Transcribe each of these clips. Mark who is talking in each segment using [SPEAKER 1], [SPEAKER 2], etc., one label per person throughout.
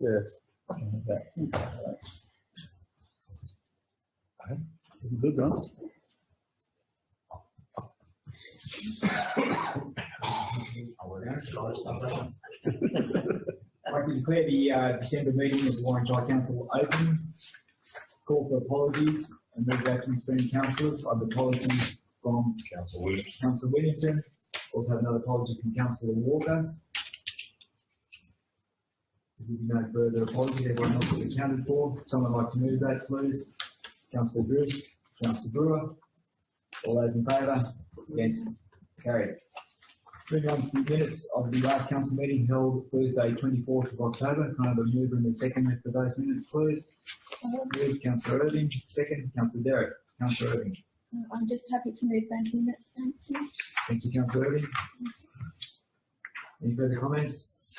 [SPEAKER 1] Yes. Good, huh?
[SPEAKER 2] I'd like to declare the December meeting of the Warren Shire Council open. Call for apologies and move actions between councillors. I have apologies from Councillor Williamson. Also have another apology from Councillor Walker. There will be no further apologies. Everyone else will be accounted for. Someone like to move that, please? Councillor Bruce, Councillor Brewer. All those in favour? Against? Carried. Moving on to the minutes of the last council meeting held Thursday, 24th of October. Can I have a mover and a second for those minutes, please? Move, Councillor Irving. Second, Councillor Derrick. Councillor Irving.
[SPEAKER 3] I'm just happy to move those minutes. Thank you.
[SPEAKER 2] Thank you, Councillor Irving. Any further comments?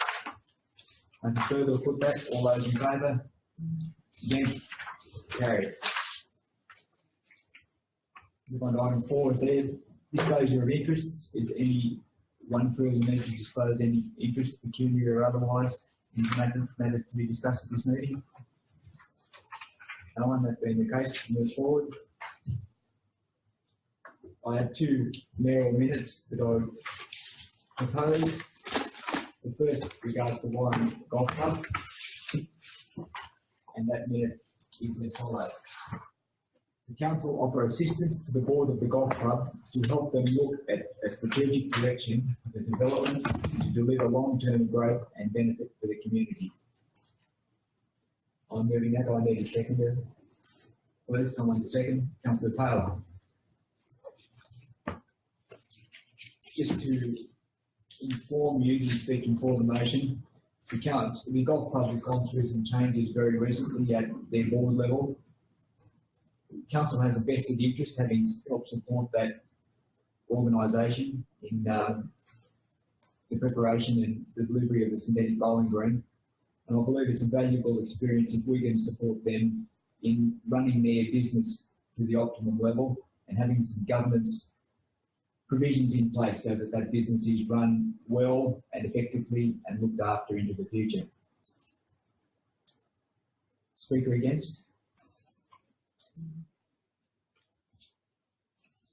[SPEAKER 2] Nothing further, we'll put that. All those in favour? Against? Carried. Move on to item 4 there. Disclosure of interests. Is any one further need to disclose any interest, pecuniary or otherwise, in matters to be discussed at this meeting? No one, that being the case, move forward. I have 2 mayoral minutes that I propose. The first regards the Warren Golf Club, and that minute is as follows. The Council offer assistance to the Board of the Golf Club to help them look at a strategic direction for the development to deliver long-term growth and benefit for the community. I'm moving that. I need a seconder. Please, someone to second. Councillor Taylor. Just to inform you, speaking for the motion, the golf club has gone through some changes very recently at their board level. Council has a vested interest, having helped support that organisation in the preparation and the delivery of the synthetic bowling green. And I believe it's a valuable experience if we can support them in running their business to the optimum level and having some governance provisions in place so that that business is run well and effectively and looked after into the future. Speaker against?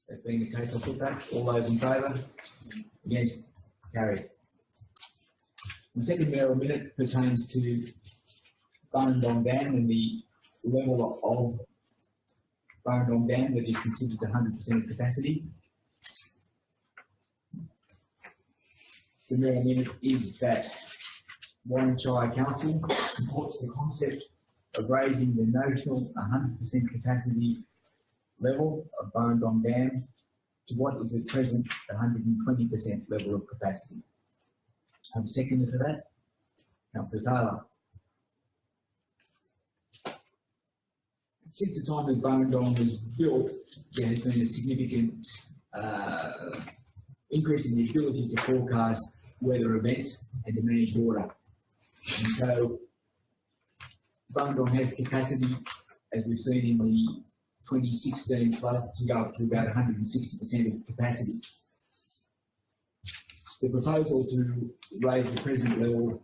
[SPEAKER 2] That being the case, I'll put that. All those in favour? Against? Carried. The second mayoral minute pertains to Barndong Dam and the level of Barndong Dam that is considered 100% capacity. The mayoral minute is that Warren Shire Council supports the concept of raising the notional 100% capacity level of Barndong Dam to what is at present 120% level of capacity. I'm seconded for that. Councillor Taylor. Since the time that Barndong was built, there has been a significant increase in the ability to forecast weather events and to manage water. And so Barndong has capacity, as we've seen in the 2016 flood, to go up to about 160% of capacity. The proposal to raise the present level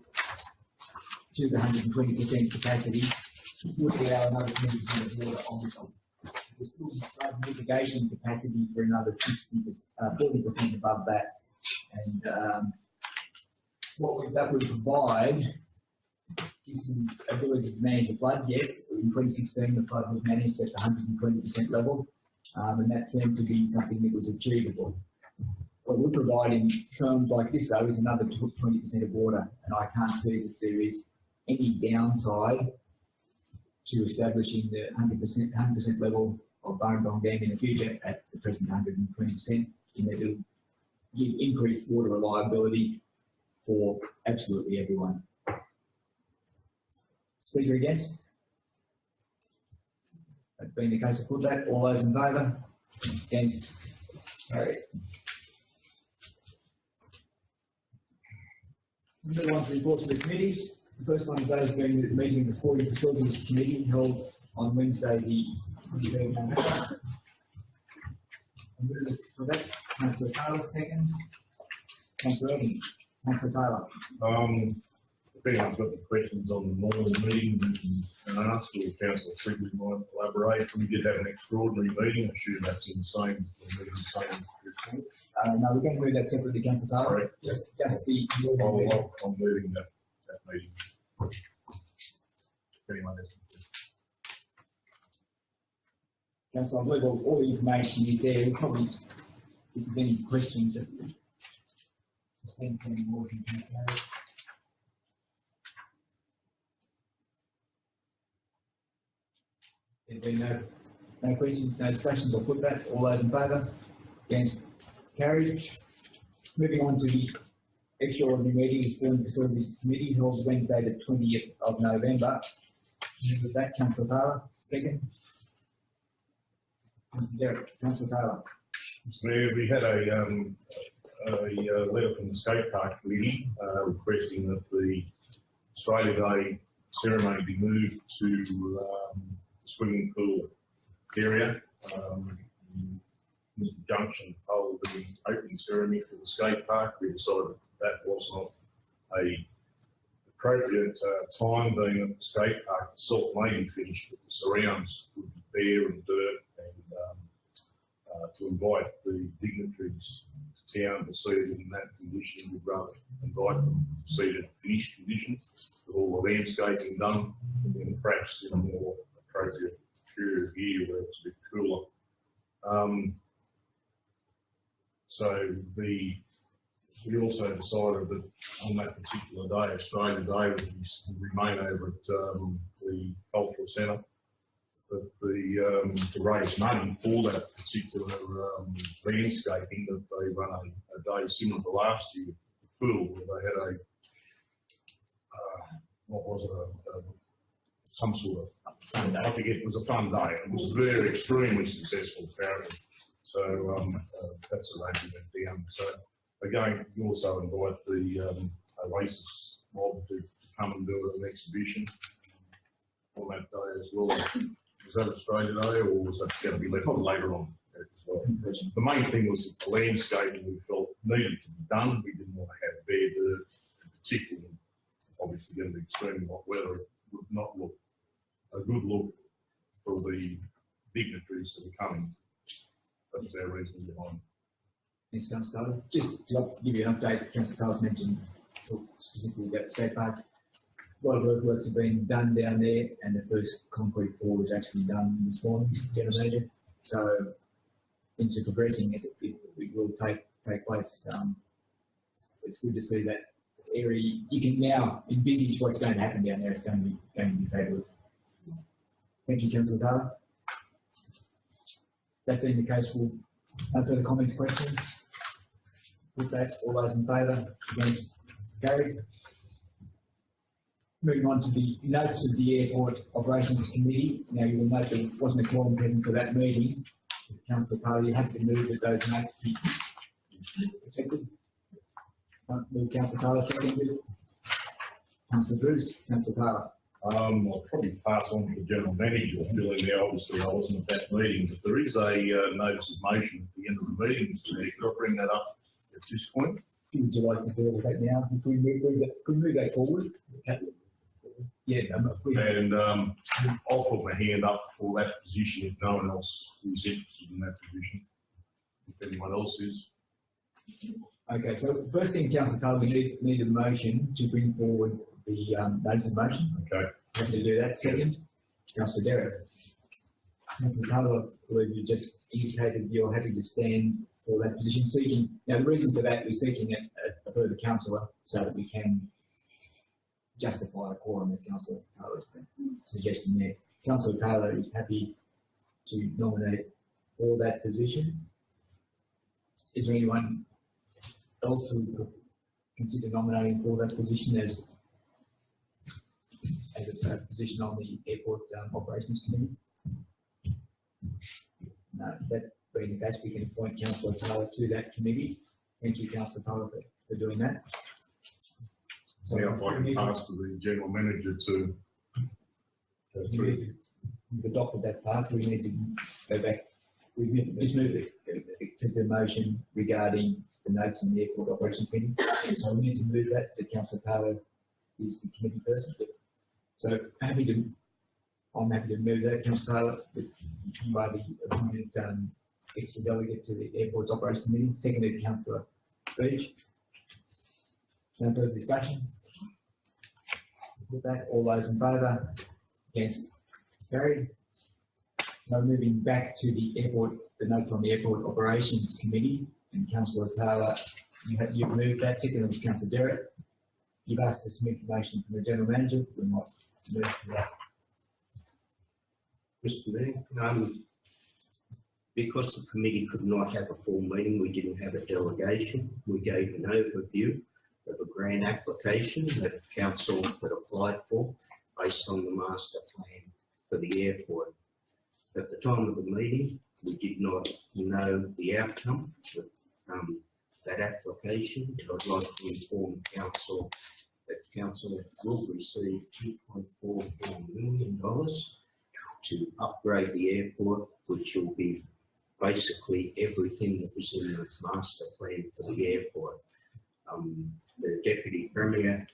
[SPEAKER 2] to the 120% capacity would allow another 20% of water on the There's still flood mitigation capacity for another 40% above that. And what that would provide is some ability to manage the flood. Yes, in 2016 the flood was managed at the 120% level, and that seemed to be something that was achievable. What we're providing terms like this though is another 20% of water, and I can't see that there is any downside to establishing the 100% level of Barndong Dam in the future at the present 120%, in that it'll give increased water reliability for absolutely everyone. Speaker against? That being the case, I put that. All those in favour? Against? Carried. Move on to reports of the committees. The first one of those being the meeting of the Sporting Facilities Committee held on Wednesday, the 23rd of November. For that, Councillor Taylor, second. Councillor Irving. Councillor Taylor.
[SPEAKER 1] if anyone's got any questions on the morning meeting, you can ask, or the council secretary might elaborate. We did have an extraordinary meeting. I assume that's in the same report.
[SPEAKER 2] No, we're going to move that separately, Councillor Taylor.
[SPEAKER 1] Correct.
[SPEAKER 2] Just the.
[SPEAKER 1] I'm moving that meeting. If anyone has any questions.
[SPEAKER 2] Councillor, I believe all the information is there. We'll probably, if there's any questions, that suspense any more from Councillor. There being no questions, no discussions, I'll put that. All those in favour? Against? Carried. Moving on to the extraordinary meeting, the Sport and Facilities Committee held Wednesday the 20th of November. With that, Councillor Taylor, second. Councillor Derrick, Councillor Taylor.
[SPEAKER 1] Mr. Mayor, we had a letter from the skate park committee requesting that the Australia Day ceremony be moved to the swimming pool area in conjunction with the opening ceremony for the skate park. We decided that was not a appropriate time, being that the skate park itself may be finished, but the surrounds would be bare and dirt, and to invite the dignitaries to town to see it in that condition, we'd rather invite them to see it in a finished condition, with all the landscaping done, and perhaps in a more appropriate period of year where it's a bit cooler. We also decided that on that particular day, Australia Day, would remain over at the Cultural Centre, but to raise money for that particular landscaping, that they run a day similar to last year, the pool, where they had some sort of fun day. I forget, it was a fun day. It was very extremely successful, apparently. So that's the range went down. So again, we also invite the Oasis mob to come and do an exhibition on that day as well. Was that Australia Day, or was that going to be left later on as well? The main thing was the landscaping we felt needed to be done. We didn't want to have bare dirt, and particularly, obviously, going to be extremely hot weather. It would not look a good look for the dignitaries that are coming. That was our reason behind.
[SPEAKER 2] Thanks, Councillor Taylor. Just to give you an update, Councillor Taylor's mentioned specifically about the skate park. A lot of earthworks have been done down there, and the first concrete pour was actually done this morning, General Manager. So, into progressing, it will take place. It's good to see that area. You can now envisage what's going to happen down there. It's going to be fabulous. Thank you, Councillor Taylor. That being the case, we'll no further comments, questions. With that, all those in favour, against, carried. Moving on to the notes of the Airport Operations Committee. Now, you will note there wasn't a quorum present for that meeting. Councillor Taylor, you have to move that those notes be accepted. Move Councillor Taylor, seconded. Councillor Drews, Councillor Taylor.
[SPEAKER 1] I'll probably pass on to the General Manager to fill in there. Obviously, I wasn't at that meeting, but there is a notice of motion at the end of the meeting. Mr. Mayor, could I bring that up at this point?
[SPEAKER 2] Would you like to deal with that now? Can we move that forward? Yeah,
[SPEAKER 1] and I'll put my hand up for that position if no one else is interested in that position. If anyone else is.
[SPEAKER 2] Okay, so the first thing, Councillor Taylor, we need a motion to bring forward the notice of motion.
[SPEAKER 1] Okay.
[SPEAKER 2] Happy to do that. Second, Councillor Derrick. Councillor Taylor, I believe you just indicated you're happy to stand for that position. Now the reason for that, we're seeking a further councillor so that we can justify a quorum, as Councillor Taylor's been suggesting there. Councillor Taylor is happy to nominate for that position. Is there anyone else who would consider nominating for that position as a position on the Airport Operations Committee? No, that being the case, we can appoint Councillor Taylor to that committee. Thank you, Councillor Taylor, for doing that.
[SPEAKER 1] So if I can pass to the General Manager to go through.
[SPEAKER 2] We've adopted that part. We need to go back. We've just moved it to the motion regarding the notes in the Airport Operations Committee. So we need to move that to Councillor Taylor is the committee person. So I'm happy to move that, Councillor Taylor, that you are the appointed extra delegate to the Airports Operations Committee. Seconded, Councillor Beach. No further discussion. With that, all those in favour? Against? Carried. Now moving back to the notes on the Airport Operations Committee, and Councillor Taylor, you've moved that. Second was Councillor Derrick. You've asked for some information from the General Manager. We might move to that.
[SPEAKER 4] Mr. Mayor, because the committee could not have a full meeting, we didn't have a delegation. We gave an overview of a grant application that council had applied for based on the master plan for the airport. At the time of the meeting, we did not know the outcome of that application. I'd like to inform council that council will receive $2.44 million to upgrade the airport, which will be basically everything that was in the master plan for the airport. The Deputy Premier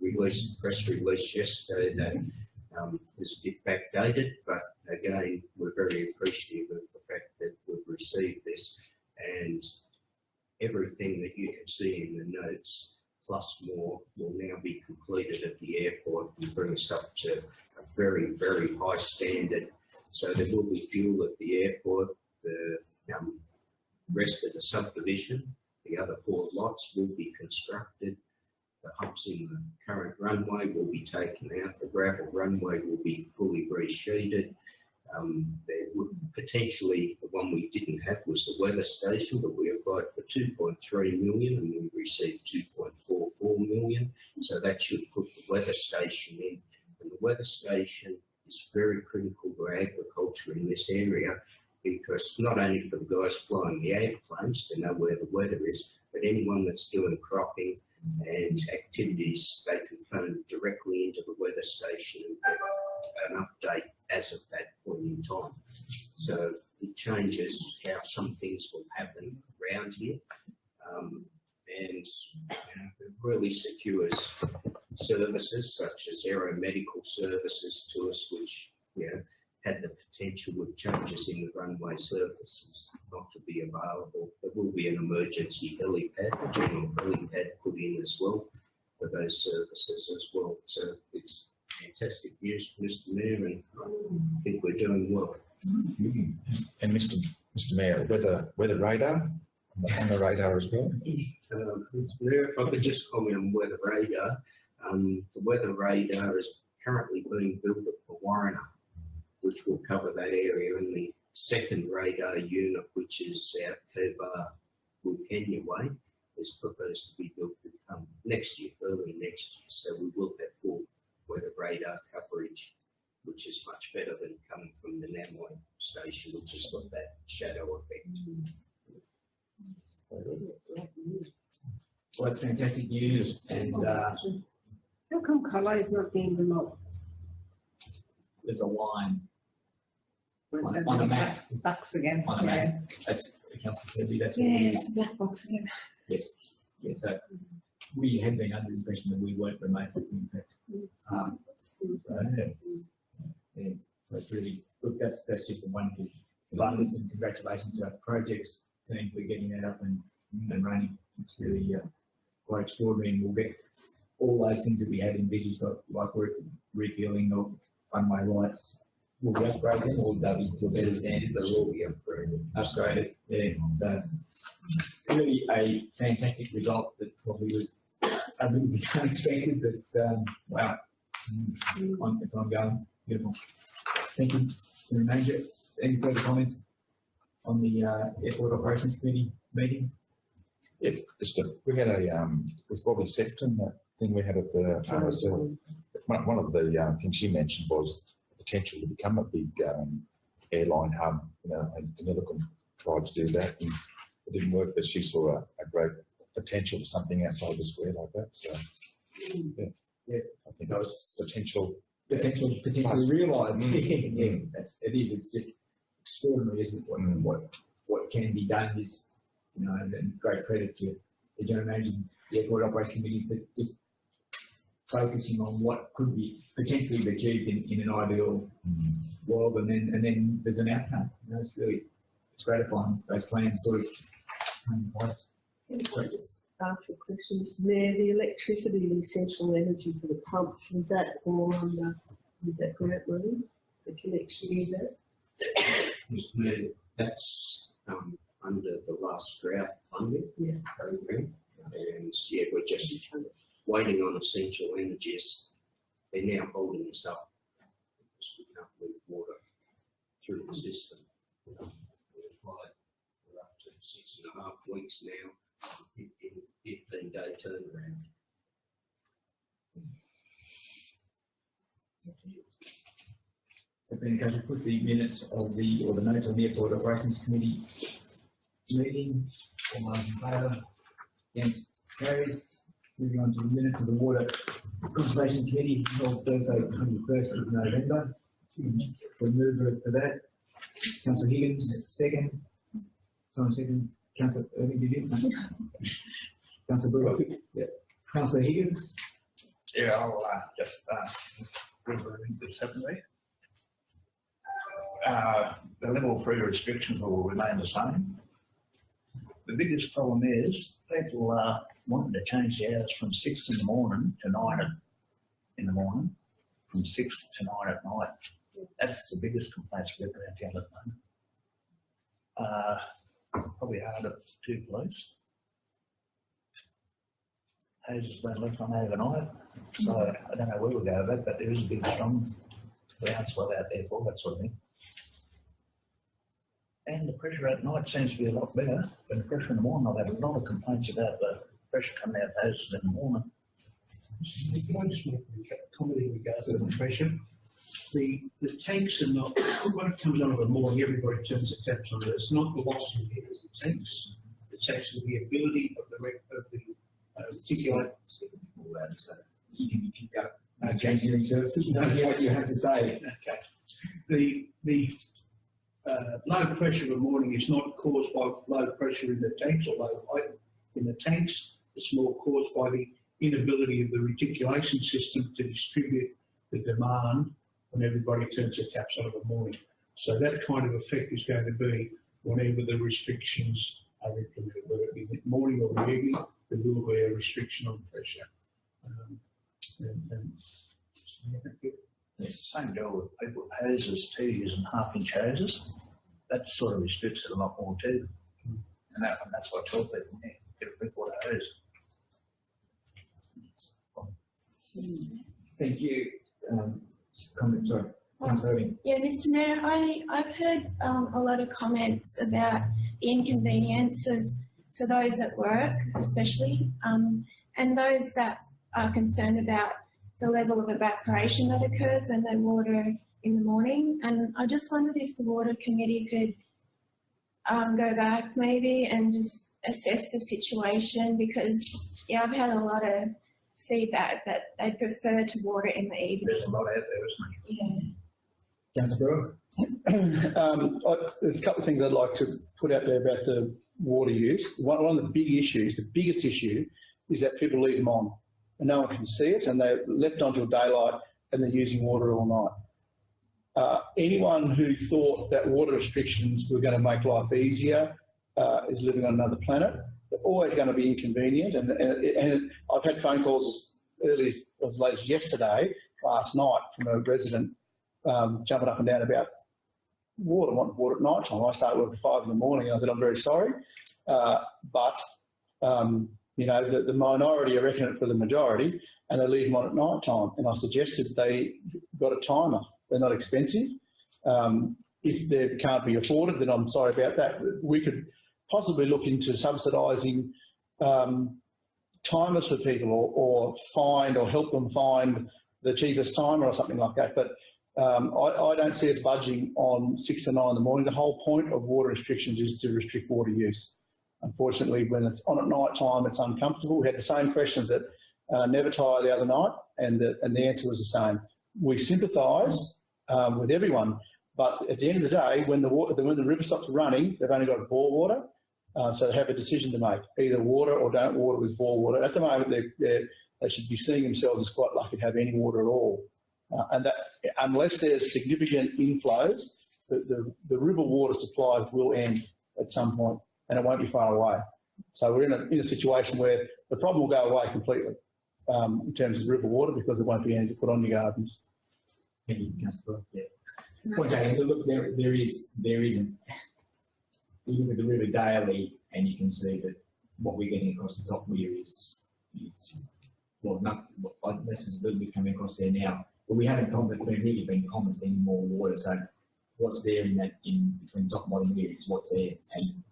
[SPEAKER 4] released a press release yesterday that is a bit backdated, but again, we're very appreciative of the fact that we've received this, and everything that you can see in the notes plus more will now be completed at the airport and bring us up to a very, very high standard. So there will be fuel at the airport. The rest of the subdivision, the other 4 lots, will be constructed. The humps in the current runway will be taken out. The gravel runway will be fully resheeted. There would potentially, the one we didn't have was the weather station, but we applied for 2.3 million and we received 2.44 million. So that should put the weather station in. And the weather station is very critical to agriculture in this area, because not only for the guys flying the airplanes to know where the weather is, but anyone that's doing cropping and activities, they can phone directly into the weather station and get an update as of that point in time. So it changes how some things will happen around here, and it really secures services such as aeromedical services to us, which had the potential with changes in the runway surfaces not to be available. There will be an emergency helipad, a general helipad put in as well for those services as well. So it's fantastic news, Mr. Mayor, and I think we're doing well.
[SPEAKER 5] And Mr. Mayor, weather radar on the radar as well.
[SPEAKER 4] Mr. Mayor, if I could just comment on weather radar. The weather radar is currently being built at Warriner, which will cover that area, and the second radar unit, which is out Cobar, Wilkenya Way, is proposed to be built next year, early next year. So we will have full weather radar coverage, which is much better than coming from the Namway station, which has got that shadow effect.
[SPEAKER 2] Well, that's fantastic news, and
[SPEAKER 6] how come colour is not being remote?
[SPEAKER 2] there's a line on a map.
[SPEAKER 6] Box again.
[SPEAKER 2] On a map. That's the council said, that's what we use.
[SPEAKER 6] Black box again.
[SPEAKER 2] Yes, yes, so we had been under the impression that we weren't remote, in fact. So it's really, look, that's just a wonderful bonus, and congratulations to our projects team for getting that up and running. It's really quite extraordinary, and we'll get all those things that we had envisaged, like refueling of runway lights. Will we upgrade them, or they'll be to a better standard? They will be upgraded. Yeah, so really a fantastic result that probably was a little bit unexpected, but wow, it's ongoing. Beautiful. Thank you, General Manager. Any further comments on the Airport Operations Committee meeting?
[SPEAKER 5] Yes, we had a, it was Bobby Sefton, that thing we had at the RSL. One of the things she mentioned was the potential to become a big airline hub. You know, and Deniliquin tried to do that, and it didn't work, but she saw a great potential for something outside the square like that. So, yeah, I think it's potentially
[SPEAKER 2] realised. Yeah, it is. It's just extraordinary, isn't it? What can be done is, you know, and great credit to the General Manager, the Airport Operations Committee for just focusing on what could be potentially be achieved in an ideal world, and then there's an outcome. You know, it's gratifying. Those plans sort of come in place.
[SPEAKER 6] Can I just ask a question, Mr Mayor? The electricity and essential energy for the pumps, was that all under with that grant money? The connection with that?
[SPEAKER 4] Mr Mayor, that's under the last drought funding program, and yeah, we're just waiting on essential energies. They're now holding us up because we can't move water through the system. We're up to 6.5 weeks now, 15-day turnaround.
[SPEAKER 2] I've been going to put the minutes of or the notes on the Airport Operations Committee meeting. All those in favour? Against? Carried. Moving on to the minutes of the Water Conservation Committee held Thursday, 21st of November. For the mover for that, Councillor Higgins, second. Someone second. Councillor Irving, did you? Councillor Brewer. Yeah. Councillor Higgins.
[SPEAKER 7] Yeah, I'll just referring to separately. The level 3 restrictions will remain the same. The biggest problem is people wanting to change the hours from 6 in the morning to 9 in the morning, from 6 to 9 at night. That's the biggest complaints we get around town at the moment. Probably harder to police. Houses been left on overnight, so I don't know where we'll go with that, but there is a big strong groundswell out there for that sort of thing. And the pressure at night seems to be a lot better than the pressure in the morning. I've had a lot of complaints about the pressure coming out of houses in the morning.
[SPEAKER 8] Can I just make a comment in regards to the pressure? The tanks are not, when it comes on in the morning, everybody turns the taps on. It's not the loss of the tanks, it's actually the ability of the reticulate.
[SPEAKER 2] You can be picked up. Engineering services. You know what you have to say.
[SPEAKER 8] Okay. The low pressure in the morning is not caused by low pressure in the tanks or low height in the tanks. It's more caused by the inability of the reticulation system to distribute the demand when everybody turns their taps on in the morning. So that kind of effect is going to be whenever the restrictions are implemented, whether it be the morning or the evening, there will be a restriction on pressure.
[SPEAKER 7] It's the same deal with people with hoses, 2 years and half-inch hoses. That sort of restricts it a lot more too. And that's what I tell people, yeah, get a 3/4 hose.
[SPEAKER 2] Thank you. Comment, sorry. Councillor Irving.
[SPEAKER 3] Yeah, Mr Mayor, I've heard a lot of comments about the inconvenience for those at work, especially, and those that are concerned about the level of evaporation that occurs when they water in the morning. And I just wondered if the Water Committee could go back maybe and just assess the situation, because, yeah, I've had a lot of feedback that they prefer to water in the evening.
[SPEAKER 7] There's a lot out there, isn't there?
[SPEAKER 3] Yeah.
[SPEAKER 2] Councillor Brewer.
[SPEAKER 9] There's a couple of things I'd like to put out there about the water use. One of the big issues, the biggest issue, is that people leave them on and no one can see it, and they're left on till daylight and they're using water all night. Anyone who thought that water restrictions were going to make life easier is living on another planet. They're always going to be inconvenient, and I've had phone calls as late as yesterday, last night, from a resident jumping up and down about water, wanting water at night time. I start work at 5 in the morning, and I said, I'm very sorry, but you know, the minority are reckoning it for the majority, and they leave them on at night time. And I suggested they got a timer. They're not expensive. If they can't be afforded, then I'm sorry about that. We could possibly look into subsidising timers for people, or find or help them find the cheapest timer or something like that. But I don't see us budging on 6 to 9 in the morning. The whole point of water restrictions is to restrict water use. Unfortunately, when it's on at night time, it's uncomfortable. We had the same questions at Nevertire the other night, and the answer was the same. We sympathise with everyone, but at the end of the day, when the river stops running, they've only got bore water, so they have a decision to make: either water or don't water with bore water. At the moment, they should be seeing themselves as quite lucky to have any water at all. And that, unless there's significant inflows, the river water supply will end at some point, and it won't be far away. So we're in a situation where the problem will go away completely in terms of river water, because there won't be any to put on your gardens.
[SPEAKER 2] Thank you, Councillor. Yeah. Point taken. Look, there isn't. You look at the river daily, and you can see that what we're getting across the top here is well, not less than a little bit coming across there now. But we haven't really been promised any more water. So what's there in between top and bottom here is what's there, and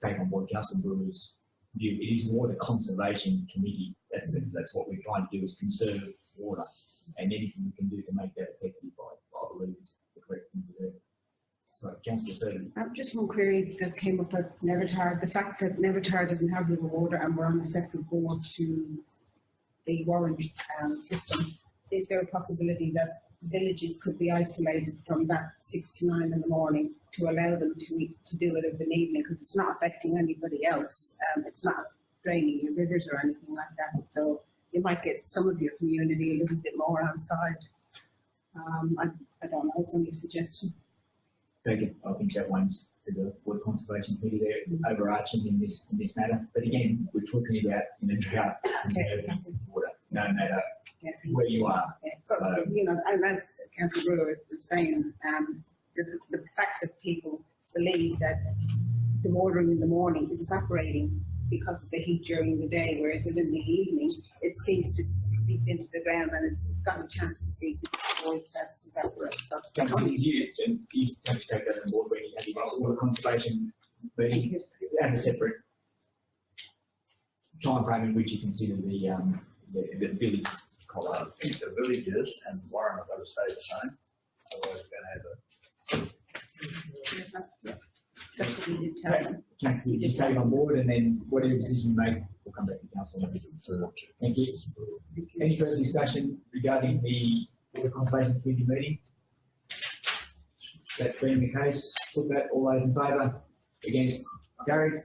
[SPEAKER 2] take on board Councillor Brewer's view. It is water conservation committee. That's what we're trying to do, is conserve water, and anything we can do to make that effective, I believe, is the correct thing to do. So, Councillor Survey.
[SPEAKER 10] Just one query that came up at Nevertar. The fact that Nevertar doesn't have river water and we're on a separate board to the Warren system, is there a possibility that villages could be isolated from that 6 to 9 in the morning to allow them to do it of an evening, because it's not affecting anybody else. It's not draining your rivers or anything like that. So you might get some of your community a little bit more on side. I don't know, it's only a suggestion.
[SPEAKER 2] Second, I think that one's to the Water Conservation Committee. They're overarching in this matter. But again, we're talking about in a drought conserving water, no matter where you are.
[SPEAKER 10] Yeah. So, you know, and as Councillor Brewer was saying, the fact that people believe that the watering in the morning is evaporating because of the heat during the day, whereas in the evening it seems to seep into the ground and it's got a chance to seep before it starts to evaporate. So,
[SPEAKER 2] Councillor, you have to take that on board when you have your water conservation meeting. You have a separate time frame in which you consider the village.
[SPEAKER 7] I think the villages and Warren have got to stay the same. Otherwise, we're going to have
[SPEAKER 10] that's what we did tell them.
[SPEAKER 2] Councillor, you just take it on board, and then whatever decision you make, we'll come back to council. Thank you. Any further discussion regarding the Water Conservation Committee meeting? That being the case, put that, all those in favour, against, carried.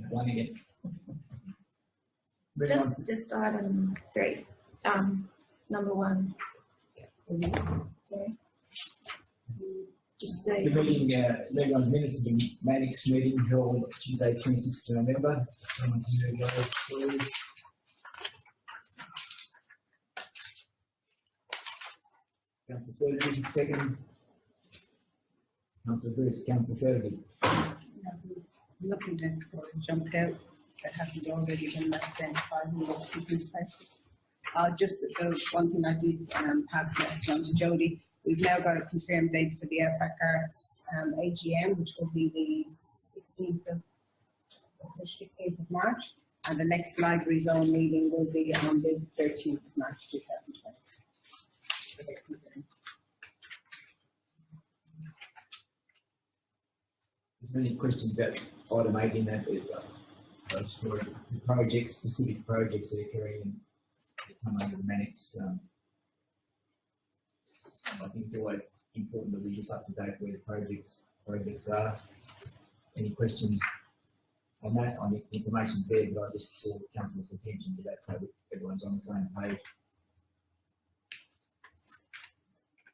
[SPEAKER 2] One against. Moving on.
[SPEAKER 3] Just item 3, number 1. Sorry. Just
[SPEAKER 2] The meeting on the minutes of the Mannix meeting held Tuesday, 26th of November. Someone can move those, please. Councillor Survey, second. Councillor Bruce, Councillor Survey.
[SPEAKER 10] Nothing that sort of jumped out that hasn't already been identified in the business practice. Just the one thing I did pass message on to Jody. We've now got a confirmed date for the Outback Arts AGM, which will be the 16th of March, and the next library zone meeting will be on the 13th of March 2020. So they're confirmed.
[SPEAKER 2] Is there any questions about item 8 in that? Projects, specific projects that are occurring come under the Mannix. I think it's always important that we just up to date where the projects are. Any questions on that? I think the information's there, but I just call councillors' attention to that so that everyone's on the same page.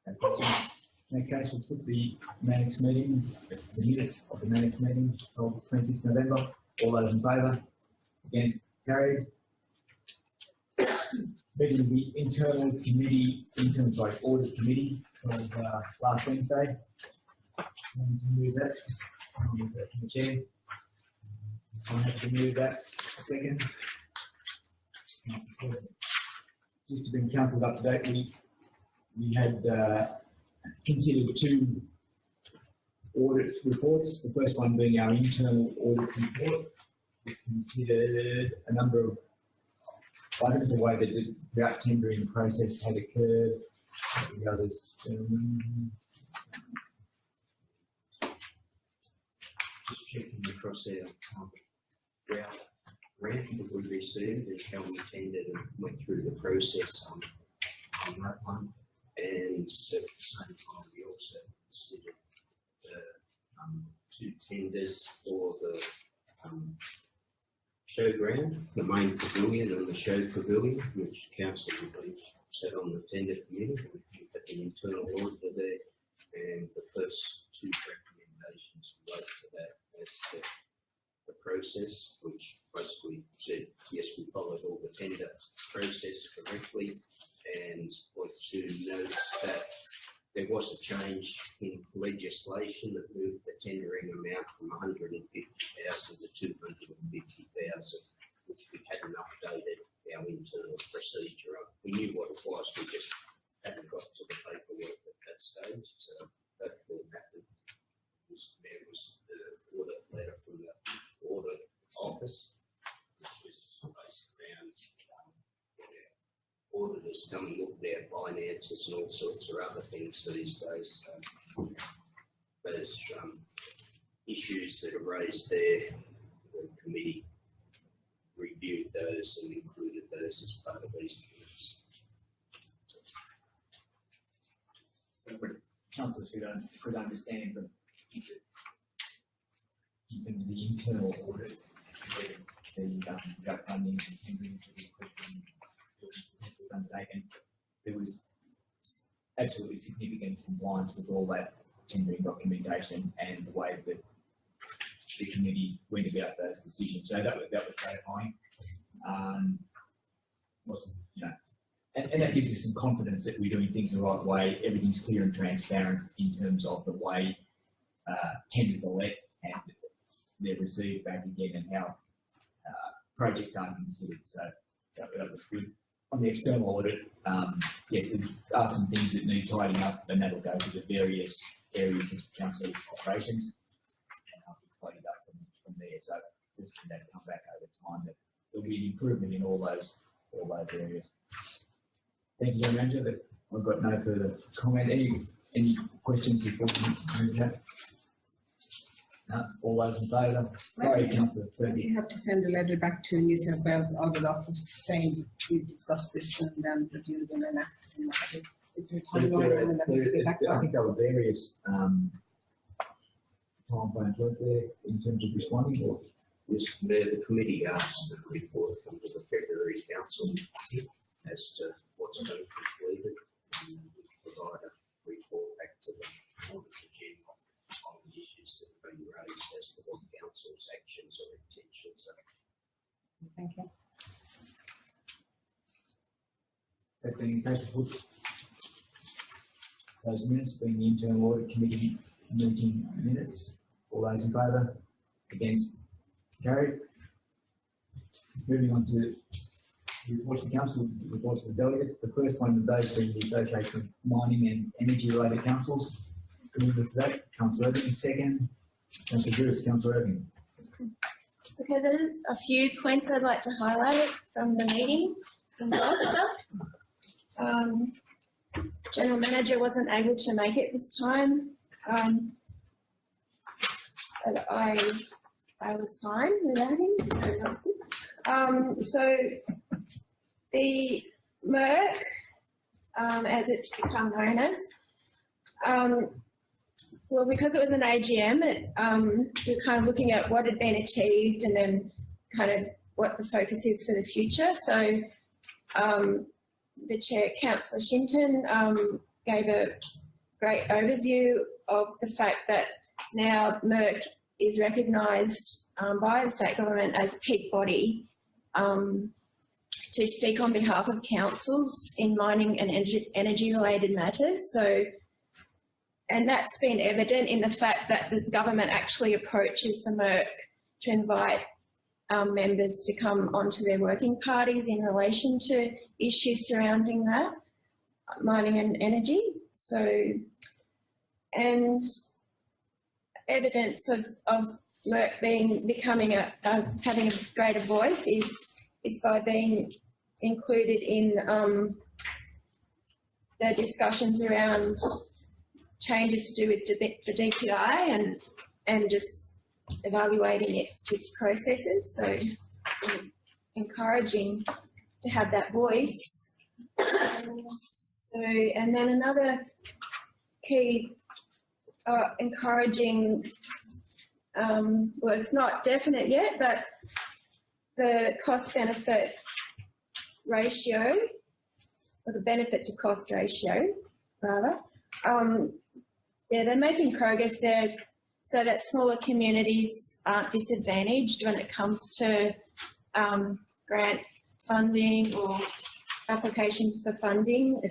[SPEAKER 2] No questions? In that case, we'll put the Mannix meetings, the minutes of the Mannix meeting of 26th November. All those in favour? Against? Carried. Meeting of the audit committee was last Wednesday. Someone can move that. I'll move that to the chair. Someone have to move that. Second. Just to bring councillors up to date, we had considered 2 audit reports. The first one being our internal audit report. We considered a number of items, the way that the drought tendering process had occurred. The others,
[SPEAKER 4] Just checking across our drought grant that we received and how we tendered and went through the process on that one. And so at the same time, we also considered the 2 tenders for the showground, the main pavilion and the show pavilion, which council will be set on the tender committee. We had the internal auditor there, and the first two recommendations relate to that as the process, which basically said, yes, we followed all the tender process correctly, and want to notice that there was a change in legislation that moved the tendering amount from 150,000 to 250,000, which we hadn't updated our internal procedure of. We knew what it was, we just hadn't got to the paperwork at that stage, so that will happen. There was the audit letter from the audit office, which was based around auditors come and look at their finances and all sorts of other things these days. Those issues that are raised there, the committee reviewed those and included those as part of these minutes.
[SPEAKER 2] So what councillors could understand from in terms of the internal audit, the funding and tendering to be undertaken, there was absolutely significant compliance with all that tendering documentation and the way that the committee went about those decisions. So that was gratifying. And that gives us some confidence that we're doing things the right way. Everything's clear and transparent in terms of the way tenders are let and they're received back again, and how projects are considered. So that was good. On the external audit, yes, there are some things that need tidying up, and that'll go to the various areas of council operations, and I'll be tidied up from there. So we'll see that come back over time. That there'll be an improvement in all those areas. Thank you, General Manager. I've got no further comment. Any questions before we move that? No? All those in favour? Sorry, Councillor.
[SPEAKER 10] You have to send a letter back to New South Wales Audit Office saying we've discussed this and reviewed them and acted in that. Is there a timeline when that will get back?
[SPEAKER 2] I think there were various time frames, weren't there, in terms of responding? Or?
[SPEAKER 4] Yes, the committee asked the report from the February Council as to what's been completed, and we provide a report back to the Auditor General on the issues that have been raised as to what Council's actions or intentions are.
[SPEAKER 10] Thank you.
[SPEAKER 2] That being the case, put those minutes being the Internal Audit Committee meeting minutes. All those in favour? Against? Carried. Moving on to reports to Council, reports to the delegates. The first one of those being the Association of Mining and Energy Related Councils. Committee for that, Councillor Irving. Second, Councillor Bruce. Councillor Irving.
[SPEAKER 3] Okay, there's a few points I'd like to highlight from the meeting from Gloucester. General Manager wasn't able to make it this time, but I was fine without him, so that's good. So the MERC, as it's become known as, well, because it was an AGM, we're kind of looking at what had been achieved and then kind of what the focus is for the future. So the Chair, Councillor Shinton, gave a great overview of the fact that now MERC is recognised by the state government as a peak body to speak on behalf of councils in mining and energy related matters. So, and that's been evident in the fact that the government actually approaches the MERC to invite members to come onto their working parties in relation to issues surrounding that, mining and energy. So, and evidence of MERC becoming having a greater voice is by being included in the discussions around changes to do with the DPI and just evaluating its processes. So encouraging to have that voice. And then another key encouraging, well, it's not definite yet, but the cost benefit ratio, or the benefit to cost ratio, rather. Yeah, they're making progress there so that smaller communities aren't disadvantaged when it comes to grant funding or applications for funding.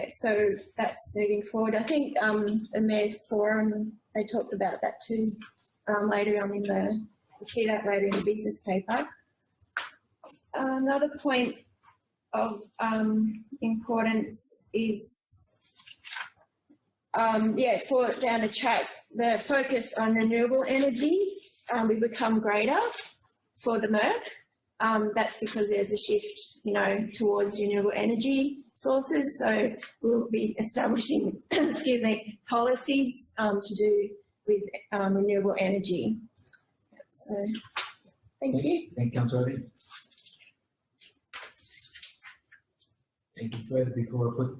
[SPEAKER 3] So that's moving forward. I think the Mayor's Forum, they talked about that too later on we'll see that later in the business paper. Another point of importance is, for down the track, the focus on renewable energy will become greater for the MERC. That's because there's a shift, towards renewable energy sources. So we'll be establishing, policies to do with renewable energy. So, thank you.
[SPEAKER 2] Thank you, Councillor Irving. Anything further before I put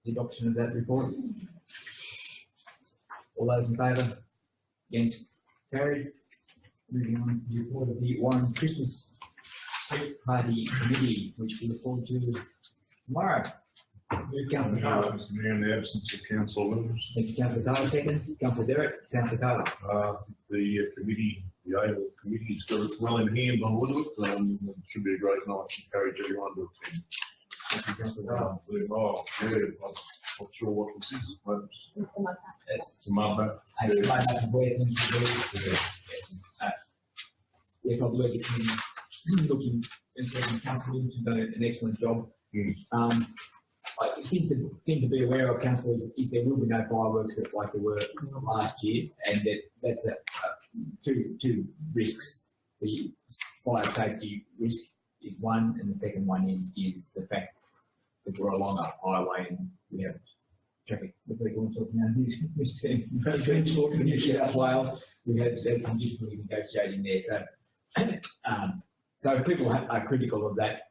[SPEAKER 2] the adoption of that report? All those in favour? Against? Carried. Moving on to the report of the Warren Christmas Street Party Committee, which we look forward to tomorrow. Move Councillor Taylor.
[SPEAKER 1] Mr. Mayor, in the absence of council members.
[SPEAKER 2] Thank you, Councillor Taylor. Second. Councillor Derrick. Councillor Taylor.
[SPEAKER 1] The committee, the ABLE committee's got it well in hand on all of it. It should be a great night. Encourage everyone to attend.
[SPEAKER 2] Thank you, Councillor Taylor.
[SPEAKER 1] I'm not sure what this is, but it's a mother.
[SPEAKER 2] Yes, I've worked with looking and certain councillors who've done an excellent job. I think the thing to be aware of, councillors, is there will be no fireworks like there were last year, and that's two risks. The fire safety risk is one, and the second one is the fact that we're along a highway and we have traffic. What do they call it now? Transport from New South Wales. We had some difficulty negotiating there. So people are critical of that.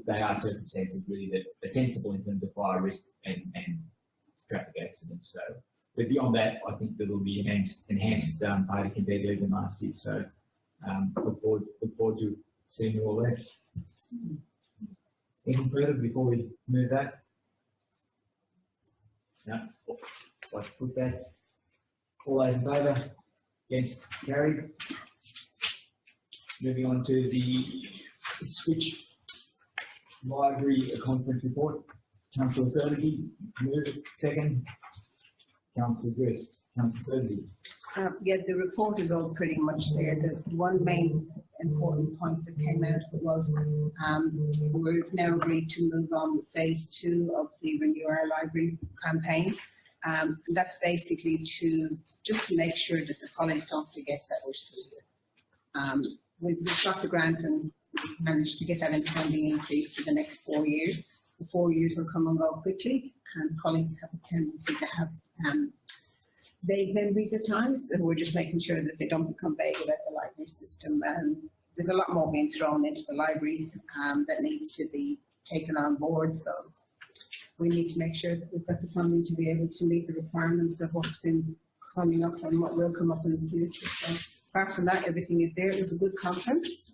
[SPEAKER 2] They are circumstances really that are sensible in terms of fire risk and traffic accidents. So, but beyond that, I think there will be enhanced party compared to even last year. So, look forward to seeing you all there. Anything further before we move that? No. Let's put that. All those in favour? Against? Carried. Moving on to the Switch Library Conference Report. Councillor Certainty, move it. Second. Councillor Grist. Councillor Certainty.
[SPEAKER 10] The report is all pretty much there. The one main important point that came out of it was we've now agreed to move on with phase 2 of the Renew Our Library campaign. That's basically to make sure that the college don't forget that we're still here. We've got the grant and managed to get that in funding increase for the next 4 years. The 4 years will come and go quickly, and colleagues have a tendency to have vague memories at times, and we're just making sure that they don't become vague about the library system. There's a lot more being thrown into the library that needs to be taken on board, so we need to make sure that we've got the funding to be able to meet the requirements of what's been coming up and what will come up in the future. So apart from that, everything is there. It was a good conference.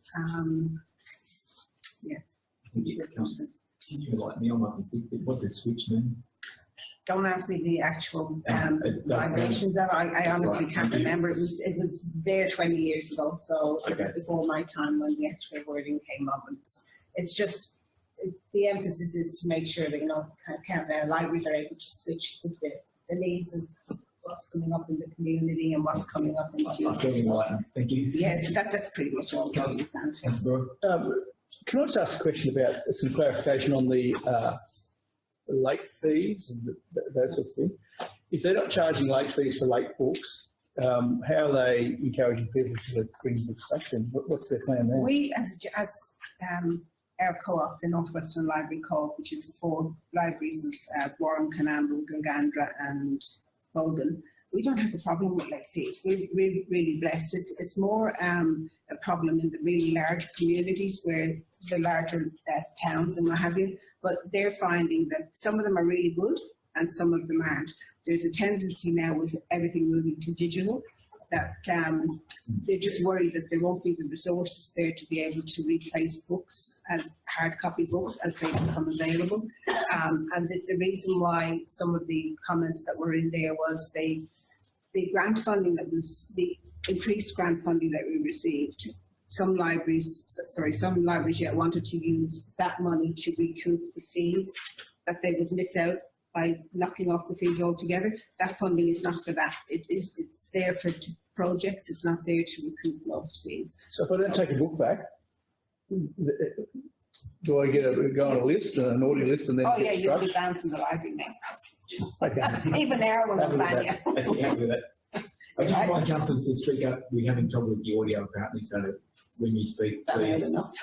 [SPEAKER 10] Good conference.
[SPEAKER 2] Can you enlighten me on what does Switch mean?
[SPEAKER 10] Don't ask me the actual vibrations of it. I honestly can't remember. It was there 20 years ago, so it was before my time when the actual wording came up. And it's just the emphasis is to make sure that libraries are able to switch with the needs of what's coming up in the community and what's coming up in the future.
[SPEAKER 2] Thank you.
[SPEAKER 10] Yes, that's pretty much all it stands for.
[SPEAKER 9] Can I just ask a question about some clarification on the late fees and those sorts of things? If they're not charging late fees for late books, how are they encouraging people to bring books back? And what's their plan there?
[SPEAKER 10] We, as our co-op, the Northwestern Library Co-op, which is the 4 libraries of Warren, Canamble, Gungandra and Bolden, we don't have a problem with late fees. We're really blessed. It's more a problem in the really large communities where the larger towns and what have you, but they're finding that some of them are really good and some of them aren't. There's a tendency now with everything moving to digital that they're just worried that there won't be the resources there to be able to replace books and hard copy books as they become available. And the reason why some of the comments that were in there was the grant funding that was the increased grant funding that we received. Some libraries yet wanted to use that money to recoup the fees that they would miss out by knocking off the fees altogether. That funding is not for that. It's there for projects. It's not there to recoup lost fees.
[SPEAKER 9] So if I don't take a book back, do I go on a list, an audio list, and then
[SPEAKER 10] Oh
[SPEAKER 9] get
[SPEAKER 10] yeah, you'll
[SPEAKER 9] struck?
[SPEAKER 10] be banned from the library now.
[SPEAKER 9] Okay.
[SPEAKER 10] Even there will
[SPEAKER 9] Happy with
[SPEAKER 10] ban
[SPEAKER 9] that.
[SPEAKER 10] you.
[SPEAKER 2] That's it, happy with that. I just want councillors to speak up. We're having trouble with the audio apparently, so when you speak,
[SPEAKER 10] That
[SPEAKER 2] please.
[SPEAKER 10] is enough.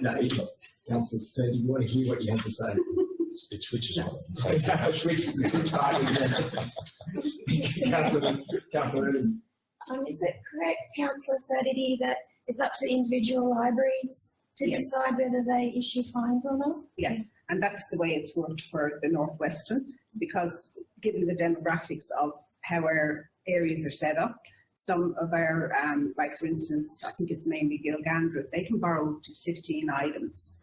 [SPEAKER 2] No, councillors, so do you want to hear what you have to say?
[SPEAKER 5] It switches on.
[SPEAKER 2] Switch parties now. Councillor Irving.
[SPEAKER 3] Is it correct, Councillor Sadity, that it's up to the individual libraries to
[SPEAKER 10] Yes.
[SPEAKER 3] decide whether they issue fines or not?
[SPEAKER 10] And that's the way it's worked for the Northwestern, because given the demographics of how our areas are set up, some of our, like for instance, I think it's mainly Gilgandra, they can borrow up to 15 items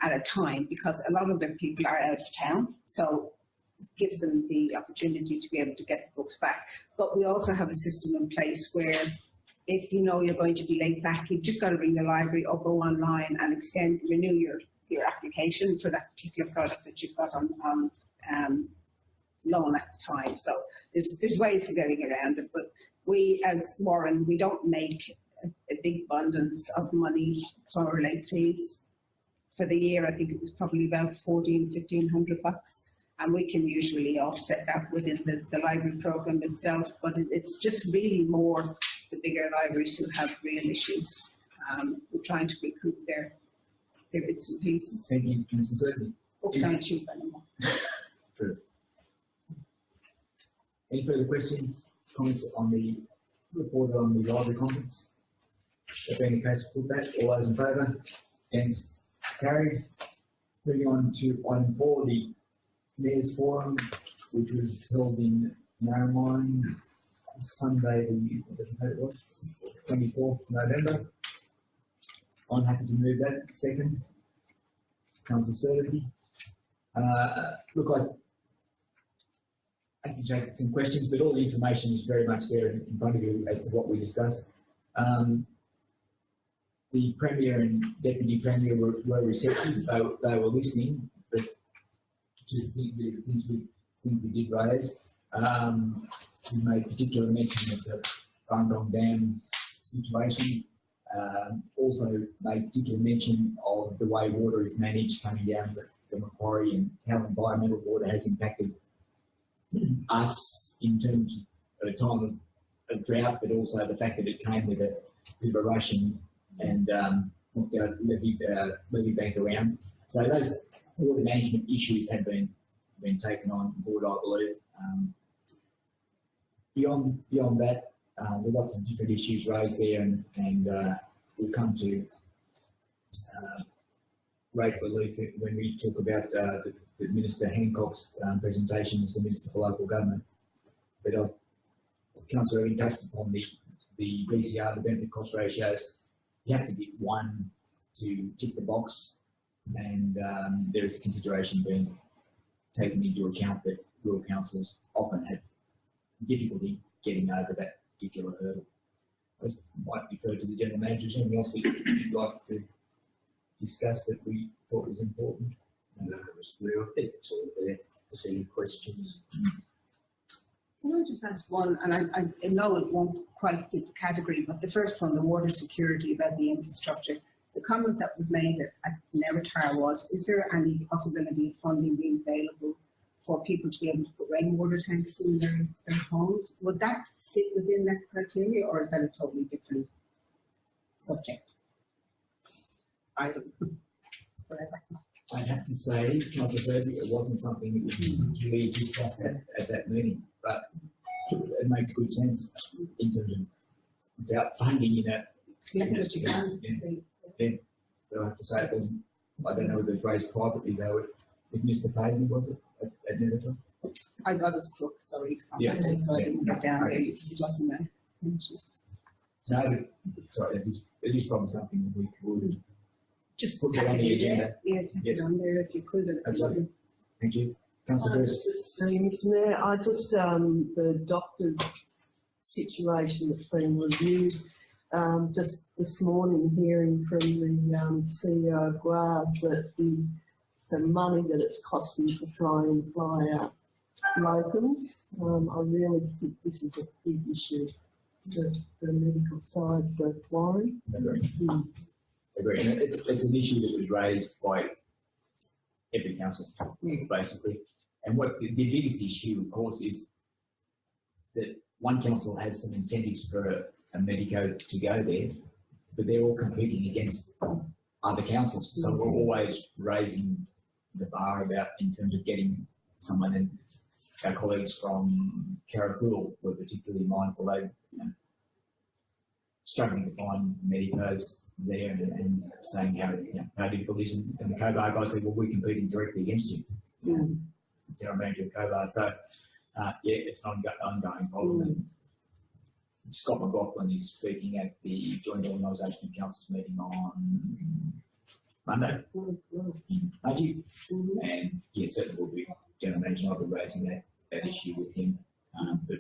[SPEAKER 10] at a time because a lot of their people are out of town. So it gives them the opportunity to be able to get the books back. But we also have a system in place where if you know you're going to be late back, you've just got to ring the library or go online and renew your application for that particular product that you've got on loan at the time. So there's ways of getting around it, but we as Warren, we don't make a big abundance of money for late fees. For the year, I think it was probably about $1,500, and we can usually offset that within the library program itself, but it's just really more the bigger libraries who have real issues. We're trying to recoup their bits and pieces.
[SPEAKER 2] Thank you, Councillor Irving.
[SPEAKER 10] Books aren't cheap anymore.
[SPEAKER 2] True. Any further questions, comments on the report on the library conference? If being the case, put that. All those in favour? Against? Carried. Moving on to item 4, the Mayor's Forum, which was held in Narromine Sunday, the 24th November. I'm happy to move that. Second, Councillor Sturdy. Look, I can take some questions, but all the information is very much there in front of you as to what we discussed. The Premier and Deputy Premier were receptive. They were listening, but to the things we did raise. We made particular mention of the Bundong Dam situation. Also made particular mention of the way water is managed coming down the Macquarie and how environmental water has impacted us in terms of a time of drought, but also the fact that it came with a bit of a rush and knocked out levee bank around. So those water management issues have been taken on board, I believe. Beyond that, there are lots of different issues raised there, and we'll come to great relief when we talk about the Minister Hancock's presentation as the Minister for Local Government. But Councillor already touched upon the BCR, the benefit cost ratios. You have to get one to tick the box, and there is consideration being taken into account that rural councils often have difficulty getting over that particular hurdle. I might defer to the General Manager. Is there anything else that you'd like to discuss that we thought was important?
[SPEAKER 4] No, it was clear. I think it's all there. Is there any questions?
[SPEAKER 10] Can I just ask one, and I know it won't quite fit the category, but the first one, the water security about the infrastructure, the comment that was made at Nevertar was, is there any possibility of funding being available for people to be able to put rainwater tanks in their homes? Would that fit within that criteria, or is that a totally different subject? Whatever.
[SPEAKER 2] I'd have to say, Councillor Serby, it wasn't something that was particularly discussed at that meeting, but it makes good sense in terms of without funding in that.
[SPEAKER 10] Collect what you can.
[SPEAKER 2] Then, but I have to say it wasn't, I don't know if it was raised privately though, with Mr. Payne, was it, at Neverton?
[SPEAKER 10] I got his book, sorry.
[SPEAKER 2] Yeah.
[SPEAKER 10] So I didn't get down there,
[SPEAKER 2] Okay.
[SPEAKER 10] it wasn't there.
[SPEAKER 2] No, sorry, it is probably something that we could
[SPEAKER 10] Just
[SPEAKER 2] put
[SPEAKER 10] tack
[SPEAKER 2] it on
[SPEAKER 10] it
[SPEAKER 2] the
[SPEAKER 10] in
[SPEAKER 2] agenda.
[SPEAKER 10] there. Yeah, tack
[SPEAKER 2] Yes.
[SPEAKER 10] it on there if you could.
[SPEAKER 2] Absolutely. Thank you. Councillor Burgess.
[SPEAKER 6] Just saying, Mr Mayor, the doctor's situation that's been reviewed, just this morning hearing from the CEO of GRAS that the money that it's costing for fly in, fly out locums, I really think this is a big issue, the medical side for Warren.
[SPEAKER 2] Agree. And it's an issue that was raised by every council, basically. And what the biggest issue, of course, is that one council has some incentives for a medico to go there, but they're all competing against other councils. So we're always raising the bar about in terms of getting someone, and our colleagues from Carrifool were particularly mindful. They, struggling to find medicos there and saying how difficult it is. And the Cobar guy said, well, we're competing directly against you. General Manager of Cobar. So, it's an ongoing problem. And Scott McLaughlin is speaking at the Joint Organisation of Councils meeting on Monday in Fudgy. And certainly will be General Manager. I'll be raising that issue with him. But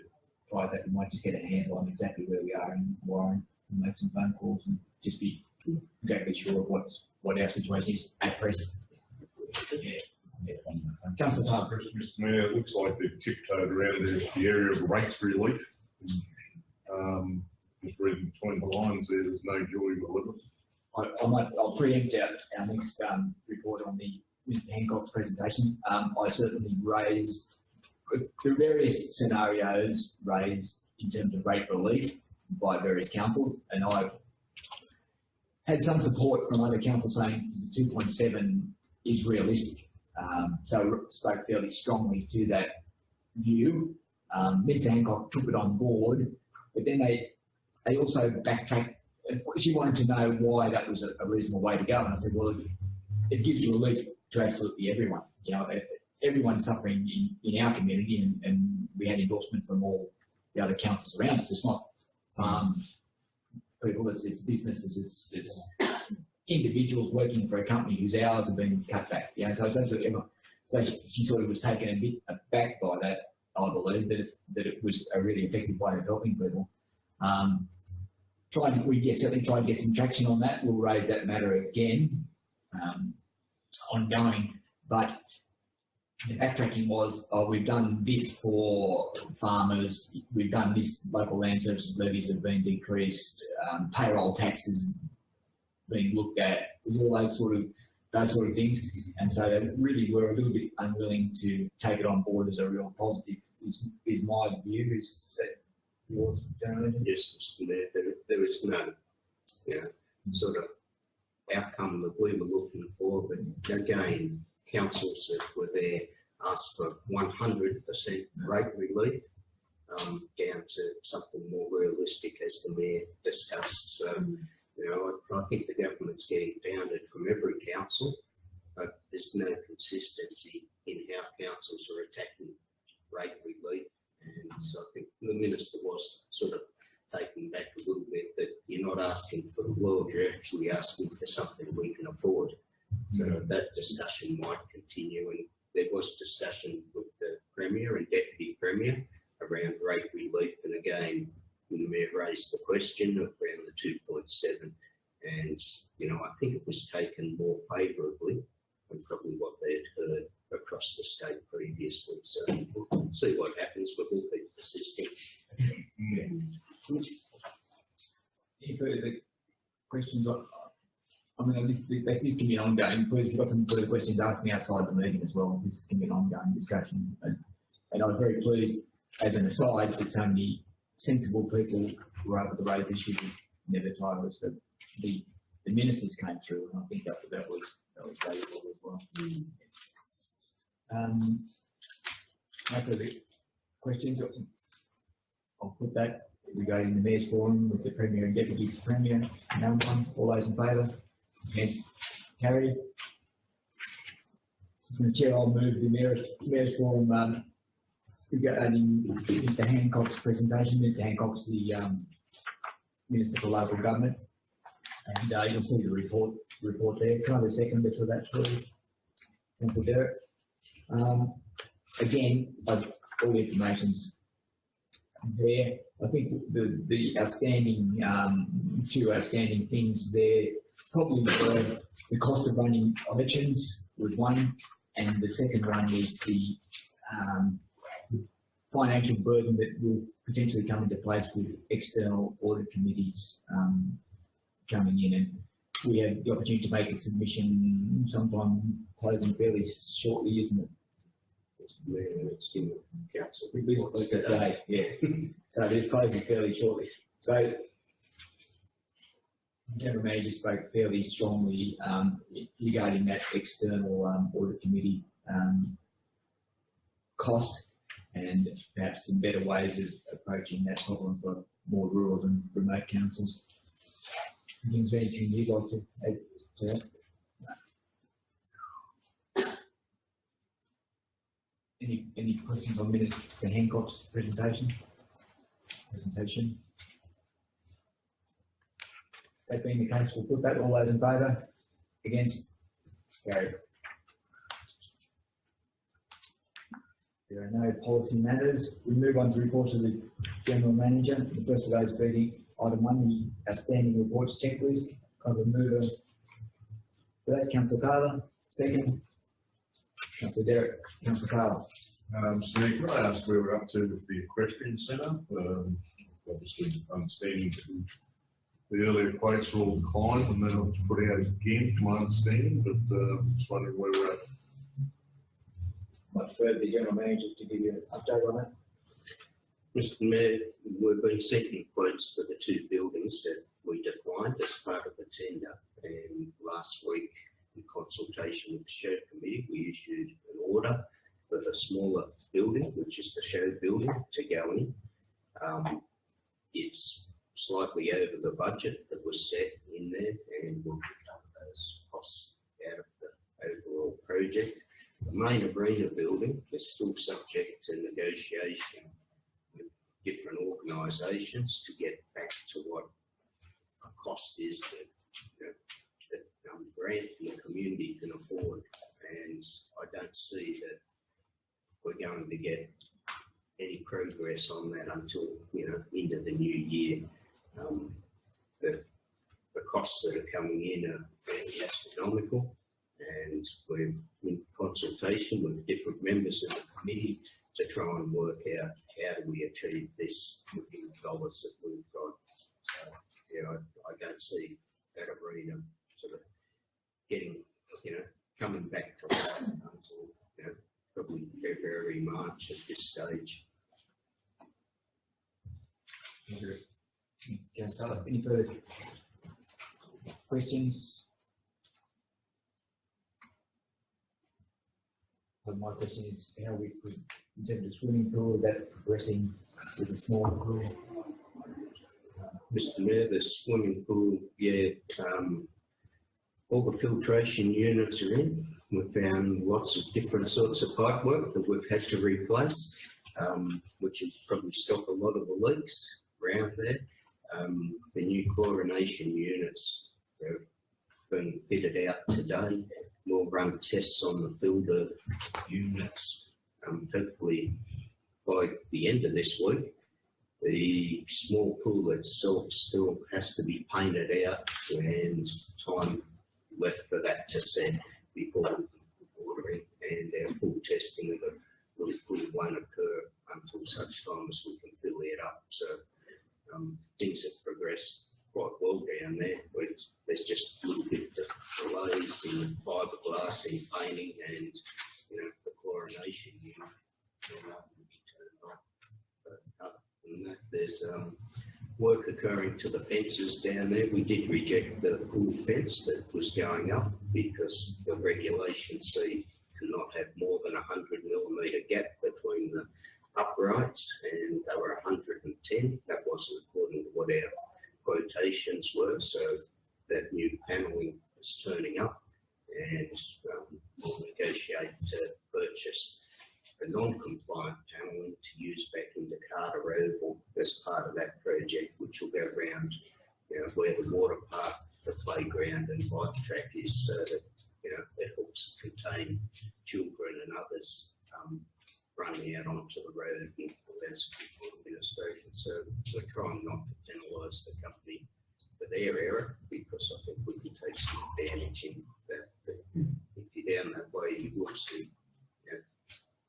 [SPEAKER 2] prior to that, we might just get a handle on exactly where we are in Warren and make some phone calls and just be exactly sure of what our situation is at present. Councillor Tarver.
[SPEAKER 1] Mr Mayor, it looks like they've tiptoed around the area of rates relief. Just reading between the lines there's no joy with it.
[SPEAKER 2] I'll preempt our next report on Mr Hancock's presentation. I certainly raised the various scenarios raised in terms of rate relief by various councils, and I've had some support from other councils saying 2.7 is realistic. So spoke fairly strongly to that view. Mr Hancock took it on board, but then they also backtracked. She wanted to know why that was a reasonable way to go, and I said, well, it gives relief to absolutely everyone. Everyone's suffering in our community, and we had endorsement from all the other councils around us. It's not farm people, it's businesses, it's individuals working for a company whose hours have been cut back. So it's absolutely everyone. So she sort of was taken a bit aback by that, I believe, that it was a really effective way of helping people. We certainly tried to get some traction on that. We'll raise that matter again, ongoing, but the backtracking was, we've done this for farmers, we've done this, local land services levies have been decreased, payroll taxes being looked at, there's all those sort of things, and so they really were a little bit unwilling to take it on board as a real positive, is my view. Is that yours, General?
[SPEAKER 4] Yes, Mr Mayor, there is no sort of outcome that we were looking for, but again, councils that were there asked for 100% rate relief, down to something more realistic, as the Mayor discussed. So, I think the government's getting pounded from every council, but there's no consistency in how councils are attacking rate relief. And so I think the Minister was sort of taken back a little bit, that you're not asking for the world, you're actually asking for something we can afford. So that discussion might continue, and there was discussion with the Premier and Deputy Premier around rate relief, and again, the Mayor raised the question of around the 2.7, and I think it was taken more favourably than probably what they had heard across the state previously. So we'll see what happens, but we'll keep persisting.
[SPEAKER 2] Any further questions? This can be an ongoing. Please, if you've got some further questions, ask me outside the meeting as well. This can be an ongoing discussion. And I was very pleased, as an aside, that so many sensible people were able to raise issues with never titles. That the ministers came through, and I think that was valuable as well. No further questions. I'll put that regarding the Mayor's Forum with the Premier and Deputy Premier. No one. All those in favour? Yes. Carried. From the Chair, I'll move the Mayor's Forum regarding Mr. Hancock's presentation. Mr. Hancock's the Minister for Local Government, and you'll see the report there. Can I have a second for that, please? Councillor Derek. Again, all the information's there. I think the outstanding, two outstanding things there, probably the cost of running elections was one, and the second one was the financial burden that will potentially come into place with external audit committees coming in. And we have the opportunity to make a submission sometime closing fairly shortly, isn't it?
[SPEAKER 4] It's in the council.
[SPEAKER 2] Today, yeah. So it's closing fairly shortly. So the General Manager spoke fairly strongly regarding that external audit committee cost, and perhaps some better ways of approaching that problem for more rural and remote councils. Is there anything you'd like to add to that? Any questions on Minister Hancock's presentation? That being the case, we'll put that. All those in favour? Against? Carried. There are no policy matters. We move on to reports of the General Manager. The first of those being item 1, the outstanding reports checklist. Kind of a mover for that. Councillor Taylor. Second. Councillor Derek. Councillor Carl.
[SPEAKER 1] Steve, can I ask where we're up to with the equestrian centre? Obviously, understanding that the earlier quotes were all declined and then it was put out again, from my understanding, but just wondering where we're at.
[SPEAKER 2] Much further, the General Manager to give you an update on that.
[SPEAKER 4] Mr. Mayor, we've been seeking quotes for the 2 buildings that we declined as part of the tender, and last week, in consultation with the Shire Committee, we issued an order for the smaller building, which is the show building, to go in. It's slightly over the budget that was set in there, and we'll cover those costs out of the overall project. The main arena building is still subject to negotiation with different organisations to get back to what a cost is that Grant and the community can afford, and I don't see that we're going to get any progress on that until into the new year. The costs that are coming in are fairly astronomical, and we're in consultation with different members of the committee to try and work out how do we achieve this within the dollars that we've got. So, I don't see that arena sort of getting, coming back to life until, probably February, March at this stage.
[SPEAKER 2] Councillor, any further questions? Well, my question is how we could, in terms of swimming pool, is that progressing with a small pool?
[SPEAKER 4] Mr. Mayor, the swimming pool, all the filtration units are in. We've found lots of different sorts of pipework that we've had to replace, which has probably stopped a lot of the leaks around there. The new chlorination units have been fitted out today. We'll run tests on the filter units, hopefully by the end of this week. The small pool itself still has to be painted out, and time left for that to set before we can order it, and our full testing of the pool won't occur until such time as we can fill it up. So things have progressed quite well down there, but there's just a little bit of delays in fiberglass in painting, and the chlorination unit will be turned on. But other than that, there's work occurring to the fences down there. We did reject the pool fence that was going up because the regulations say cannot have more than 100mm gap between the uprights, and they were 110. That wasn't according to what our quotations were, so that new panelling is turning up, and we'll negotiate to purchase a non-compliant panelling is so that, it helps contain children and others running out onto the road and allows people administration. So we're trying not to penalise the company for their error, because I think we can take some advantage in that. But if you're down that way, you will see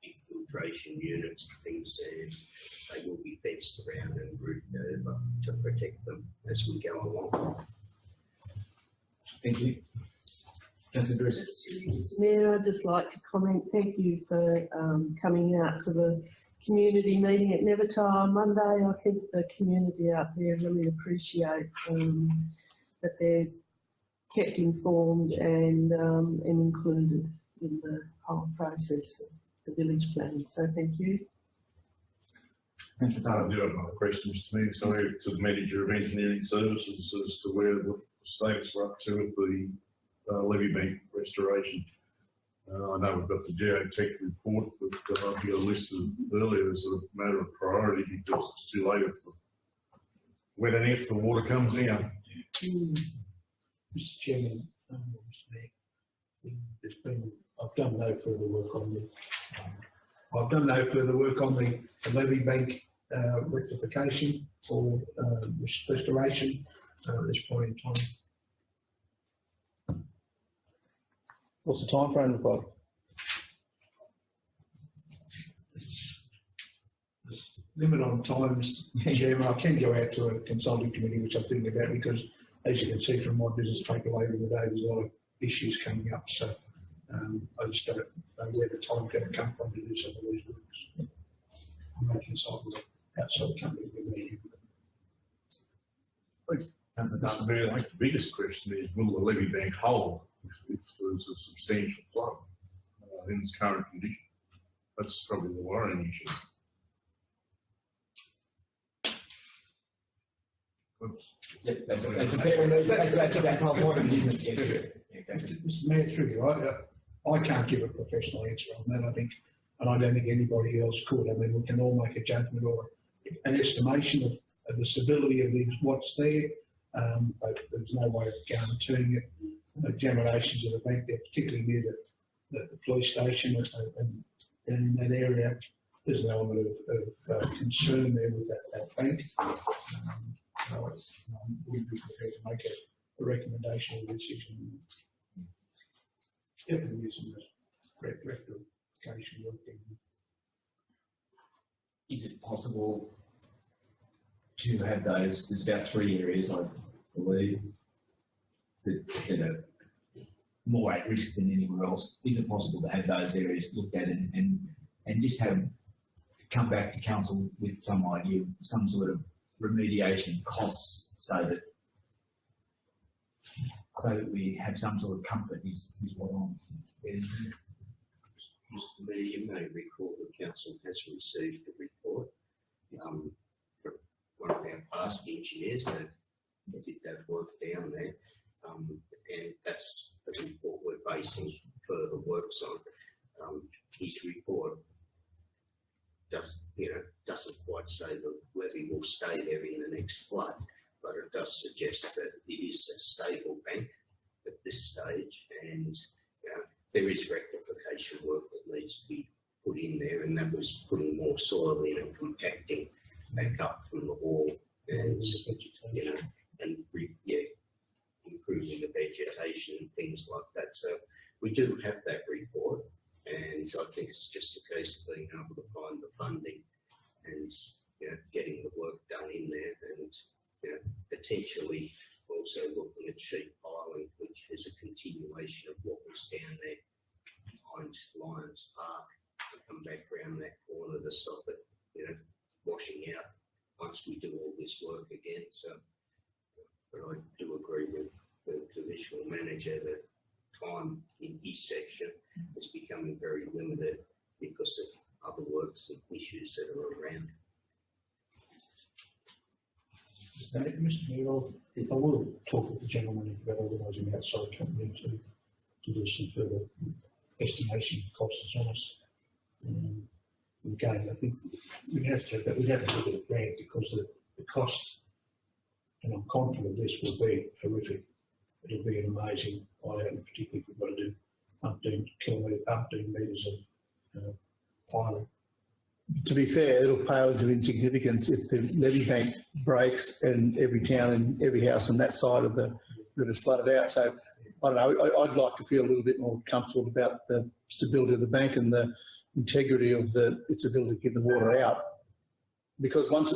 [SPEAKER 4] infiltration units and things, and they will be fenced around and roofed over to protect them as we go along.
[SPEAKER 2] Thank you. Councillor Bruce.
[SPEAKER 6] Mr Mayor, I'd just like to comment, thank you for coming out to the community meeting at Nevertire on Monday. I think the community out there really appreciate that they're kept informed and included in the whole process of the village plan. So thank you.
[SPEAKER 5] Councillor
[SPEAKER 1] I
[SPEAKER 5] Taylor.
[SPEAKER 1] do have another question, Mr Mayor, sorry, to the Manager of Engineering Services as to where the status are up to with the levy bank restoration. I know we've got the geotech report, but I've got listed earlier as a matter of priority because it's too late if when and if the water comes in.
[SPEAKER 8] Mr Chairman, Mr Mayor, I've done no further work on the levy bank rectification or restoration at this point in time.
[SPEAKER 9] What's the time frame look like?
[SPEAKER 8] Limit on time, Mr Chairman. I can go out to a consulting committee, which I'm thinking about, because as you can see from my business paper later in the day, there's a lot of issues coming up. So I just don't know where the time's going to come from to do some of these works. I'm going to consult with outside companies with me.
[SPEAKER 1] Mr Mayor, I think the biggest question is, will the levy bank hold if there's a substantial flood in its current condition? That's probably the worrying issue. Oops.
[SPEAKER 2] Yep, that's a fair, that's the whole point of it, isn't it? Yes, exactly.
[SPEAKER 8] Mr Mayor, through you, I can't give a professional answer on that, I think, and I don't think anybody else could. I mean, we can all make a judgment or an estimation of the stability of what's there, but there's no way of guaranteeing it. Examinations of the bank, they're particularly near the police station, and in that area, there's an element of concern there with that bank. So I wouldn't be prepared to make a recommendation or a decision. Definitely using the rectification work.
[SPEAKER 2] Is it possible to have those? There's about 3 areas, I believe, that are more at risk than anywhere else. Is it possible to have those areas looked at and just come back to council with some idea, some sort of remediation costs, so that we have some sort of comfort is what I'm getting to.
[SPEAKER 4] Mr Mayor, you may recall the council has received a report from one of our past engineers that did that work down there, and that's the report we're basing further works on. His report doesn't quite say the levy will stay there in the next flood, but it does suggest that it is a stable bank at this stage, and there is rectification work that needs to be put in there, and that was putting more soil in and compacting back up from the wall, and improving the vegetation and things like that. So we do have that report, and I think it's just a case of being able to find the funding and getting the work done in there, and potentially also looking at sheep piling, which is a continuation of what was down there behind Lions Park, and come back around that corner to stop it, washing out once we do all this work again. So, but I do agree with the divisional manager that time in his section is becoming very limited because of other works and issues that are around.
[SPEAKER 8] Mr Mayor, if I will talk with the gentleman about organising an outside company to do some further estimation of costs on us. Again, I think we have to look at the grant, because the cost, and I'm confident this will be horrific, it'll be an amazing layout, particularly if we've got to do umpteen metres of piling.
[SPEAKER 9] To be fair, it'll pale into insignificance if the levee bank breaks and every town and every house on that side of the river is flooded out. So I don't know, I'd like to feel a little bit more comfortable about the stability of the bank and the integrity of its ability to get the water out. Because once,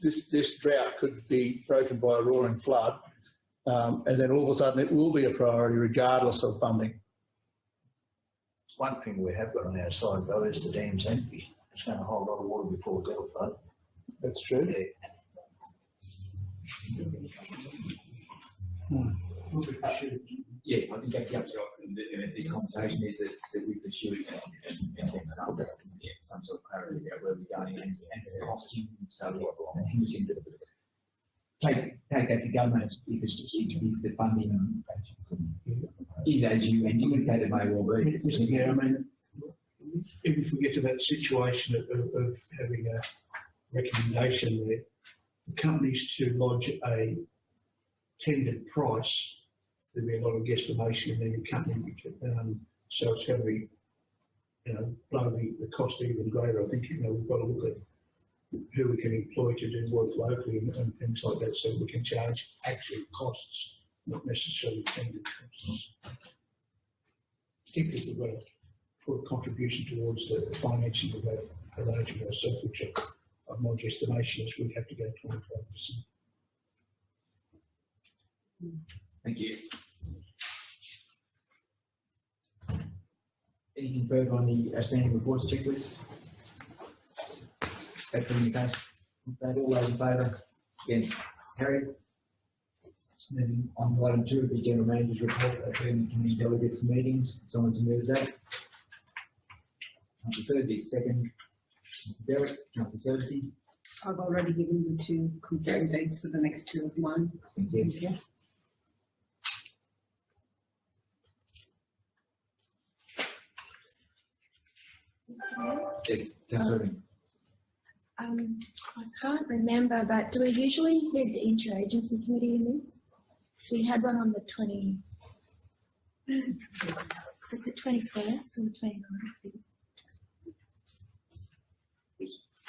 [SPEAKER 9] this drought could be broken by a roaring flood, and then all of a sudden it will be a priority regardless of funding.
[SPEAKER 7] One thing we have got on our side though is the dam's empty. It's going to hold a lot of water before it will flood.
[SPEAKER 9] That's true.
[SPEAKER 2] Yeah, I think that's the upshot of this conversation is that we pursue it and get some sort of clarity about where we're going and the costing. So we can take that to government if the funding is as you indicated may well be.
[SPEAKER 8] Yeah, I mean, if we get to that situation of having a recommendation there, the companies to lodge a tendered price, there'll be a lot of guesstimation in any company, so it's going to be, blow the cost even greater. I think, we've got to look at who we can employ to do work locally and things like that, so we can charge actual costs, not necessarily tendered costs. Particularly if we've got to put a contribution towards the financing of that arrangement ourselves, which my guesstimation is we'd have to go 25%.
[SPEAKER 2] Thank you. Anything further on the outstanding reports checklist? Back to the case. That all those in favour? Against? Carried. Moving on to item 2 of the General Manager's report, attending committee delegates meetings. Someone to move that. Councillor Surtees, second. Mr. Derrick, Councillor Surtees.
[SPEAKER 10] I've already given you 2 confirmed dates for the next 2 of mine.
[SPEAKER 2] Thank you.
[SPEAKER 3] Mr. Mayor?
[SPEAKER 2] Yes, Councillor
[SPEAKER 3] I can't remember, but do we usually include the interagency committee in this? So we had one on the 20, is it the 21st or the 29th?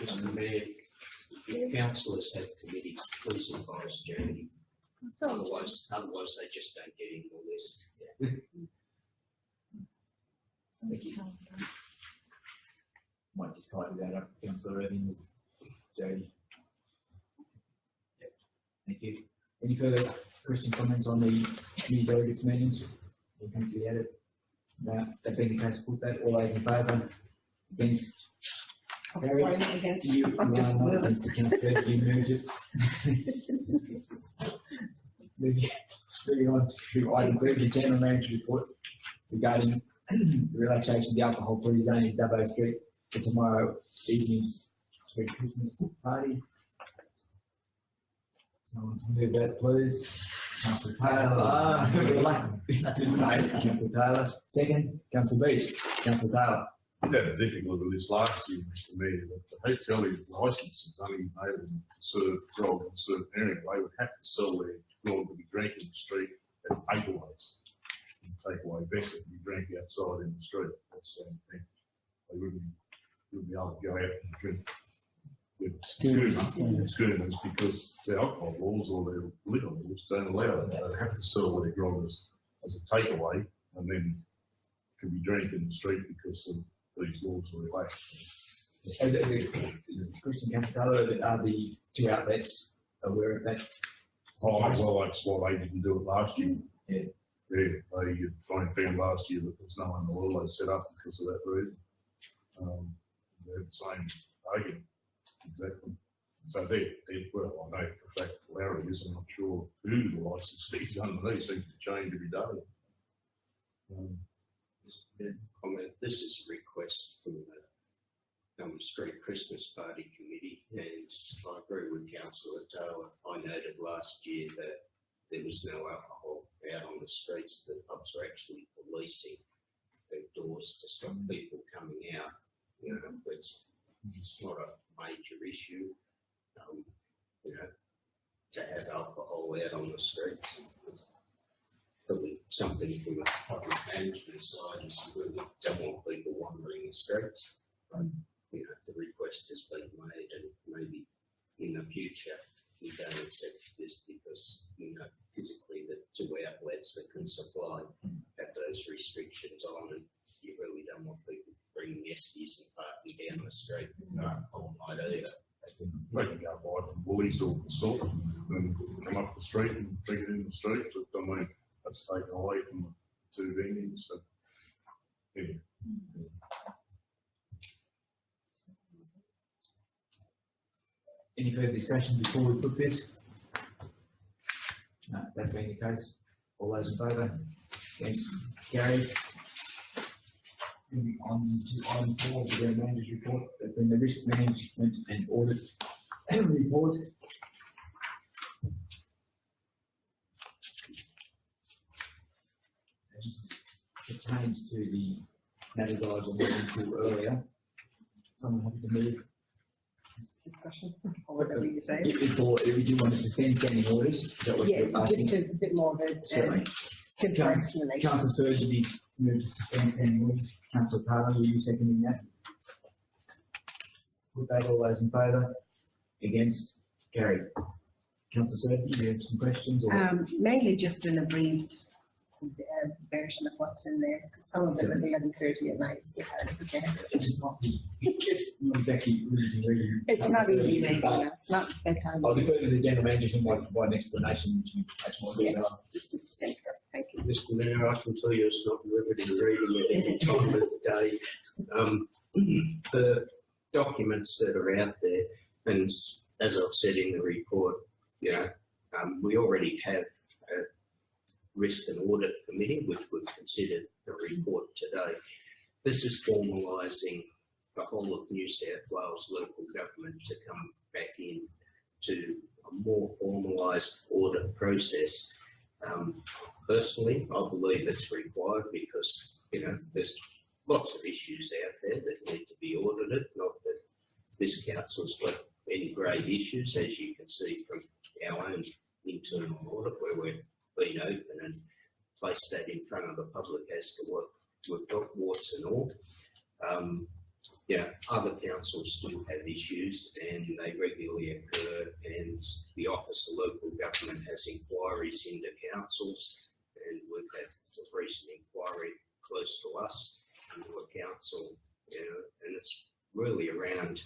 [SPEAKER 4] Mr. Mayor, if councillors have committees, please advise Jamie.
[SPEAKER 3] So,
[SPEAKER 4] Otherwise they just don't get in the list.
[SPEAKER 2] Thank you. Might just tidy that up, Councillor Irving with Jody. Yep. Thank you. Any further questions, comments on the committee delegates meetings? We'll come to the edit. Now, that being the case, put that all those in favour, against?
[SPEAKER 10] Sorry, against.
[SPEAKER 2] You are not against the Councillor, you moved it. Moving on to item 3, the General Manager report regarding the relaxation of the alcohol-free zone in Dubbo Street for tomorrow evening's Christmas party. Someone to move that, please. Councillor Taylor. Councillor Taylor. Second, Councillor Beach. Councillor Taylor.
[SPEAKER 1] We had a difficulty with this last year, Mr. Mayor, that the hotel licence is only able to serve grog in a certain area. They would have to sell their grog to be drank in the street as takeaways. Takeaway best to be drank outside in the street. That's the same thing. They wouldn't be able to go out and drink with schooners because their alcohol laws or their liquor laws don't allow it. They have to sell their grog as a takeaway and then can be drank in the street because of these laws are relaxed.
[SPEAKER 2] Christian Councillor, are the 2 outlets aware of that?
[SPEAKER 1] Oh, well, that's why they didn't do it last year.
[SPEAKER 2] Yeah.
[SPEAKER 1] Yeah, they found last year that there's no one in the world they set up because of that reason. They had the same argument, exactly. So well, I know for a fact Larry is, I'm not sure who the licensees underneath seems to change every day.
[SPEAKER 4] Comment. This is a request from the Street Christmas Party Committee, and I agree with Councillor Taylor. I noted last year that there was no alcohol out on the streets. The pubs are actually policing their doors to stop people coming out. It's not a major issue. to have alcohol out on the streets. Probably something from a public management side is you really don't want people wandering the streets. But, you know, the request has been made, and maybe in the future we don't accept this because, you know, physically the two outlets that can supply have those restrictions on, and you really don't want people bringing yeskies and parking down the street all night either.
[SPEAKER 1] They can go buy from boys or sort and come up the street and drink it in the street, but I mean, that's taken away from the two venues, so. Yeah.
[SPEAKER 2] Any further discussion before we put this? No, that being the case, all those in favour? Against? Carried. Moving on to item 4 of the General Manager's report, that being the risk management and audit report. It pertains to the matters I was alluding to earlier. Someone happy to move?
[SPEAKER 10] Discussion, or whatever you say.
[SPEAKER 2] If you do want to suspend standing orders, is that what
[SPEAKER 10] Yeah,
[SPEAKER 2] you're asking?
[SPEAKER 10] just a bit more of a
[SPEAKER 2] Certainly.
[SPEAKER 10] simpler explanation.
[SPEAKER 2] Councillor Sturgeon is moved to suspend standing orders. Councillor Parlour, are you seconding that? Put that, all those in favour? Against? Carried. Councillor Sturgeon, do you have some questions? Or?
[SPEAKER 10] Mainly just an abbreviated version of what's in there, because some of them at 11:30 at night get hard to prepare.
[SPEAKER 2] It's just not exactly easy to read.
[SPEAKER 10] It's not easy reading, it's not bedtime.
[SPEAKER 2] I'll defer to the General Manager who might provide an explanation which you much more
[SPEAKER 10] Yeah,
[SPEAKER 2] detail.
[SPEAKER 10] just a simpler, thank you.
[SPEAKER 4] Mr. Mayor, I can tell you it's not riveting reading at any time of the day. The documents that are out there, and as I've said in the report, you know, we already have a risk and audit committee, which we've considered the report today. This is formalising the whole of New South Wales local government to come back in to a more formalised audit process. Personally, I believe it's required because, you know, there's lots of issues out there that need to be audited. Not that this council's got any great issues, as you can see from our own internal audit, where we've been open and placed that in front of the public as to what we've got, warts and all. Yeah, other councils do have issues and they regularly occur, and the Office of Local Government has inquiries into councils, and we've had a recent inquiry close to us into a council, you know, and it's really around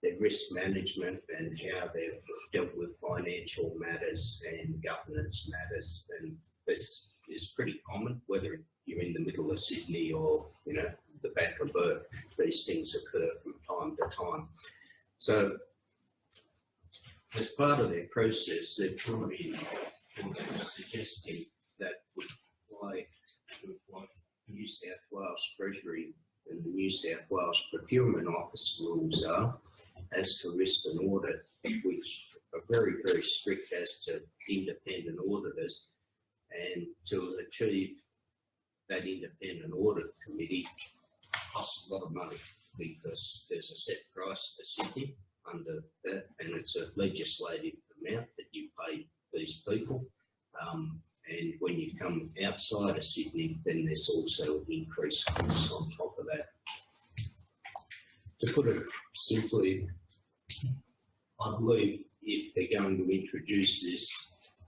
[SPEAKER 4] their risk management and how they've dealt with financial matters and governance matters. And this is pretty common, whether you're in the middle of Sydney or, you know, the back of Bourke. These things occur from time to time. So as part of their process, they've come in and they're suggesting that would apply to what New South Wales Treasury and the New South Wales Procurement Office rules are as to risk and audit, which are very, very strict as to independent auditors. And to achieve that independent audit committee costs a lot of money, because there's a set price for Sydney under that, and it's a legislative amount that you pay these people. And when you come outside of Sydney, then there's also increased costs on top of that. To put it simply, I believe if they're going to introduce this,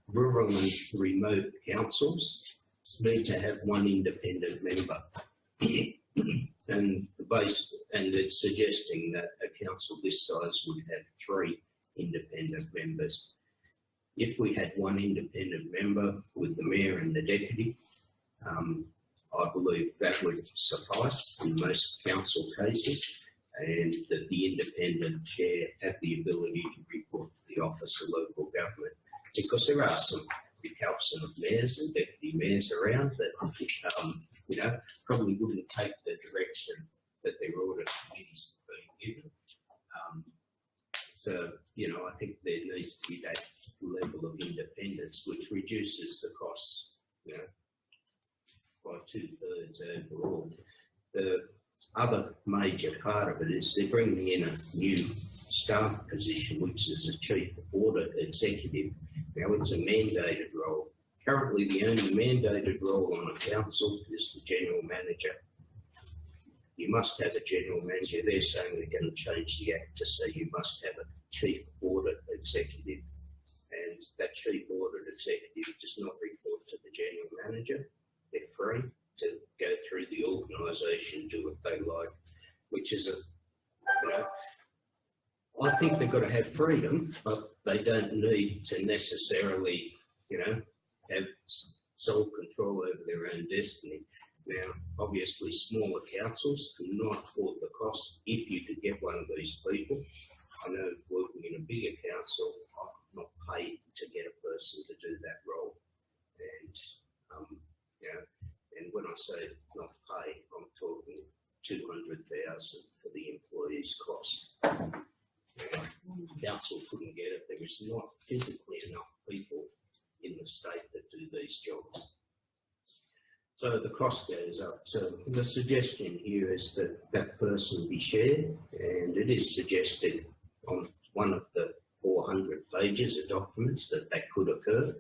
[SPEAKER 4] rural and remote councils need to have one independent member. And it's suggesting that a council this size would have 3 independent members. If we had one independent member with the mayor and the deputy, I believe that would suffice in most council cases, and that the independent chair have the ability to report to the Office of Local Government, because there are some recalcitrant mayors and deputy mayors around that, you know, probably wouldn't take the direction that their audit committees are being given. So, you know, I think there needs to be that level of independence, which reduces the costs, you know, by 2/3 overall. The other major part of it is they're bringing in a new staff position, which is a chief audit executive. Now, it's a mandated role. Currently, the only mandated role on a council is the general manager. You must have a general manager. They're saying they're going to change the act to say you must have a chief audit executive. And that chief audit executive does not report to the general manager. They're free to go through the organisation, do what they like, which is I think they've got to have freedom, but they don't need to necessarily, have sole control over their own destiny. Now, obviously, smaller councils cannot afford the cost if you could get one of these people. I know working in a bigger council, I'm not paid to get a person to do that role. And, and when I say not paid, I'm talking 200,000 for the employee's cost. Council couldn't get it. There is not physically enough people in the state that do these jobs. So the cost goes up. So the suggestion here is that that person be shared, and it is suggested on one of the 400 pages of documents that could occur.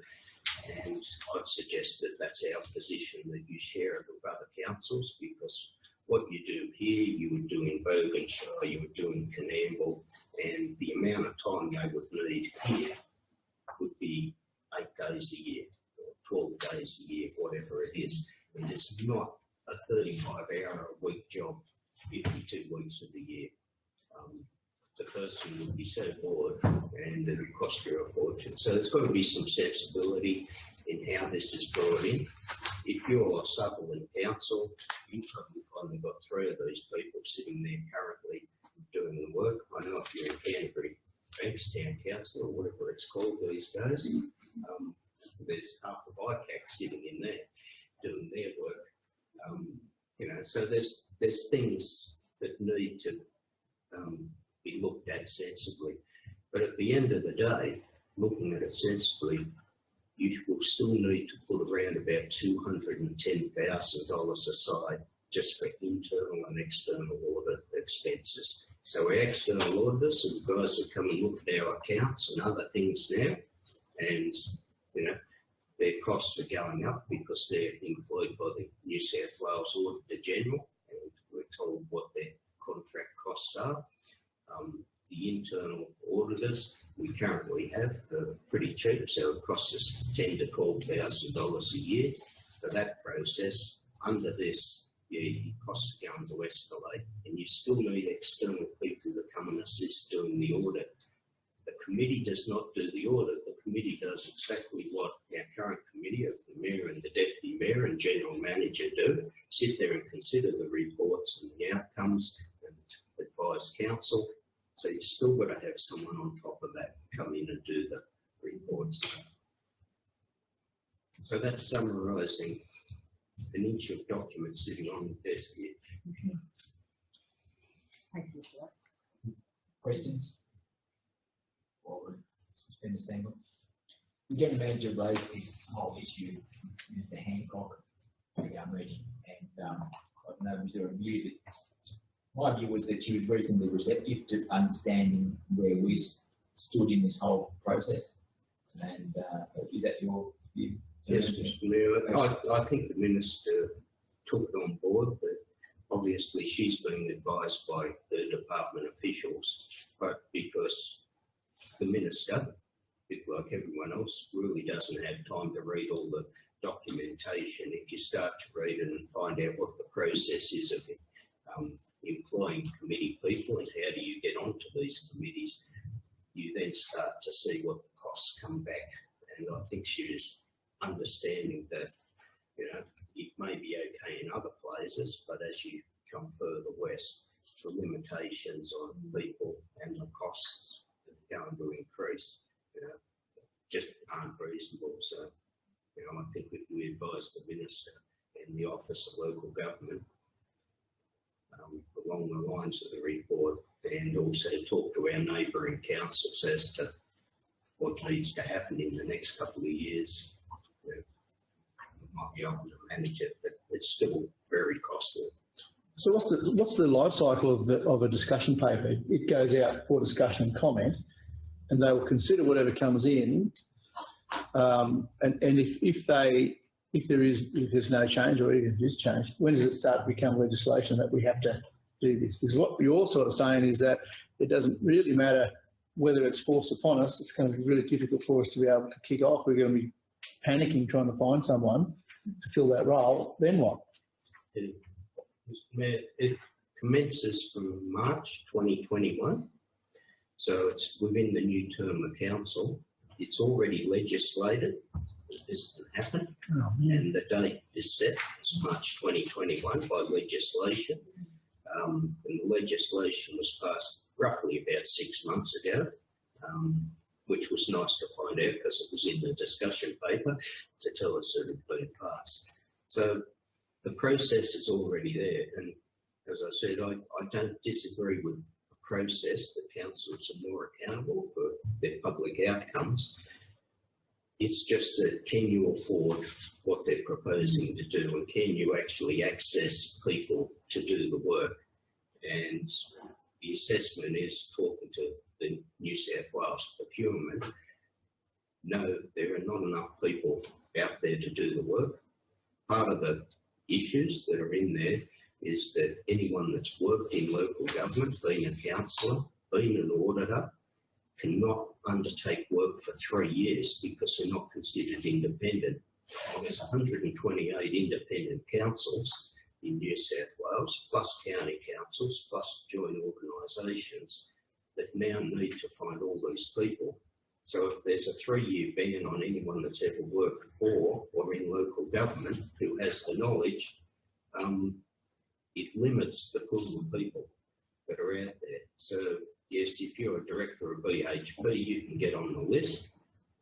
[SPEAKER 4] And I'd suggest that that's our position, that you share it with other councils, because what you do here, you would do in Shire, you would do in Canamble, and the amount of time they would need here would be 8 days a year, or 12 days a year, whatever it is. And it's not a 35-hour-a-week job 52 weeks of the year. The person would be so bored and it would cost you a fortune. So there's got to be some sensibility in how this is brought in. If you're a Sutherland council, you probably finally got 3 of these people sitting there currently doing the work. I know if you're in Canterbury Bankstown Council or whatever it's called these days, there's half of ICAC sitting in there doing their work. So there's things that need to be looked at sensibly. But at the end of the day, looking at it sensibly, you will still need to put around about $210,000 aside just for internal and external audit expenses. So our external auditors are the guys that come and look at our accounts and other things now, and their costs are going up because they're employed by the New South Wales Auditor General, and we're told what their contract costs are. The internal auditors we currently have are pretty cheap, so it costs us $10,000 to $12,000 a year for that process. Under this, your costs are going to escalate, and you still need external people to come and assist doing the audit. The committee does not do the audit. The committee does exactly what our current committee of the Mayor and the Deputy Mayor and General Manager do, sit there and consider the reports and the outcomes and advise council. So you've still got to have someone on top of that come in and do the reports. So that's summarising an inch of documents sitting on the desk here.
[SPEAKER 10] Thank you for that.
[SPEAKER 2] Questions? Or suspend the stand? The general manager raised this whole issue with Mr. Hancock at our meeting, and I don't know, was there a view that my view was that she was reasonably receptive to understanding where we stood in this whole process, and is that your view?
[SPEAKER 4] Yes, Mr. Mayor. I think the Minister took it on board, but obviously she's being advised by the department officials, but because the Minister, a bit like everyone else, really doesn't have time to read all the documentation. If you start to read it and find out what the process is of employing committee people and how do you get onto these committees, you then start to see what the costs come back. And I think she was understanding that, it may be okay in other places, but as you come further west, the limitations on people and the costs that are going to increase, just aren't reasonable. So, I think if we advise the Minister and the Office of Local Government along the lines of the report, and also talk to our neighbouring councils as to what needs to happen in the next couple of years, we might be able to manage it, but it's still very costly.
[SPEAKER 9] So what's the life cycle of a discussion paper? It goes out for discussion and comment, and they will consider whatever comes in. And if there's no change, or even if there is change, when does it start to become legislation that we have to do this? Because what you're sort of saying is that it doesn't really matter whether it's forced upon us. It's going to be really difficult for us to be able to kick off. We're going to be panicking trying to find someone to fill that role. Then what?
[SPEAKER 4] It commences from March 2021, so it's within the new term of council. It's already legislated that this can happen, and the date is set as March 2021 by legislation. And the legislation was passed roughly about 6 months ago, which was nice to find out because it was in the discussion paper to tell us that it had been passed. So the process is already there, and as I said, I don't disagree with the process. The councils are more accountable for their public outcomes. It's just that can you afford what they're proposing to do, and can you actually access people to do the work? And the assessment is, talking to the New South Wales procurement, no, there are not enough people out there to do the work. Part of the issues that are in there is that anyone that's worked in local government, being a councillor, being an auditor, cannot undertake work for 3 years because they're not considered independent. And there's 128 independent councils in New South Wales, plus county councils, plus joint organisations that now need to find all these people. So if there's a 3-year ban on anyone that's ever worked for or in local government who has the knowledge, it limits the pool of people that are out there. So yes, if you're a director of BHP, you can get on the list.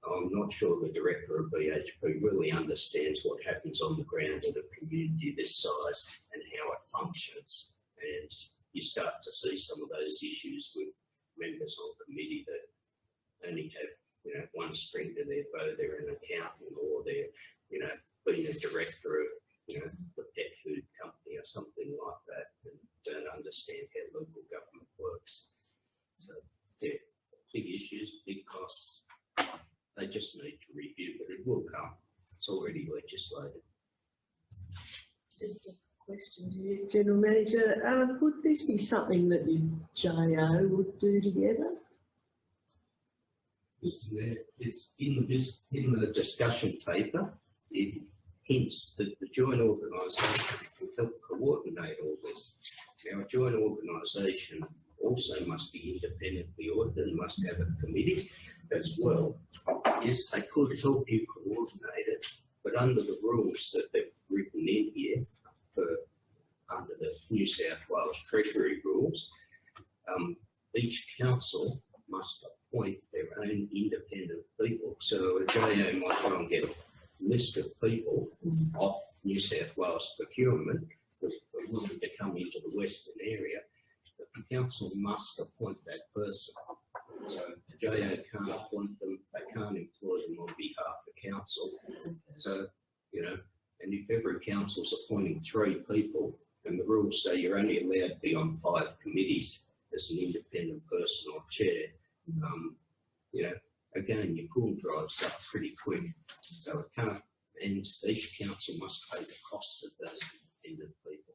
[SPEAKER 4] I'm not sure the director of BHP really understands what happens on the ground in a community this size and how it functions. And you start to see some of those issues with members on committee that only have, one string to their bow. They're an accountant, or they're, being a director of, the pet food company or something like that, and don't understand how local government works. So, yeah, big issues, big costs. They just need to review, but it will come. It's already legislated.
[SPEAKER 6] Just a question to you, General Manager. Would this be something that the JO would do together?
[SPEAKER 4] It's in the discussion paper. It hints that the joint organisation will help coordinate all this. Now, a joint organisation also must be independently audited and must have a committee as well. Yes, they could help you coordinate it, but under the rules that they've written in here, under the New South Wales Treasury rules, each council must appoint their own independent people. So a JO might go and get a list of people off New South Wales procurement that are willing to come into the Western area, but the council must appoint that person. So the JO can't appoint them, they can't employ them on behalf of council. So, and if every council's appointing 3 people, and the rules say you're only allowed to be on 5 committees as an independent person or chair, again, your pool dries up pretty quick. So it can't, and each council must pay the costs of those independent people.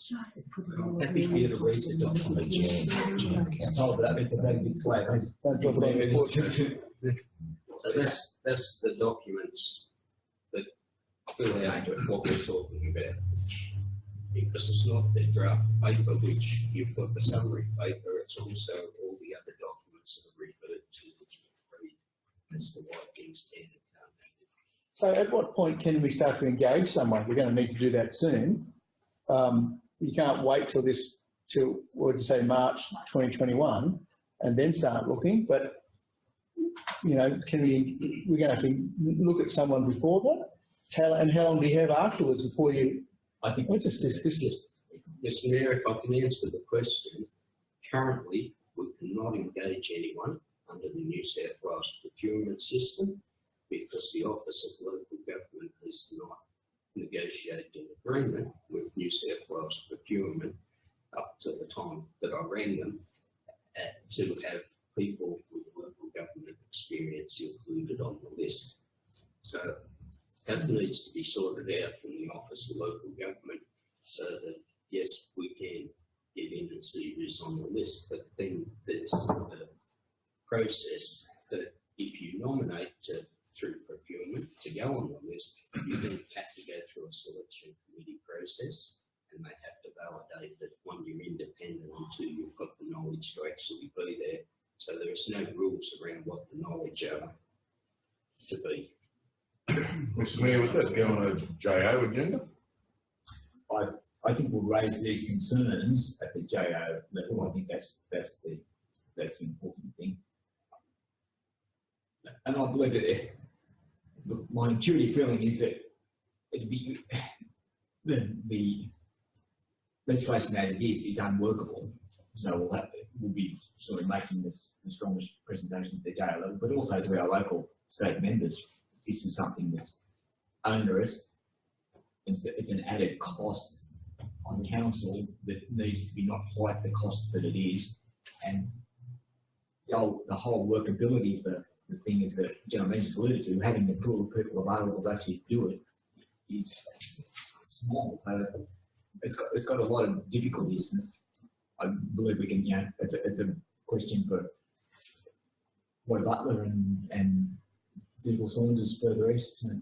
[SPEAKER 2] I'm happy for you to read the document. Oh, but it's a very big slide.
[SPEAKER 4] So that's the documents that fill out what we're talking about. Because it's not the draft paper which you've got the summary paper, it's also all the other documents that are referred to which we read. That's the right thing standard.
[SPEAKER 9] So at what point can we start to engage someone? We're going to need to do that soon. You can't wait till March 2021 and then start looking, but we're going to have to look at someone before that? And how long do you have afterwards before you? I think we're just this.
[SPEAKER 4] Mr. Mayor, if I can answer the question, currently we cannot engage anyone under the New South Wales procurement system because the Office of Local Government has not negotiated an agreement with New South Wales Procurement up to the time that I rang them to have people with local government experience included on the list. So that needs to be sorted out from the Office of Local Government so that, yes, we can get in and see who's on the list, but then there's the process that if you nominate through procurement to go on the list, you then have to go through a selection committee process, and they have to validate that, one, you're independent, and two, you've got the knowledge to actually be there. So there's no rules around what the knowledge are to be.
[SPEAKER 1] Mr Mayor, would that go on a JO agenda?
[SPEAKER 2] I think we'll raise these concerns at the JO level. I think that's the important thing. And I believe that my intuitive feeling is that it'd be the legislation as it is unworkable. So we'll be sort of making this the strongest presentation at the JO level, but also to our local state members. This is something that's onerous. It's an added cost on council that needs to be not quite the cost that it is. And the whole workability of the thing is that General Manager's alluded to, having the pool of people available to actually do it is small. So it's got a lot of difficulties. And I believe we can, it's a question for Roy Butler and Dougal Saunders further east, and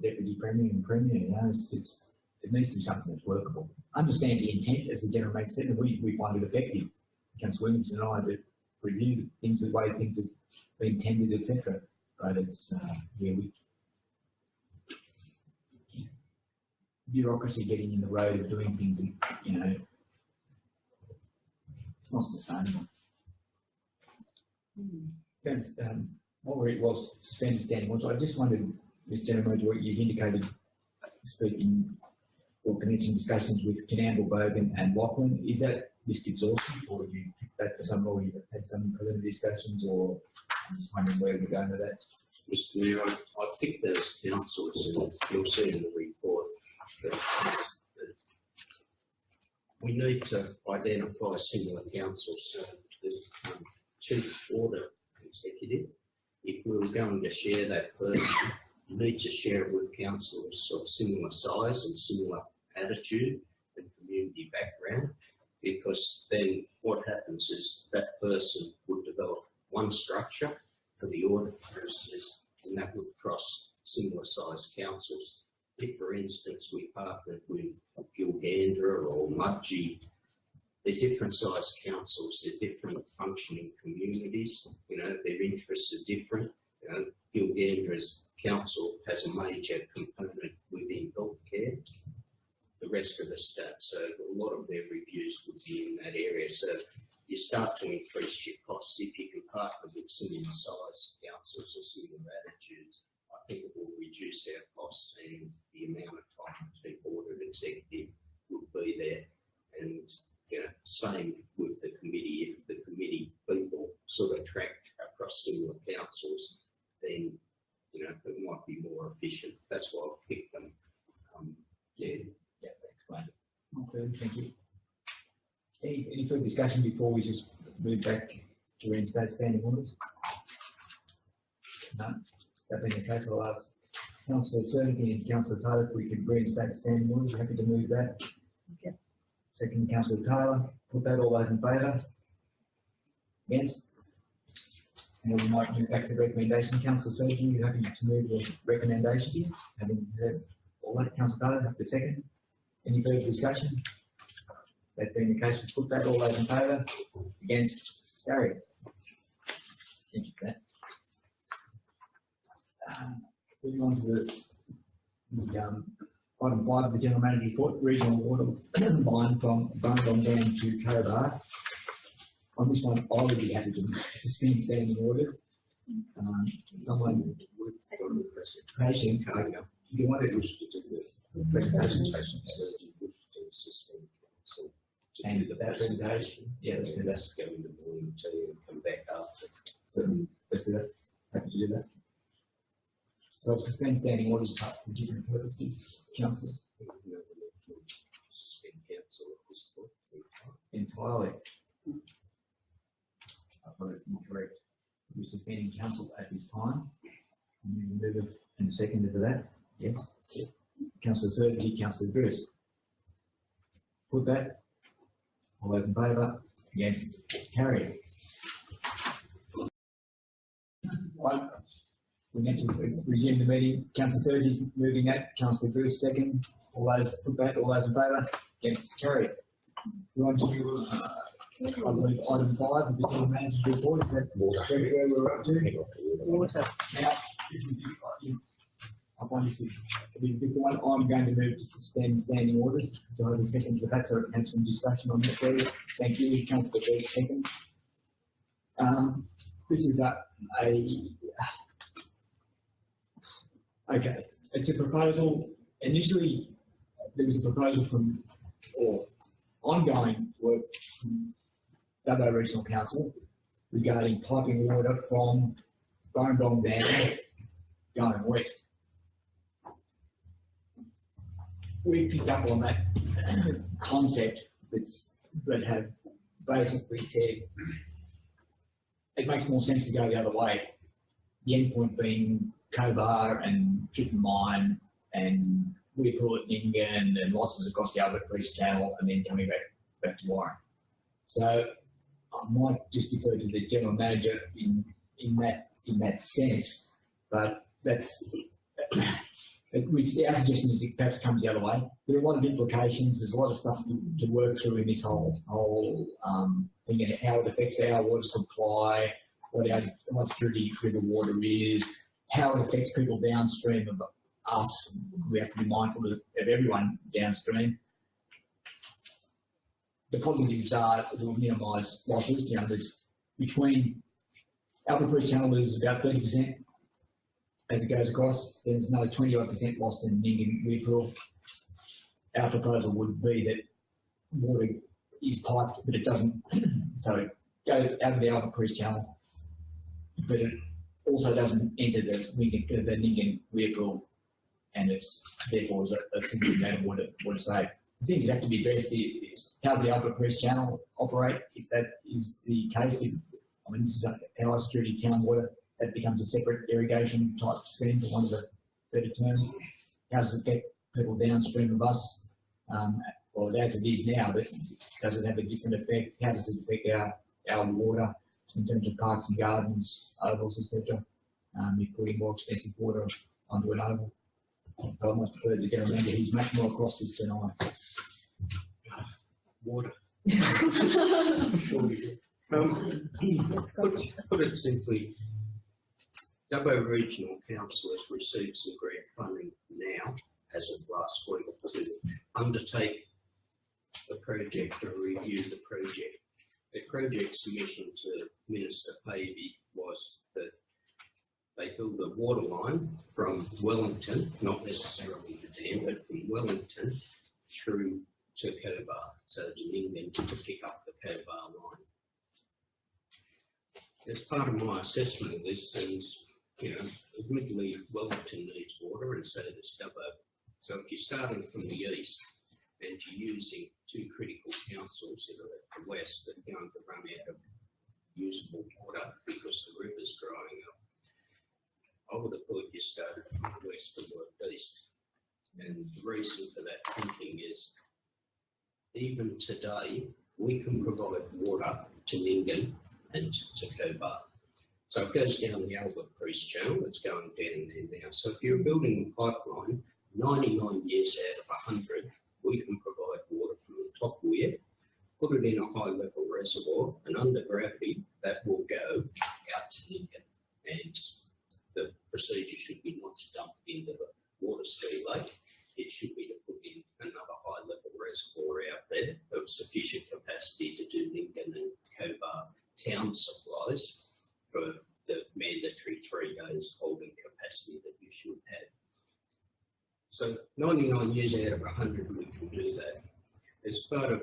[SPEAKER 2] Deputy Premier and Premier, it needs to be something that's workable. Understand the intent, as the General Manager said, and we find it effective. Councillor Williamson and I to review things, the way things have been tendered, etc. But it's, bureaucracy getting in the road of doing things, and, it's not sustainable. While it was standing ones, I just wondered, Mr. General Manager, what you've indicated speaking or commencing discussions with Canamble, Bogan and Lachlan. Is that list exhaustive, or have you picked that for some more? You've had some preliminary discussions, or I'm just wondering where we're going with that?
[SPEAKER 4] Mr. Mayor, I think there's councils, and you'll see in the report that says that we need to identify similar councils. So the chief audit executive, if we were going to share that person, you need to share it with councils of similar size and similar attitude and community background, because then what happens is that person would develop one structure for the audit process, and that would cross similar size councils. If, for instance, we partnered with Gilgandra or Mudgee, they're different sized councils, they're different functioning communities, their interests are different. Gilgandra's council has a major component within healthcare. The rest of us don't, so a lot of their reviews would be in that area. So you start to increase your costs if you can partner with similar size councils or similar attitudes. I think it will reduce our costs and the amount of time the chief audit executive would be there. And same with the committee. If the committee people sort of track across similar councils, then it might be more efficient. That's why I've picked them.
[SPEAKER 2] Explain it. Okay, thank you. Any further discussion before we just move back to reinstate standing orders? No. That being the case, I'll ask Councillor Certainty and Councillor Taylor if we could reinstate standing orders. Happy to move that.
[SPEAKER 10] Okay.
[SPEAKER 2] Second, Councillor Taylor. Put that. All those in favour? Against? And we might move back to the recommendation. Councillor Certainty, you happy to move the recommendation? Having heard all that, Councillor Taylor, have the second. Any further discussion? That being the case, we put that. All those in favour? Against? Carried. Thank you for that. Moving on to the item 5 of the General Manager report, regional water line from Bundong Dam to Cobar. On this one, I would be happy to suspend standing orders. Someone with presentation, you want to wish to do the presentation session.
[SPEAKER 4] And that presentation,
[SPEAKER 2] yeah,
[SPEAKER 4] let's go in the morning to come back
[SPEAKER 2] So suspend standing orders for different purposes, councillors,
[SPEAKER 4] Suspend council at this point.
[SPEAKER 2] entirely. I've got it incorrect. We're suspending council at this time. You move it and a second to that, yes? Councillor Certainty, Councillor Bruce. Put that. All those in favour? Against? Carried. One. We need to resume the meeting. Councillor Certainty's moving that. Councillor Bruce second. All those put that. All those in favour? Against? Carried. We want to, I believe, item 5 of the general manager's report. Is that where we're up to?
[SPEAKER 6] Water.
[SPEAKER 2] Now, this is, I find this a bit different one. I'm going to move to suspend standing orders. So I have a second to that, so we can have some discussion on that, please. Thank you, Councillor Beck, second. This is okay, it's a proposal. Initially, there was a proposal from, or ongoing work from Dubbo Regional Council regarding piping water from Burrendong Dam going west. We picked up on that concept that have basically said it makes more sense to go the other way. The end point being Cobar and Chicken Mine and Whipple at Ningen and losses across the Albert Bridge Channel and then coming back to Warren. So I might just defer to the general manager in that sense, but that's our suggestion is it perhaps comes the other way. There are a lot of implications. There's a lot of stuff to work through in this whole thing and how it affects our water supply, what security river water is, how it affects people downstream of us. We have to be mindful of everyone downstream. The positives are it will minimise losses. You know, there's between Albert Bridge Channel loses about 30% as it goes across. There's another 21% lost in Ningen Whipple. Our proposal would be that water is piped, but it doesn't. So it goes out of the Albert Bridge Channel, but it also doesn't enter the Ningen Whipple, and it's therefore a significant amount of water saved. The things that have to be addressed is how's the Albert Bridge Channel operate? If that is the case, this is a high security town water, that becomes a separate irrigation type scheme, for want of a better term. How does it affect people downstream of us? Well, as it is now, but does it have a different effect? How does it affect our water in terms of parks and gardens, ovals, etc.? You're putting more expensive water onto an oval. I must prefer the general manager, he's much more across this than I.
[SPEAKER 4] Water. Surely. Put it simply, Dubbo Regional Council has received some grant funding now, as of last week, to undertake the project or review the project. The project submission to Minister Pavey was that they build a water line from Wellington, not necessarily the dam, but from Wellington through to Cobar, so the Ningen to pick up the Cobar line. As part of my assessment of this, and admittedly Wellington needs water and so does Dubbo. So if you're starting from the east and you're using two critical councils that are at the west that are going to run out of usable water because the river's drying up, I would have thought you started from the west and worked east. And the reason for that thinking is, even today, we can provide water to Ningen and to Cobar. So it goes down the Albert Bridge Channel, it's going down there now. So if you're building a pipeline, 99 years out of 100, we can provide water from the top weir, put it in a high level reservoir, and under gravity, that will go out to Ningen. And the procedure should be not to dump it into the water ski lake. It should be to put in another high level reservoir out there of sufficient capacity to do Ningen and Cobar town supplies for the mandatory 3 days holding capacity that you should have. So 99 years out of 100 we can do that. As part of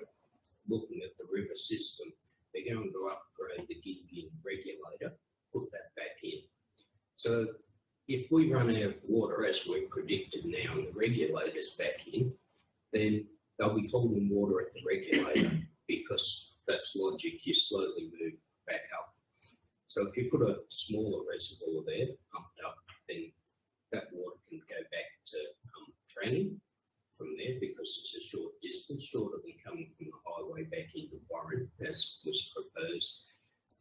[SPEAKER 4] looking at the river system, they're going to upgrade the Gingin regulator, put that back in. So if if we run out of water, as we're predicted now, and the regulator's back in, then they'll be holding water at the regulator because that's logic, you slowly move back up. So if you put a smaller reservoir there, pumped up, then that water can go back to Tranny from there because it's a short distance, shorter than coming from the highway back into Warren, as was proposed.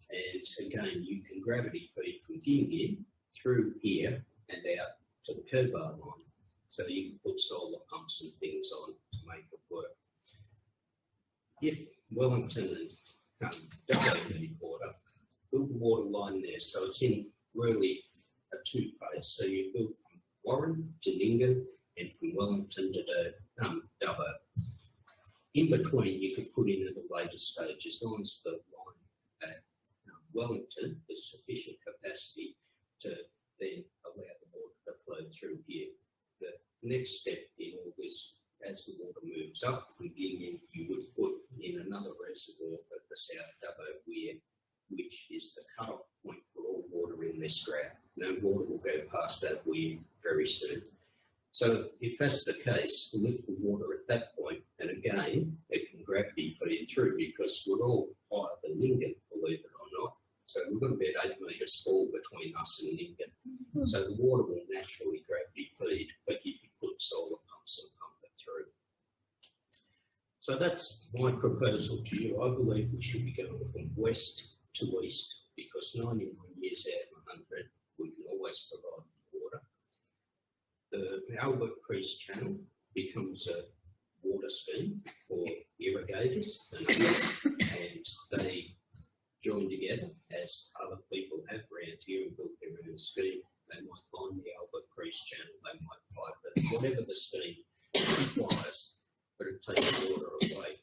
[SPEAKER 4] And again, you can gravity feed from Dingy through here and out to the Kerbar line. So you can put solar pumps and things on to make it work. If Wellington and Dubbo need water, build the water line there. So it's in really a two-phase. So you build from Warren to Ningen and from Wellington to Dubbo. In between, you could put in at the later stage, as long as the line at Wellington has sufficient capacity to then allow the water to flow through here. The next step in all this, as the water moves up from Ningen, you would put in another reservoir at the South Dubbo Weir, which is the cut-off point for all water in this drought. No water will go past that weir very soon. So if that's the case, we'll lift the water at that point, and again, it can gravity feed through because we're all higher than Ningen, believe it or not. So we've got about 8 metres fall between us and Ningen. So the water will naturally gravity feed, but you can put solar pumps and pump it through. So that's my proposal to you. I believe we should be going from west to east because 99 years out of 100, we can always provide water. The Albert Priest Channel becomes a water scheme for irrigators and they join together, as other people have around here and built their own scheme. They might line the Albert Priest Channel, they might pipe it, whatever the scheme requires, but it takes water away.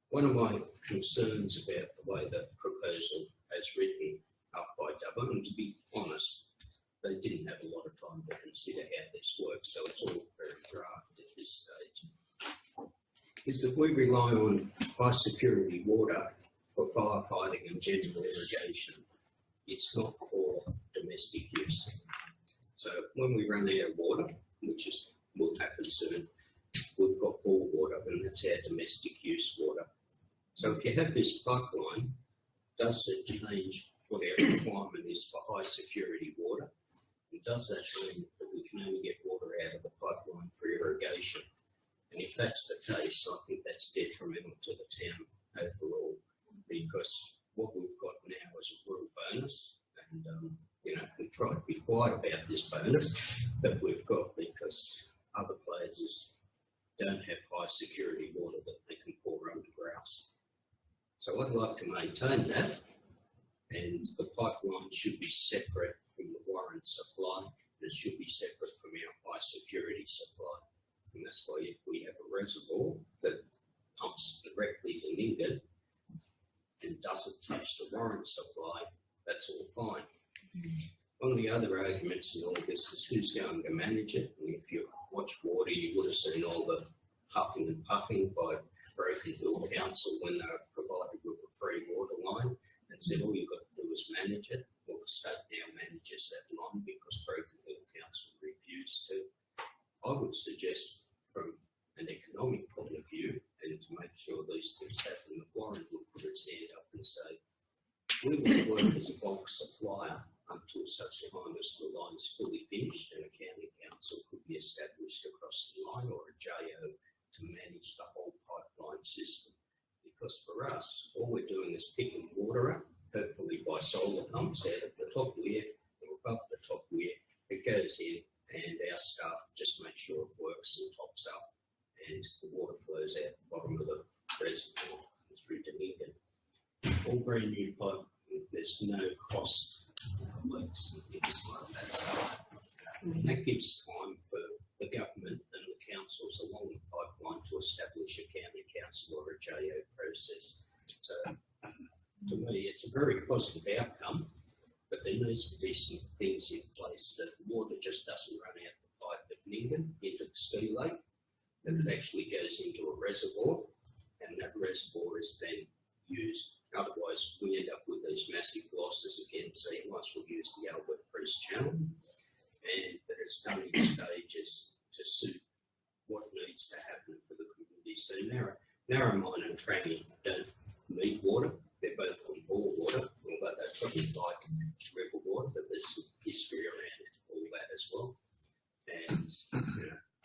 [SPEAKER 4] One of my concerns about the way the proposal as written up by Dubbo, and to be honest, they didn't have a lot of time to consider how this works, so it's all very draft at this stage, is that we rely on high security water for firefighting and general irrigation. It's not for domestic use. So when we run out of water, which will happen soon, we've got bore water, and that's our domestic use water. So if you have this pipeline, does it change what our requirement is for high security water? And does that mean that we can only get water out of the pipeline for irrigation? And if that's the case, I think that's detrimental to the town overall, because what we've got now is a real bonus, and we've tried to be quiet about this bonus that we've got because other places don't have high security water that they can pour under grass. So I'd like to maintain that, and the pipeline should be separate from the Warren supply, and it should be separate from our high security supply. And that's why if we have a reservoir that pumps directly to Ningen and doesn't touch the Warren supply, that's all fine. One of the other arguments in all this is who's going to manage it. And if you watch water, you would have seen all the huffing and puffing by Broken Hill Council when they were provided with a free water line and said all you've got to do is manage it. Well, the state now manages that line because Broken Hill Council refused to. I would suggest from an economic point of view, and to make sure these things happen, the Warren would put its hand up and say, we will work as a bulk supplier until such time as the line is fully finished and a county council could be established across the line or a JO to manage the whole pipeline system. Because for us, all we're doing is picking water up, hopefully by solar pumps out of the top weir or above the top weir. It goes in and our staff just make sure it works and tops up and the water flows out the bottom of the reservoir through to Ningen. All brand new pipe, there's no cost for leaks and things like that. So that gives time for the government and the councils along the pipeline to establish a county council or a JO process. So to me, it's a very positive outcome, but there needs to be some things in place that the water just doesn't run out the pipe at Ningen into the ski lake, that it actually goes into a reservoir, and that reservoir is then used. Otherwise, we end up with these massive losses again. So you might as well use the Albert Priest Channel. it's done in stages to suit what needs to happen for the community. So Narromine and Tranny don't need water. They're both on bore water, although they probably like river water, but there's some history around all that as well. And,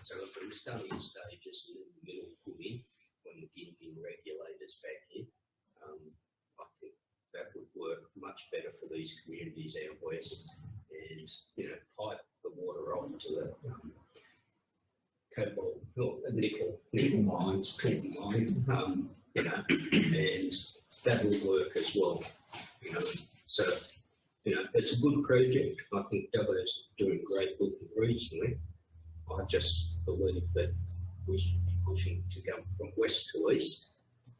[SPEAKER 4] so if it was done in stages and then the middle put in when the giving regulators back in, I think that would work much better for these communities out west and, pipe the water off to the cobalt, nickel mines, tin mine, and that will work as well, So, it's a good project. I think Dubbo's doing great looking recently. I just believe that we should be pushing to go from west to east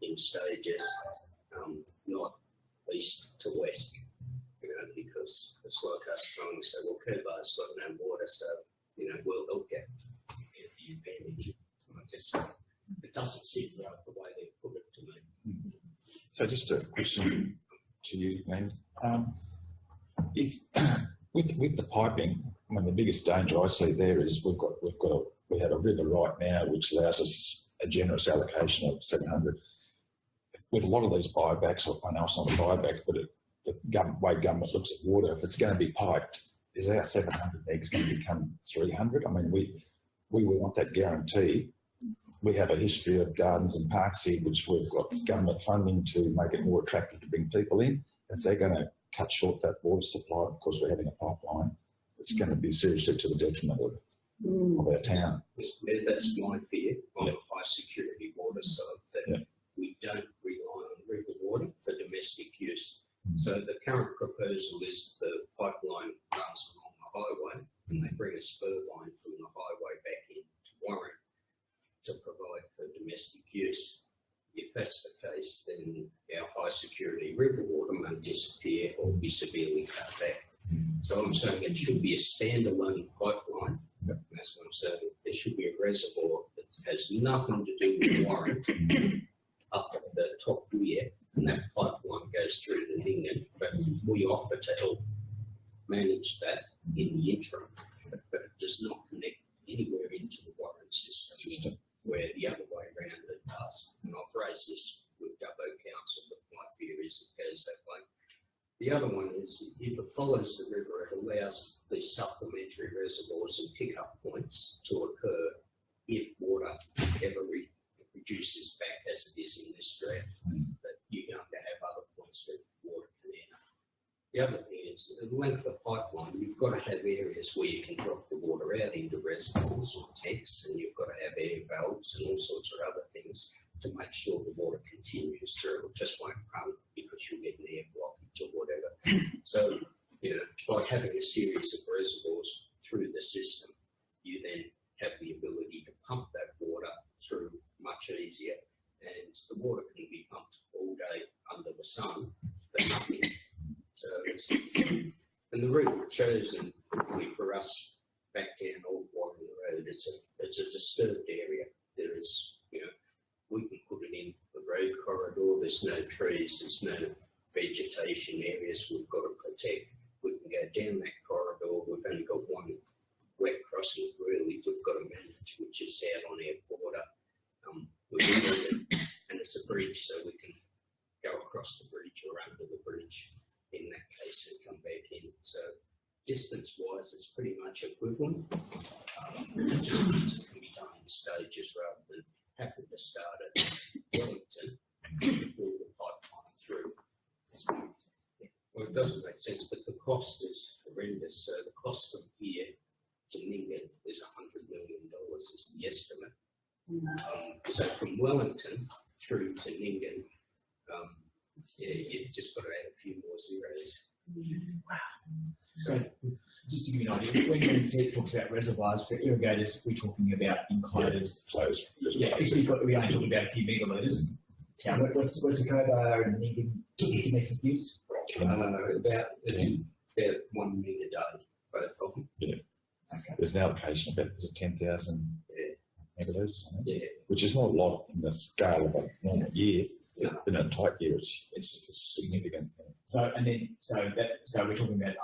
[SPEAKER 4] in stages, not east to west, because it's like us trying to say, well, Cobar's got no water, so, we'll get the advantage. It doesn't seem right the way they've put it to me.
[SPEAKER 5] So just a question to you, Glenn. If with the piping, I mean, the biggest danger I see there is we have a river right now which allows us a generous allocation of 700. With a lot of these buybacks, I know it's not a buyback, but the way government looks at water, if it's going to be piped, is our 700 next going to become 300? I mean, we want that guarantee. We have a history of gardens and parks here, which we've got government funding to make it more attractive to bring people in. If they're going to cut short that water supply, of course we're having a pipeline, it's going to be seriously to the detriment of our town.
[SPEAKER 4] That's my fear on high security water side, that we don't rely on river water for domestic use. So the current proposal is the pipeline runs along the highway and they bring a spur line from the highway back in to Warren to provide for domestic use. If that's the case, then our high security river water may disappear or be severely cut back. So I'm saying it should be a standalone pipeline. That's what I'm saying. There should be a reservoir that has nothing to do with Warren up at the top here, and that pipeline goes through to Ningen. But we offer to help manage that in the interim, but it does not connect anywhere into the Warren system, where the other way around it does. And I've raised this with Dubbo Council, but my fear is it goes that way. The other one is if it follows the river, it allows these supplementary reservoirs and pick-up points to occur if water ever reduces back as it is in this drought. But you're going to have other points that water can enter. The other thing is the length of pipeline, you've got to have areas where you can drop the water out into reservoirs or tanks, and you've got to have air valves and all sorts of other things to make sure the water continues through. It just won't run because you'll get an air blockage or whatever. So, by having a series of reservoirs through the system, you then have the ability to pump that water through much easier, and the water can be pumped all day under the sun for nothing. So, and the route we've chosen for us back down Old Warren Road, it's a disturbed area. There is, we can put it in the road corridor. There's no trees, there's no vegetation areas we've got to protect. We can go down that corridor. We've only got one wet crossing really we've got to manage, which is out on our border. And it's a bridge, so we can go across the bridge or under the bridge in that case and come back in. So distance-wise, it's pretty much equivalent. It just means it can be done in stages rather than having to start at Wellington and pull the pipeline through. Well, it doesn't make sense, but the cost is horrendous. So the cost from here to Ningen is $100 million is the estimate. So from Wellington through to Ningen, you've just got to add a few more zeros.
[SPEAKER 2] Wow. So, just to give you an idea, when you talks about reservoirs for irrigators, we're talking about enclosed.
[SPEAKER 5] Closed.
[SPEAKER 2] Yeah, we're only talking about a few megalitres. What's the Cobar and Ningen domestic use?
[SPEAKER 4] About 1 meg a day, both of them.
[SPEAKER 5] Yeah.
[SPEAKER 2] Okay.
[SPEAKER 5] There's an allocation of about 10,000 megalitres,
[SPEAKER 4] Yeah.
[SPEAKER 5] which is not a lot in the scale of a normal year. In a tight year, it's significant.
[SPEAKER 2] So we're talking about,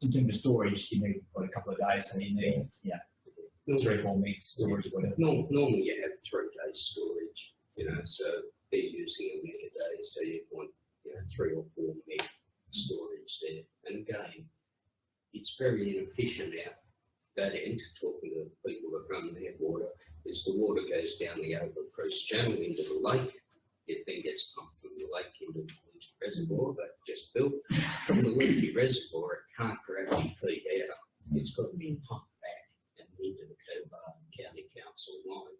[SPEAKER 2] in terms of storage, you need a couple of days, so you need, 3 or 4 weeks storage, whatever.
[SPEAKER 4] Normally you have 3 days storage, so they're using a meg a day, so you want, 3 or 4 meg storage there. And again, it's very inefficient out that end, talking to people that run their water, is the water goes down the overpriced channel into the lake. It then gets pumped from the lake into the reservoir they've just built. From the leaky reservoir, it can't directly feed out. It's got to be pumped back and into the Cobar County Council line.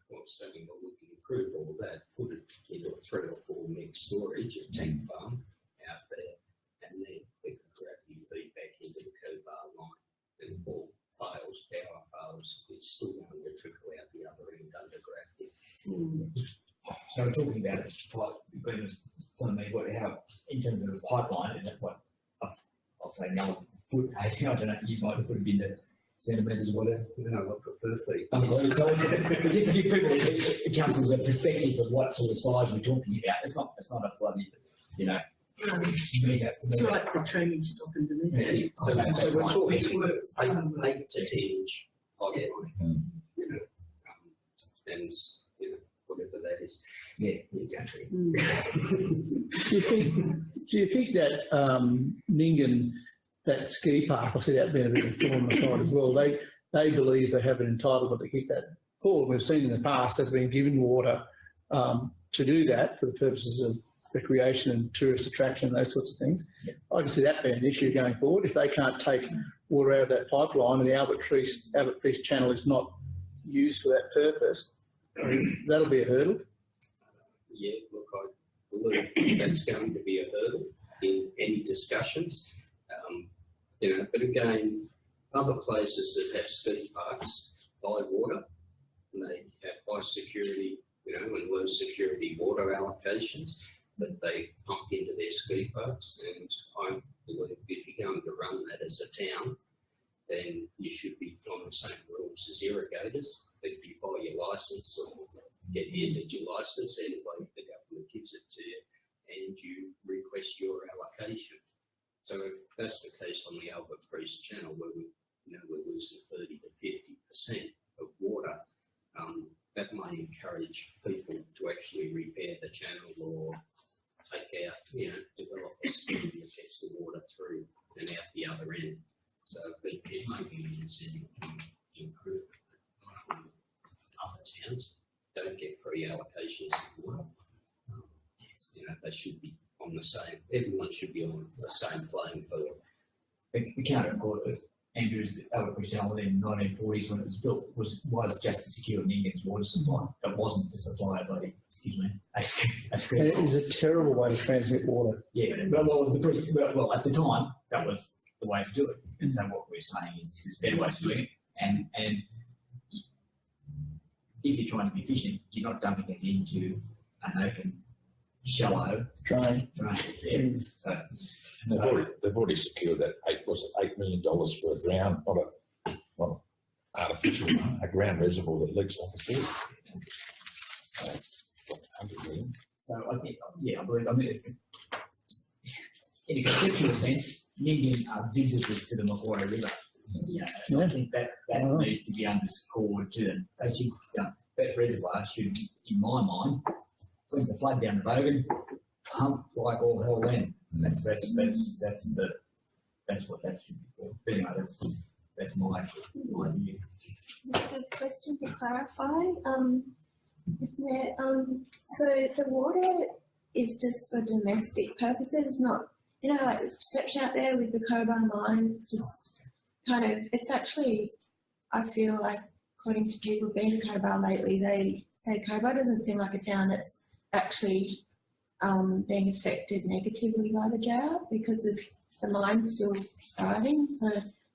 [SPEAKER 4] What's having a look and improve all that, put it into a 3 or 4 meg storage, a tank farm out there, and then we can directly feed back into the Cobar line. And if all fails, power fails, it's still going to trickle out the other end under gravity.
[SPEAKER 2] So we're talking about it, Ben was telling me how, in terms of the pipeline, is that what, I'll say now, foot, I don't know, you might have put it in the centimetres or whatever.
[SPEAKER 4] I prefer feed.
[SPEAKER 2] But just to give people, the council's a perspective of what sort of size we're talking about. It's not a bloody,
[SPEAKER 6] It's like the training stock and domestic.
[SPEAKER 4] So we're talking 8 to 10 inch pipeline, and whatever that is.
[SPEAKER 2] Yeah, exactly.
[SPEAKER 9] Do you think that Nyngan, that ski park, I see that being a bit of a thorn in the side as well, they believe they have an entitlement to keep that full. We've seen in the past they've been given water to do that for the purposes of recreation and tourist attraction, those sorts of things.
[SPEAKER 2] Yeah.
[SPEAKER 9] I can see that being an issue going forward. If they can't take water out of that pipeline and the Albert Priest Channel is not used for that purpose, that'll be a hurdle.
[SPEAKER 4] Yeah, look, I believe that's going to be a hurdle in any discussions. But again, other places that have ski parks buy water, and they have high security, and low security water allocations that they pump into their ski parks. And I believe if you're going to run that as a town, then you should be on the same rules as irrigators. If you buy your licence or get handed your licence, anyway, the government gives it to you, and you request your allocation. So if that's the case on the Albert Priest Channel, where we're losing 30 to 50% of water, that may encourage people to actually repair the channel or take out, develop a scheme that gets the water through and out the other end. So it may be an incentive to improve it. Other towns don't get free allocations of water. They should be on the same, everyone should be on the same playing field.
[SPEAKER 2] We can't recall it. Andrew's Albert Priest Channel in the 1940s when it was built was just to secure Nyngan's water supply. It wasn't to supply a ski.
[SPEAKER 9] And it is a terrible way to transmit water.
[SPEAKER 2] Yeah, well, at the time, that was the way to do it. And so what we're saying is there's better ways of doing it. And if you're trying to be efficient, you're not dumping it into an open, shallow
[SPEAKER 9] Drain.
[SPEAKER 2] Yeah. So
[SPEAKER 5] They've already secured that $8 million for a ground, not artificial, a ground reservoir that leaks like a sieve. So, 100 million.
[SPEAKER 2] So I think, in a conceptual sense, Nyngan are visitors to the Macquarie River. I think that needs to be underscored to them. That reservoir should, in my mind, when the flood down the Bogan, pump like all hell then. And that's what that should be for. But anyway, that's my view.
[SPEAKER 3] Just a question to clarify, Mr. Mayor. So the water is just for domestic purposes, not, like this perception out there with the Cobar mine. It's just it's actually, I feel like, according to people who've been to Cobar lately, they say Cobar doesn't seem like a town that's actually being affected negatively by the drought because of the mine still thriving. So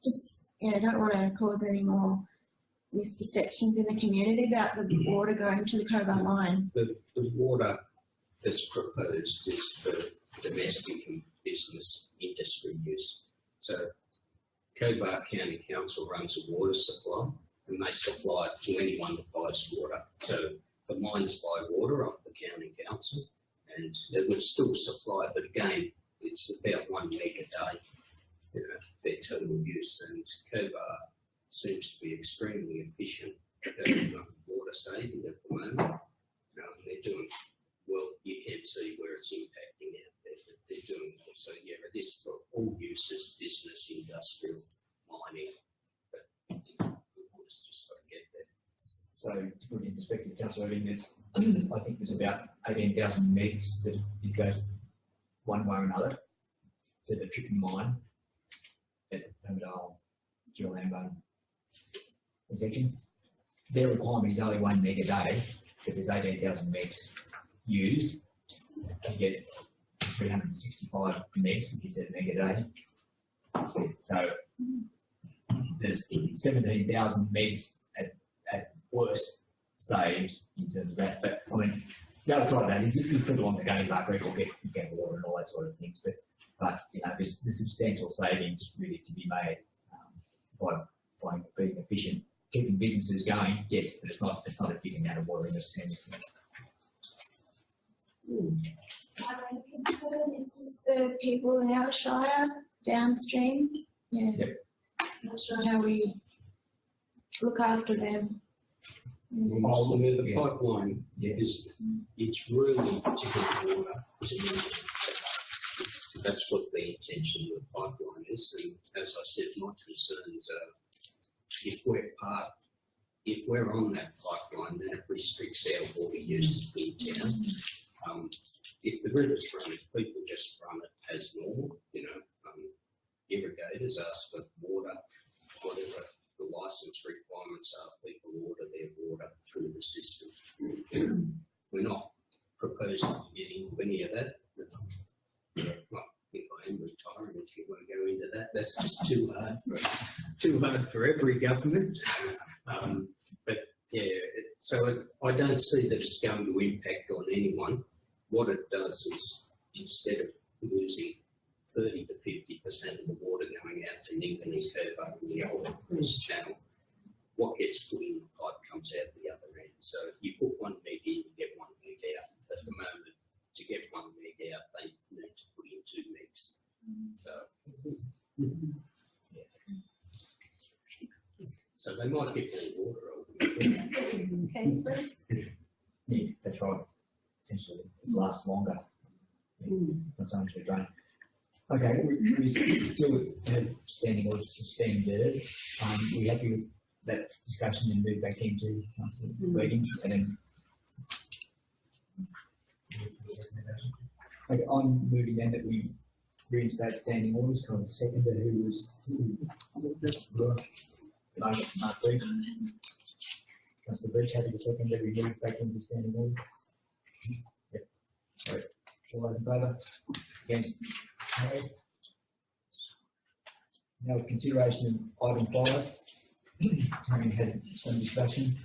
[SPEAKER 3] just, don't want to cause any more misperceptions in the community about the water going to the Cobar mine.
[SPEAKER 4] The water that's proposed is for domestic and business industry use. So Cobar County Council runs a water supply and they supply it to anyone that buys water. So the mines buy water off the county council and it would still supply, but again, it's about 1 meg a day, their total use, and Cobar seems to be extremely efficient at water saving at the moment. They're doing well. You can see where it's impacting out there, but they're doing well. So yeah, it is for all uses, business, industrial, mining, but the water's just got to get there.
[SPEAKER 2] So to put it in perspective, Councillor Irving, I think there's about 18,000 megs that it goes one way or another to the Tripping mine at Palmadale, Girolamo section. Their requirement is only 1 meg a day, but there's 18,000 megs used to get 365 megs, if you said a meg a day. So there's 17,000 megs at worst saved in terms of that. But I mean, the other side of that is if people on the game back will get water and all that sort of things. But there's substantial savings really to be made by being efficient, keeping businesses going. Yes, but it's not a big amount of water in the scheme.
[SPEAKER 3] My main concern is just the people in our Shire downstream. Yeah.
[SPEAKER 2] Yep.
[SPEAKER 3] Not sure how we look after them.
[SPEAKER 4] The pipeline it's really to get water to the. That's what the intention of the pipeline is, and as I said, my concerns are if we're on that pipeline, then it restricts our water use in town. If the river's running, people just run it as normal. Irrigators ask for water, whatever the licence requirements are, people order their water through the system. We're not proposing to get into any of that. Well, if I am retiring, if you want to go into that, that's just too hard for every government. But yeah, so I don't see that it's going to impact on anyone. What it does is instead of losing 30 to 50% of the water going out to Ningan and Cobar in the old Chris channel, what gets put in the pipe comes out the other end. So if you put 1 meg in, you get 1 meg out. At the moment, to get 1 meg out, they need to put in 2 megs. So they might get more water.
[SPEAKER 2] Yeah, that's right. Potentially it lasts longer. Not so much of a drain. Okay, we still have standing orders suspended. We happy with that discussion and move back into council meeting and then. Okay, I'm moving then that we reinstate standing orders. Kind of seconder who was Mark Breach. Councillor Breach, happy to second that we move back into standing orders. Yep. Right. All those in favour? Against? No. Now, consideration of item 5, having had some discussion,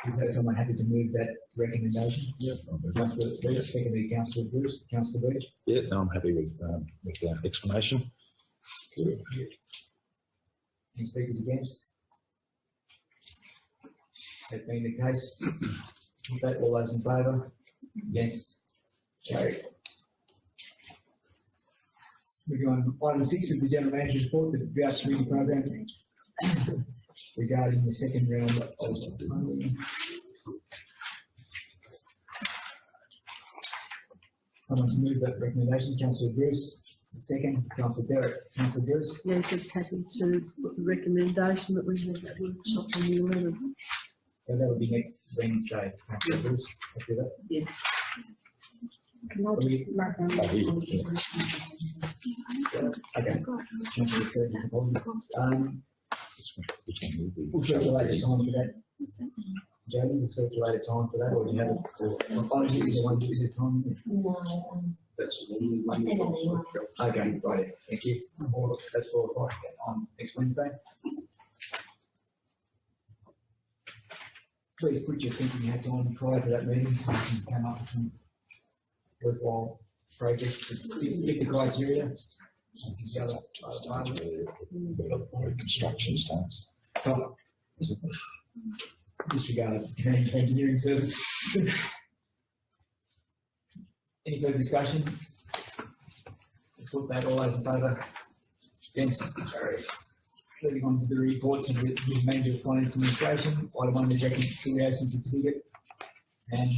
[SPEAKER 2] is there someone happy to move that recommendation? Yep. Councillor Breach, secondly Councillor Bruce. Councillor Breach?
[SPEAKER 5] Yeah, no, I'm happy with the explanation.
[SPEAKER 2] Good. Any speakers against? That being the case, all those in favour? Against? Carried. Moving on, item 6 is the General Manager's report, the voucher community program regarding the second round of funding. Someone to move that recommendation, Councillor Bruce. Second, Councillor Derrick. Councillor Bruce.
[SPEAKER 6] Yeah, just happy to put the recommendation that we have that workshop on the 11th.
[SPEAKER 2] So that would be next Wednesday, Councillor Bruce. Happy with that?
[SPEAKER 6] Yes.
[SPEAKER 10] Can I just mark down?
[SPEAKER 2] Okay. Councillor Sturgis, we'll circulate the time for that. Jodie, we'll circulate a time for that, or do you have it? Is it time?
[SPEAKER 10] No,
[SPEAKER 4] That's one.
[SPEAKER 10] I sent an email.
[SPEAKER 2] Okay, right, thank you. That's 4 o'clock on next Wednesday. Please put your thinking hats on prior to that meeting, so you can come up with some worthwhile projects, just fit the criteria.
[SPEAKER 5] Construction starts.
[SPEAKER 2] Disregard engineering services. Any further discussion? Put that, all those in favour? Against? Carried. Moving on to the reports of the Manager of Finance Administration, item 1 is reconciliation certificate. And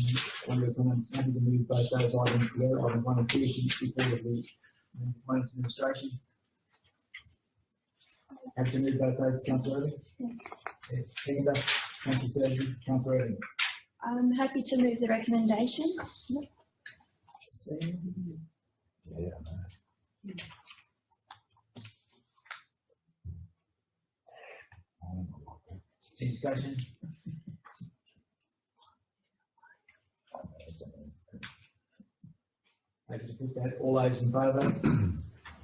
[SPEAKER 2] whether someone's happy to move both those items together, item 1 and 2, is report of the Manager of Finance Administration. Happy to move both those, Councillor Irving?
[SPEAKER 3] Yes.
[SPEAKER 2] Yes. Seconder, Councillor Sturgeon, Councillor Irving.
[SPEAKER 3] I'm happy to move the recommendation.
[SPEAKER 5] Yeah, I know.
[SPEAKER 2] Any discussion? Happy to put that, all those in favour?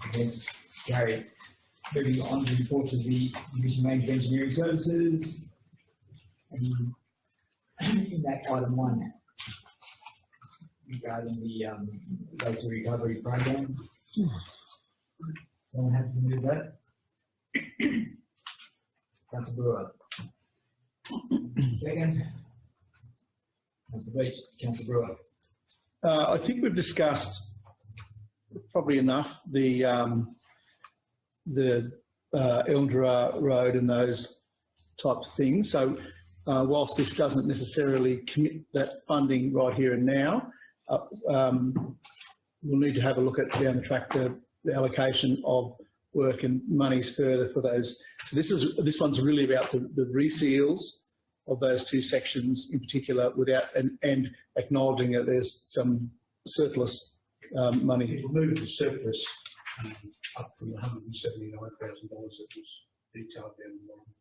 [SPEAKER 2] Against? Carried. Moving on to reports of the Division Manager of Engineering Services. And in that item 1, regarding the basic recovery program. Someone have to move that? Councillor Brewer. Second. Councillor Beach, Councillor Brewer.
[SPEAKER 9] I think we've discussed probably enough the Eldra Road and those types of things. So whilst this doesn't necessarily commit that funding right here and now, we'll need to have a look at down the track the allocation of work and monies further for those. So this one's really about the reseals of those two sections in particular, without and acknowledging that there's some surplus money.
[SPEAKER 8] It'll move the surplus up from the $179,000 that was detailed down the line.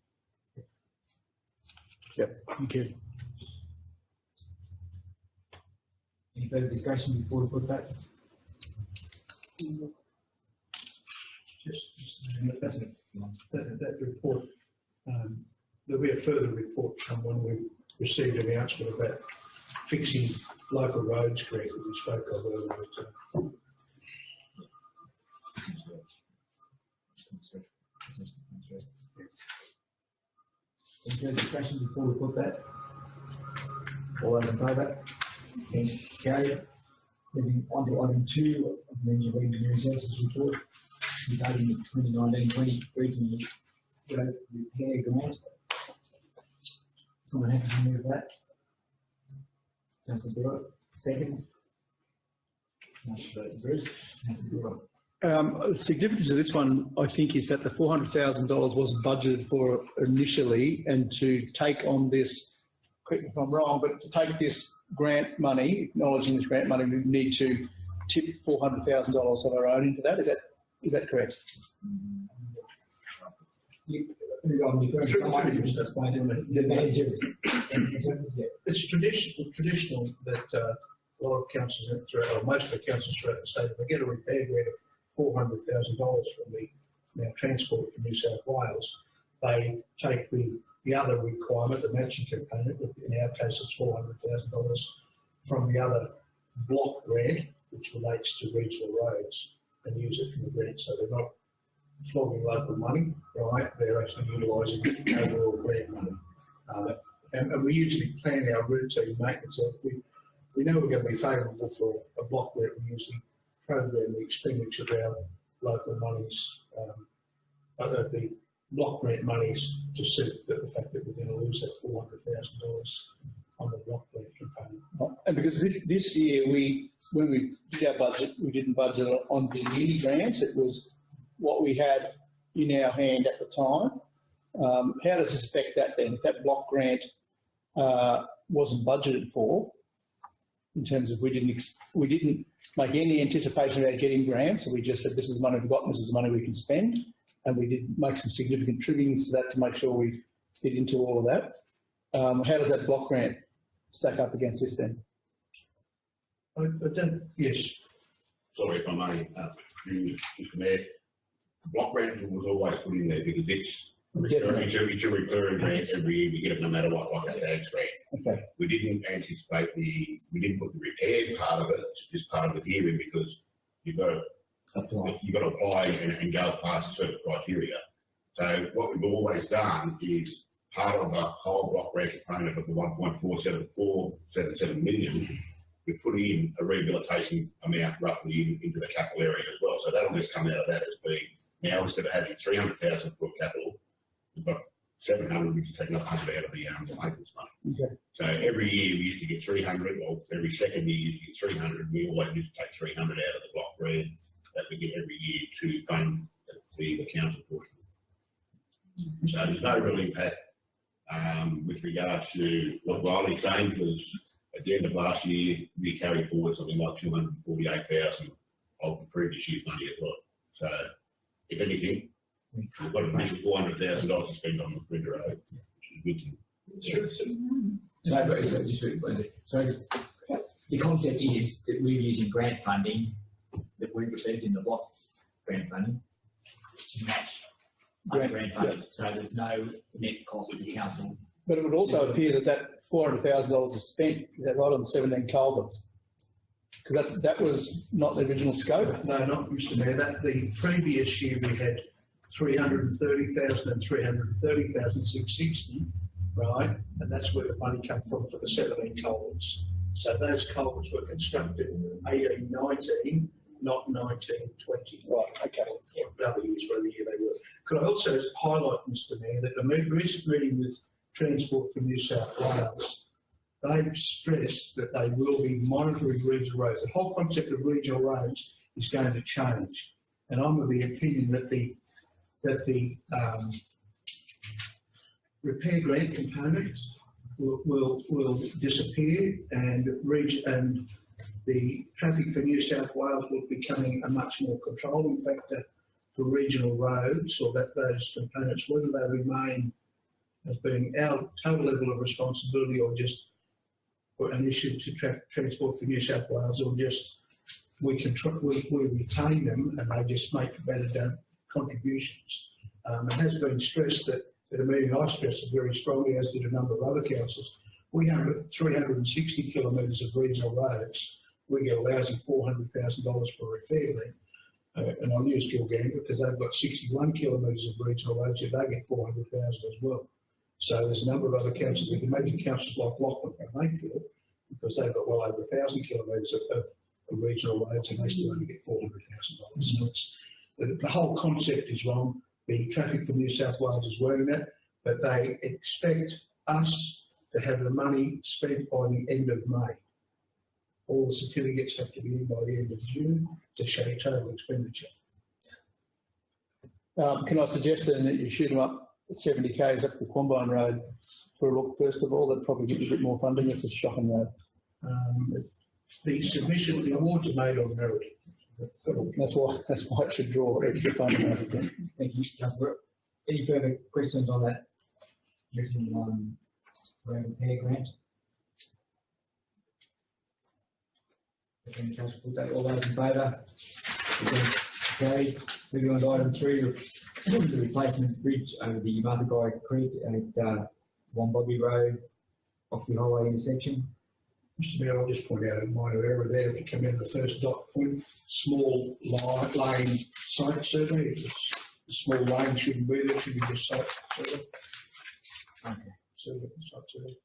[SPEAKER 9] Yep, thank you.
[SPEAKER 2] Any further discussion before we put that?
[SPEAKER 8] That report, there'll be a further report from when we received an announcement about fixing local roads correctly, we spoke of earlier.
[SPEAKER 2] Any further discussion before we put that? All those in favour? Against? Carried. Moving on to item 2 of the Manager of Engineering Services report regarding the 2019-20 regional road repair grant. Someone happy to move that? Councillor Brewer, second. Councillor Bruce, Councillor Brewer.
[SPEAKER 9] The significance of this one, I think, is that the $400,000 was budgeted for initially, and to take on this, correct me if I'm wrong, but to take this grant money, acknowledging this grant money, we need to tip $400,000 of our own into that. Is that correct?
[SPEAKER 8] It's traditional that a lot of councils throughout, or most of the councils throughout the state, if they get a repair grant of $400,000 from the Transport for New South Wales, they take the other requirement, the matching component, in our case it's $400,000, from the other block grant, which relates to regional roads, and use it from the grant. So they're not flogging local money, right? They're actually utilising overall grant money. And we usually plan our routine maintenance. So if we know we're going to be favourable for a block grant, we usually program the expenditure of our local monies, the block grant monies, to suit the fact that we're going to lose that $400,000 on the block grant component.
[SPEAKER 9] And because this year, when we did our budget, we didn't budget on the mini grants. It was what we had in our hand at the time. How does this affect that then? If that block grant wasn't budgeted for, in terms of we didn't make any anticipation about getting grants, so we just said this is the money we've got and this is the money we can spend, and we did make some significant trimmings to that to make sure we fit into all of that. How does that block grant stack up against this then?
[SPEAKER 8] Yes.
[SPEAKER 11] Sorry if I may, Mr Mayor. Block grant was always put in there because it's a recurring grant every year. We get it no matter what, like our tax grant.
[SPEAKER 9] Okay.
[SPEAKER 11] We didn't anticipate we didn't put the repair part of it, it's just part of it here because you've got to apply and go past certain criteria. So what we've always done is part of the whole block grant component of the 1.4777 million we put in a rehabilitation amount roughly into the capital area as well. So that'll just come out of that as being, now instead of having 300,000 for capital, we've got 700, which is taking 100 out of the maintenance money.
[SPEAKER 9] Okay.
[SPEAKER 11] So every year we used to get 300, or every second year you used to get 300. We always used to take 300 out of the block grant that we get every year to fund the council portion. So there's no real impact with regard to what Riley's saying, because at the end of last year we carried forward something like 248,000 of the previous year's money as well. So if anything, we've got an additional $400,000 to spend on the Brenda Road, which is a good thing.
[SPEAKER 2] So the concept is that we're using grant funding that we've received in the block grant funding to match grant funding. So there's no net cost to the council.
[SPEAKER 9] But it would also appear that that $400,000 is spent, is that right, on 17 culverts? Because that was not the original scope.
[SPEAKER 8] No, not Mr Mayor, that the previous year we had 330,000 and 330,660, right? And that's where the money came from for the 17 culverts. So those culverts were constructed in 1819, not 1920.
[SPEAKER 9] Right, okay.
[SPEAKER 8] Whatever year they were. Could I also highlight, Mr Mayor, that the recent meeting with Transport for New South Wales, they've stressed that they will be monitoring regional roads. The whole concept of regional roads is going to change. And I'm of the opinion that the repair grant component will disappear, and the Traffic for New South Wales will be becoming a much more controlling factor for regional roads, or that those components, whether they remain as being our total level of responsibility or just an issue to Transport for New South Wales, or just we retain them and they just make better contributions. It has been stressed that at a meeting I stressed it very strongly, as did a number of other councils. We have 360 kilometres of regional roads. We get a lousy $400,000 for repair grant. And I'll use Gilgandra because they've got 61 kilometres of regional roads, so they get 400,000 as well. So there's a number of other councils. We can imagine councils like Lachlan and Mayfield, because they've got well over 1,000 kilometres of regional roads, and they still only get $400,000. So it's, the whole concept is wrong. The Traffic for New South Wales is wearing that, but they expect us to have the money spent by the end of May. All the certificates have to be in by the end of June to show total expenditure.
[SPEAKER 9] Can I suggest then that you shoot them up at 70 k's up the Quambine Road for a look first of all? That'd probably give you a bit more funding. It's a shocking road.
[SPEAKER 8] The submission, the awards are made on merit.
[SPEAKER 9] That's why it should draw extra funding. I think.
[SPEAKER 2] Thank you, Councillor. Any further questions on that written repair grant? Okay, Councillor, we'll take all those in favour. Carried. Moving on to item 3, the replacement bridge over the Motherguy Creek at Wombobby Road, Oxley Highway intersection.
[SPEAKER 8] Mr Mayor, I'll just point out a minor error there. If you come in the first dot point, small lane site survey, the small lane shouldn't be there, it should be just site survey.
[SPEAKER 2] Okay.
[SPEAKER 8] Site survey.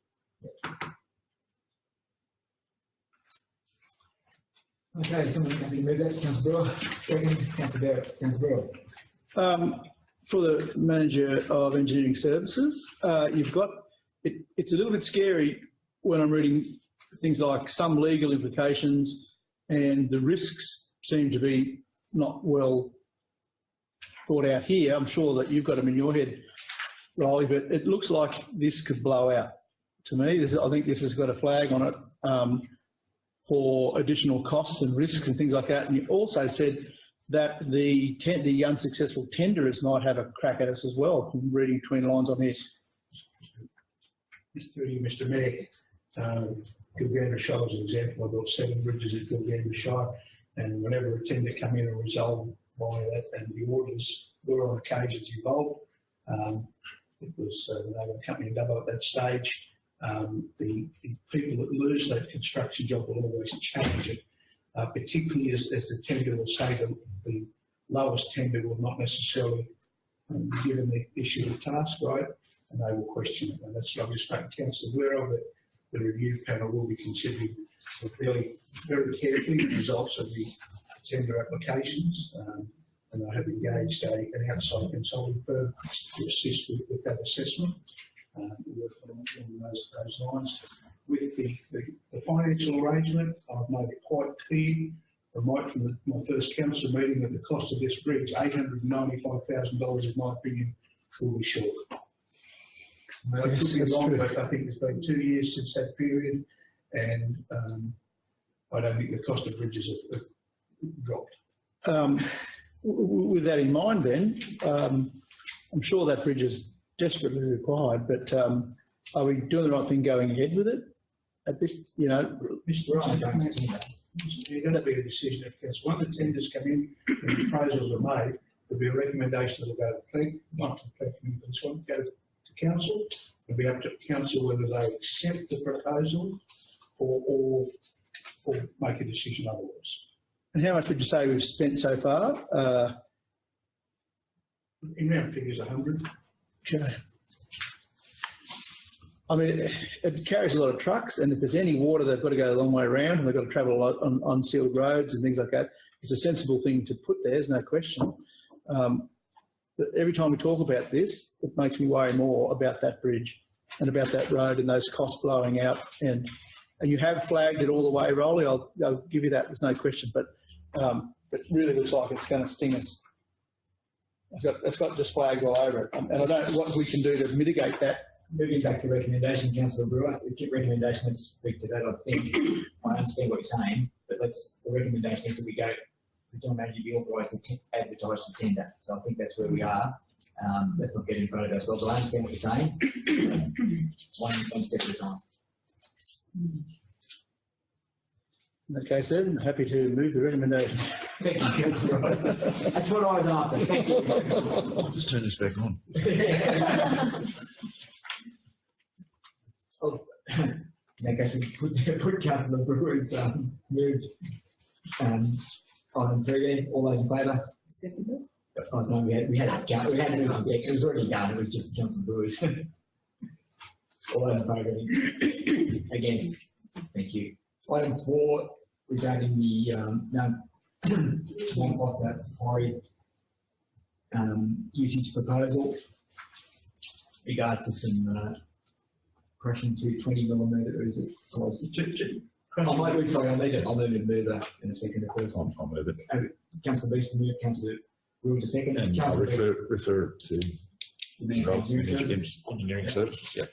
[SPEAKER 2] Okay, someone can move that. Councillor Brewer. Second, Councillor Barrett. Councillor Brewer.
[SPEAKER 9] For the Manager of Engineering Services, you've got, it's a little bit scary when I'm reading things like some legal implications, and the risks seem to be not well thought out here. I'm sure that you've got them in your head, Riley, but it looks like this could blow out to me. I think this has got a flag on it for additional costs and risks and things like that. And you also said that the unsuccessful tenderers might have a crack at us as well, from reading between lines on here.
[SPEAKER 8] Mr Mayor, Gilgandra Shire is an example. I built 7 bridges at Gilgandra Shire, and whenever a tender came in and resolved by that, and the orders were on occasions involved, it was they were a company in Dubbo at that stage. The people that lose that construction job will always challenge it, particularly as the tender will say that the lowest tender will not necessarily be given the issue of task, right? And they will question it. And that's what I've just spoken to Councillor aware of, that the review panel will be considering we're feeling very carefully the results of the tender applications, and I have engaged an outside consulting firm to assist with that assessment. Work on those lines. With the financial arrangement, I've made it quite clear from my first council meeting that the cost of this bridge, $895,000, in my opinion, will be short. I could be wrong, but I think it's been 2 years since that period, and I don't think the cost of bridges have dropped.
[SPEAKER 9] With that in mind then, I'm sure that bridge is desperately required, but are we doing the right thing going ahead with it? At this, you know,
[SPEAKER 8] There's going to be a decision of council. Once the tenders come in and proposals are made, there'll be a recommendation that'll go to the plan, not to the plan committee, but this one, go to council. It'll be up to council whether they accept the proposal or make a decision otherwise.
[SPEAKER 9] and how much would you say we've spent so far?
[SPEAKER 8] In round figures, 100.
[SPEAKER 9] Okay. I mean, it carries a lot of trucks, and if there's any water, they've got to go a long way around, and they've got to travel a lot on sealed roads and things like that. It's a sensible thing to put there, there's no question. But every time we talk about this, it makes me worry more about that bridge and about that road and those costs blowing out. And you have flagged it all the way, Rolly, I'll give you that, there's no question, but it really looks like it's going to sting us. It's got just flags all over it, and I don't know what we can do to mitigate that.
[SPEAKER 2] Moving back to recommendation, Councillor Brewer, the recommendation, let's speak to that. I think I understand what you're saying, but the recommendation is that we go, the general manager be authorised to advertise the tender. So I think that's where we are. Let's not get in front of ourselves. I understand what you're saying. one step at a time.
[SPEAKER 9] Okay, sir, I'm happy to move the recommendation.
[SPEAKER 2] Thank you, Councillor Brewer. That's what I was after. Thank you.
[SPEAKER 5] I'll just turn this back on.
[SPEAKER 2] Oh, in that case, we put Councillor Brewer's moved item 3 there. All those in favour?
[SPEAKER 10] Second.
[SPEAKER 2] Oh, no, we had moved in second. It was already done. It was just Councillor Brewer's. All those in favour? Against? Thank you. Item 4 regarding the non-foster sorry usage proposal. Regards to some crushing to 20 millimetre, is it? I'll move to move that in a second.
[SPEAKER 5] I'll move it.
[SPEAKER 2] Councillor Beeston move, Councillor Brewer to second.
[SPEAKER 5] And I'll refer to
[SPEAKER 2] the
[SPEAKER 5] engineering services. Yeah.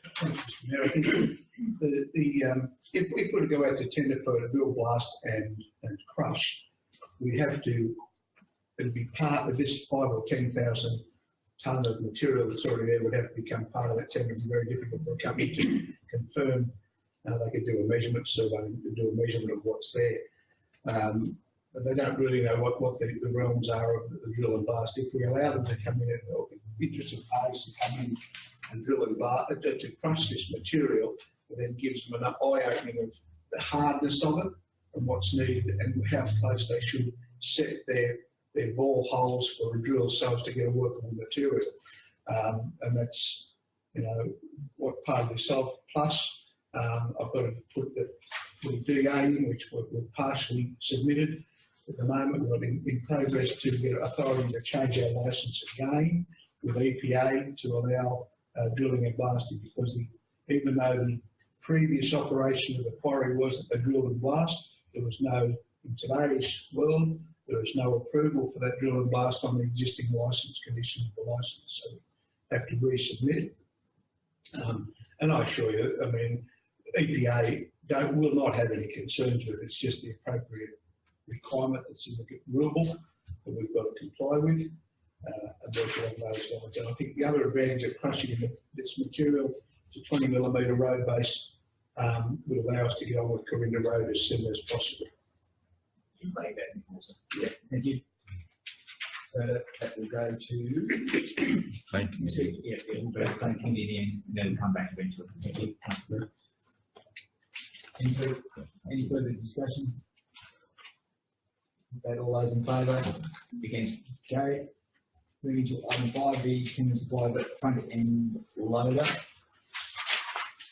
[SPEAKER 8] Now, I think if we're to go out to tender for a drill blast and crush, we have to, it'll be part of this 5 or 10,000 tonne of material that's already there would have to become part of that tender. It's very difficult for a company to confirm. They could do a measurement survey and do a measurement of what's there. But they don't really know what the realms are of the drill and blast. If we allow them to come in, or interested parties to come in and drill and blast, to crush this material, it then gives them an eye-opening of the hardness of it and what's needed and how close they should set their bore holes for a drill so as to get a workable material. And that's, what part of this off. Plus, I've got to put the DA in, which we've partially submitted. At the moment, we're in progress to get authority to change our licence again with EPA to allow drilling and blasting, because even though the previous operation of the quarry was a drill and blast, there was no, in today's world, there is no approval for that drill and blast on the existing licence condition of the licence, so we have to resubmit. And I assure you, EPA will not have any concerns with it. It's just the appropriate requirement that's in the rule book that we've got to comply with, and work along those lines. And I think the other advantage of crushing this material to 20 millimetre road base would allow us to get on with Corinda Road as soon as possible.
[SPEAKER 2] Yeah, thank you. So that will go to
[SPEAKER 5] Thank you.
[SPEAKER 2] yeah, we'll go to Plan Committee and then come back eventually. Thank you, Councillor. Any further discussion? Okay, all those in favour? Against? Carried. Moving to item 5, the timber supply front end loader.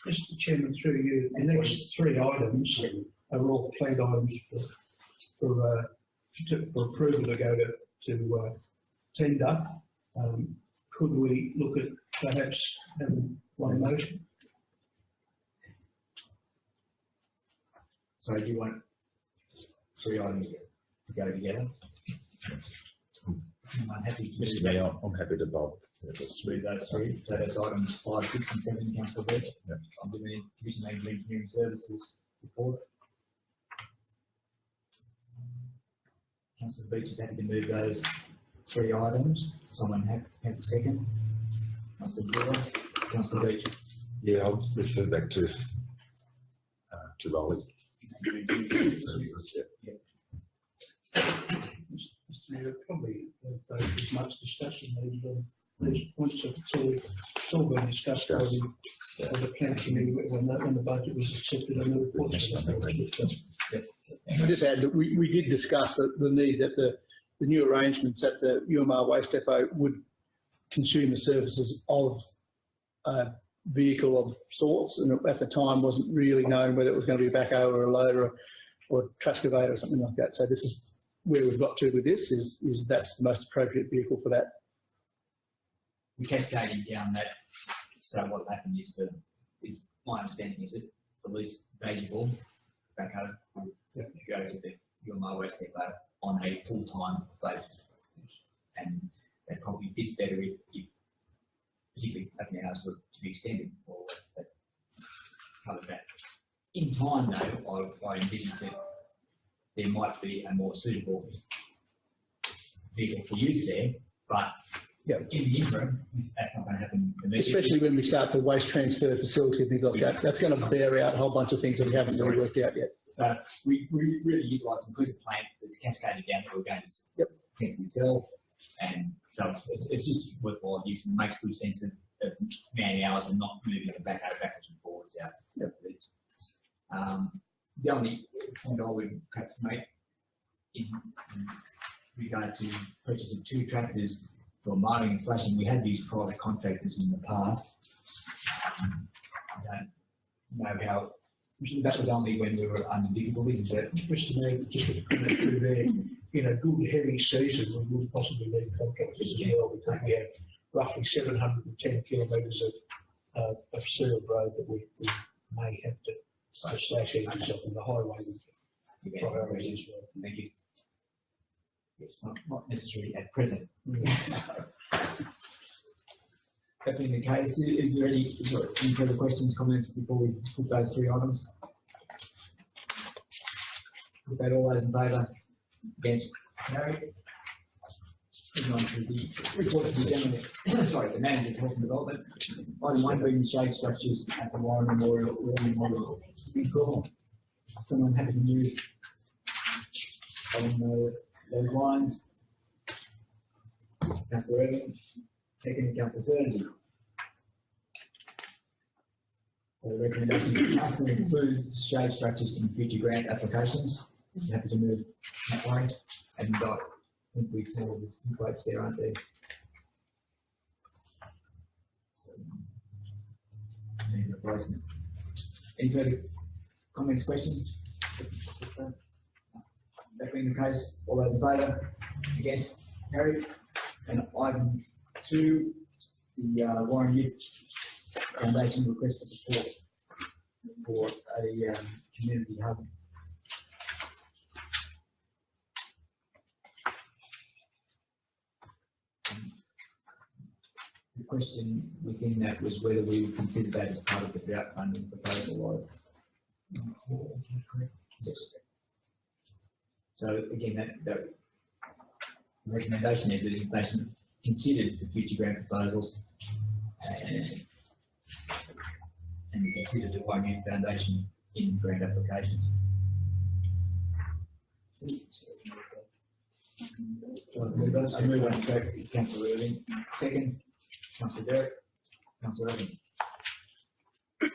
[SPEAKER 8] Mr. Chairman, through you, the next 3 items are all planned items for approval to go to tender. Could we look at perhaps having one motion?
[SPEAKER 2] So do you want 3 items to go together? I'm happy to
[SPEAKER 5] Mr.
[SPEAKER 2] do
[SPEAKER 5] Mayor, I'm happy to vote.
[SPEAKER 2] through those 3. So that's items 5, 6 and 7, Councillor Beach.
[SPEAKER 5] Yep.
[SPEAKER 2] I'm giving the Commission of Engineering Services report. Councillor Beach is happy to move those 3 items. Someone have a second? Councillor Brewer, Councillor Beach.
[SPEAKER 5] Yeah, I'll refer back to Rolly.
[SPEAKER 8] Probably as much discussion these points have all been discussed by the planning committee when the budget was accepted and the report was discussed.
[SPEAKER 9] I'll just add that we did discuss the need that the new arrangements that the UMR Waste Depot would consume the services of a vehicle of sorts, and at the time wasn't really known whether it was going to be a backhoe or a loader or a trash conveyor or something like that. So this is where we've got to with this, is that's the most appropriate vehicle for that.
[SPEAKER 2] We're cascading down that. So what will happen is my understanding is that the least valuable backhoe will go to the UMR Waste Depot on a full-time basis. And that probably fits better if particularly if open hours were to be extended, or that covers that. In time though, I envision that there might be a more suitable vehicle for use there, but in the interim, that's not going to happen immediately.
[SPEAKER 9] Especially when we start the waste transfer facility and things like that. That's going to bear out a whole bunch of things that we haven't really worked out yet.
[SPEAKER 2] So we really utilise the inclusive plant that's cascaded down that we're going to tend to sell, and so it's just worthwhile use and makes good sense of man hours and not moving it backwards and forwards out. The only point I would perhaps make in regard to purchase of 2 tractors for mowing and slashing, we have used private contractors in the past. I don't know how, that was only when we were under difficulties. Is that
[SPEAKER 8] Mr. Mayor, just to comment through there, in a good heavy season, we would possibly need contractors as well. We have roughly 710 kilometres of sealed road that we may have to slash edges of, and the highway priority as well.
[SPEAKER 2] Thank you. It's not necessary at present. That being the case, is there any further questions, comments before we put those 3 items? Put that all those in favour? Against? Carried. Moving on to the report of the general, sorry, the manager of health and development. Item 1 being the shade structures at the Warren Memorial Memorial. Someone happy to move on those lines? Councillor Irving, second Councillor Certainty. So the recommendation is council include shade structures in future grant applications. Happy to move that way. And I think we saw there's 2 quotes there, aren't there? So, need replacement. Any further comments, questions? That being the case, all those in favour? Against? Carried. And item 2, the Warren Youth Foundation request for support for a community hub. The question within that was whether we would consider that as part of the drought funding proposal. Yes. So again, that recommendation is that information considered for future grant proposals and consider the Warren Youth Foundation in grant applications. I move on to Councillor Irving. Second, Councillor Derrick. Councillor Irving.
[SPEAKER 3] I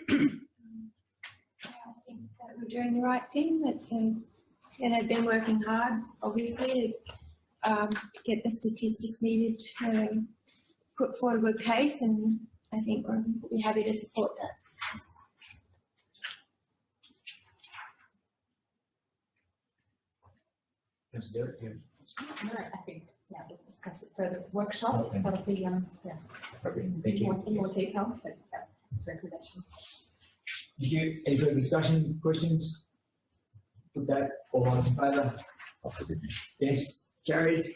[SPEAKER 3] think that we're doing the right thing. They've been working hard, obviously, to get the statistics needed to put forward a good case, and I think we'll be happy to support that.
[SPEAKER 2] Councillor Derrick, yeah.
[SPEAKER 12] No, I think, yeah, we'll discuss it further at the workshop.
[SPEAKER 2] Okay.
[SPEAKER 12] That'll be, yeah,
[SPEAKER 2] Okay, thank you.
[SPEAKER 12] in more detail, but yeah, it's a recommendation.
[SPEAKER 2] Thank you. Any further discussion, questions? Put that, all those in favour? Yes, carried.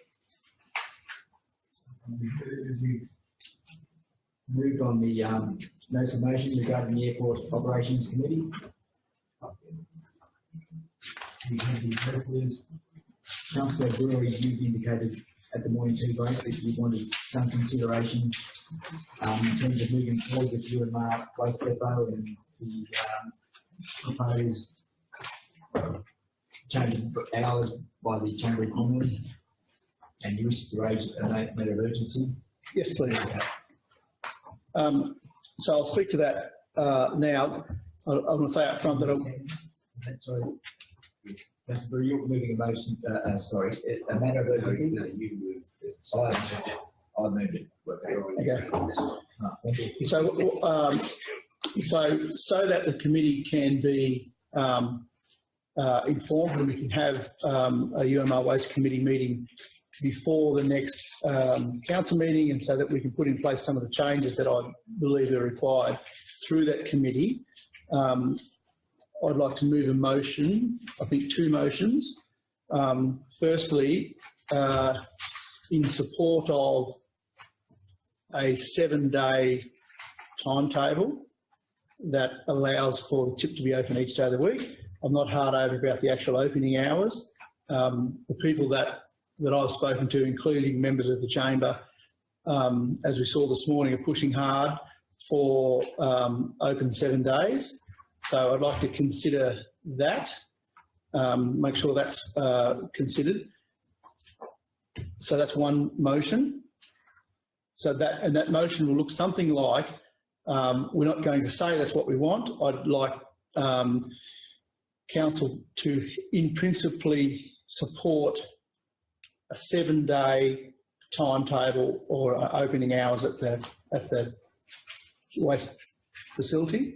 [SPEAKER 2] We've moved on the notice of motion regarding the Airport Operations Committee. We have the first Councillor Brewery, you indicated at the morning tea break that you wanted some consideration in terms of moving forward with you and Mark Waste Depot and the proposed change of hours by the Chamber of Commerce, and you wish to raise a matter of urgency.
[SPEAKER 9] Yes, please. So I'll speak to that now. I want to say up front that
[SPEAKER 2] Sorry. Councillor Brewery, you're moving a motion, a matter of urgency.
[SPEAKER 4] No, you moved it.
[SPEAKER 2] I moved it.
[SPEAKER 9] okay.
[SPEAKER 2] Ah, thank you.
[SPEAKER 9] So that the committee can be informed and we can have a UMR Waste Committee meeting before the next council meeting, and so that we can put in place some of the changes that I believe are required through that committee. I'd like to move a motion, I think 2 motions. Firstly, in support of a 7-day timetable that allows for the tip to be open each day of the week. I'm not hard over about the actual opening hours. The people that I've spoken to, including members of the chamber, as we saw this morning, are pushing hard for open 7 days. So I'd like to consider that, make sure that's considered. So that's one motion. So that motion will look something like, we're not going to say that's what we want. I'd like council to in principally support a 7-day timetable or opening hours at the waste facility.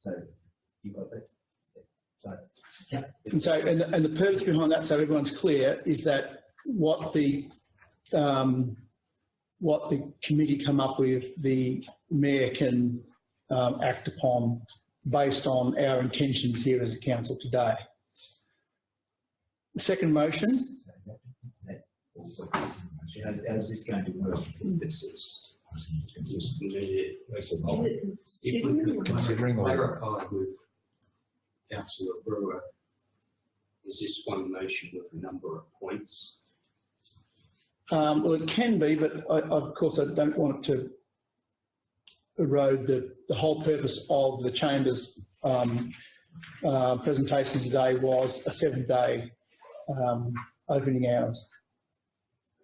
[SPEAKER 2] So you got that?
[SPEAKER 9] And the purpose behind that, so everyone's clear, is that what the committee come up with, the mayor can act upon based on our intentions here as a council today. The second motion.
[SPEAKER 2] How is this going to work?
[SPEAKER 4] If we could clarify with Councillor Brewer, is this one motion with a number of points?
[SPEAKER 9] Well, it can be, but of course I don't want it to erode the whole purpose of the Chamber's presentation today was a 7-day opening hours.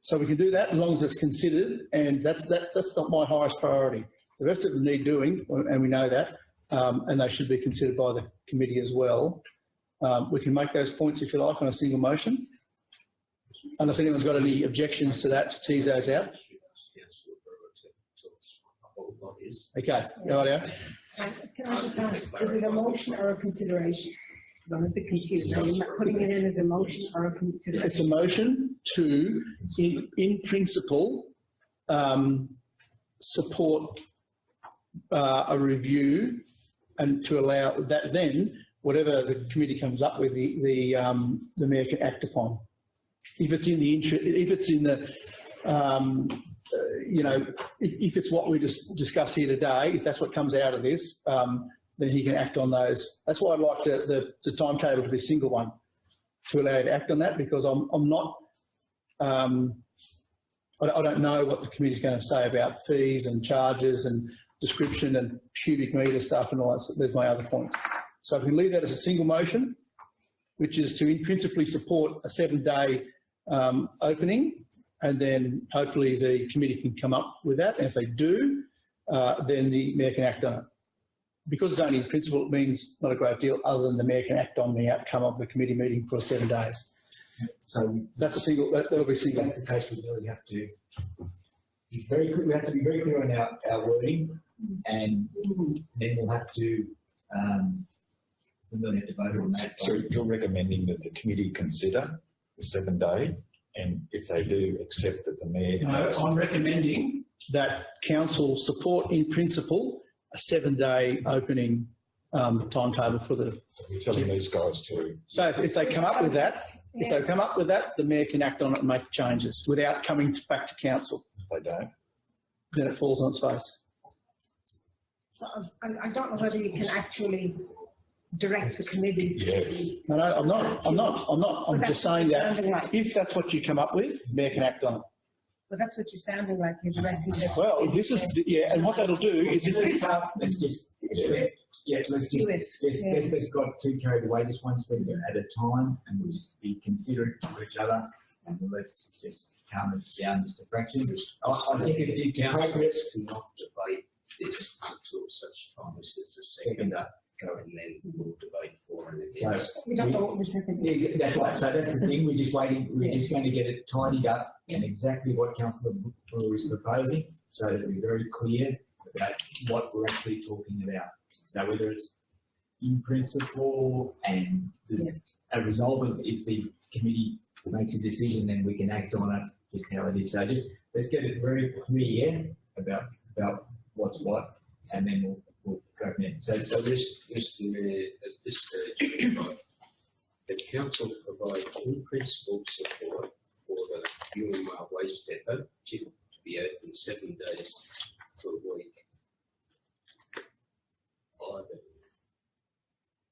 [SPEAKER 9] So we can do that as long as it's considered, and that's not my highest priority. The rest of them need doing, and we know that, and they should be considered by the committee as well. We can make those points, if you like, on a single motion. Unless anyone's got any objections to that, to tease those out. Okay, go on out.
[SPEAKER 10] Can I just ask, is it a motion or a consideration? Because I'm a bit confused. Are you putting it in as a motion or a consideration?
[SPEAKER 9] It's a motion to, in principle, support a review, and to allow that then, whatever the committee comes up with, the mayor can act upon. If it's in the if it's what we discuss here today, if that's what comes out of this, then he can act on those. That's why I'd like the timetable to be a single one, to allow you to act on that, because I'm not, I don't know what the committee's going to say about fees and charges and description and cubic metre stuff and all that. There's my other points. So if we leave that as a single motion, which is to in principally support a 7-day opening, and then hopefully the committee can come up with that. And if they do, then the mayor can act on it. Because it's only in principle, it means not a great deal other than the mayor can act on the outcome of the committee meeting for 7 days. So that's a single, that'll be single.
[SPEAKER 2] That's the case. We really have to be very clear. We have to be very clear on our wording, and then we'll have to we don't have to vote on that.
[SPEAKER 5] So you're recommending that the committee consider the 7-day, and if they do accept that the mayor.
[SPEAKER 9] No, I'm recommending that council support in principle a 7-day opening timetable for the.
[SPEAKER 5] So we're telling these guys to.
[SPEAKER 9] So if they come up with that, the mayor can act on it and make changes without coming back to council.
[SPEAKER 5] If they don't.
[SPEAKER 9] Then it falls on its face.
[SPEAKER 10] So I don't know whether you can actually direct the committee to.
[SPEAKER 5] Yes.
[SPEAKER 9] No, I'm not. I'm
[SPEAKER 10] But
[SPEAKER 9] just
[SPEAKER 10] that's
[SPEAKER 9] saying that
[SPEAKER 10] sounding like.
[SPEAKER 9] if that's what you come up with, the mayor can act on it.
[SPEAKER 10] But that's what you're sounding like, you're directing the.
[SPEAKER 9] Well, this is, yeah, and what that'll do is if
[SPEAKER 2] Let's got too carried away. This one's been at a time, and we'll just be considerate to each other, and let's just calm it down just a fraction. I think it's appropriate.
[SPEAKER 4] Not debate this until such time as there's a seconder, and then we'll debate for and against.
[SPEAKER 10] We don't know what we're saying.
[SPEAKER 2] Yeah, that's right. So that's the thing. We're just waiting. We're just going to get it tidied up and exactly what Councillor Brewer is proposing, so that we're very clear about what we're actually talking about. So whether it's in principle and there's a result of if the committee makes a decision, then we can act on it just how it is. So just let's get it very clear about what's what, and then we'll go from there.
[SPEAKER 4] So Mr. Mayor, at this stage, the council provide in principle support for the human waste depot to be open 7 days per week. Either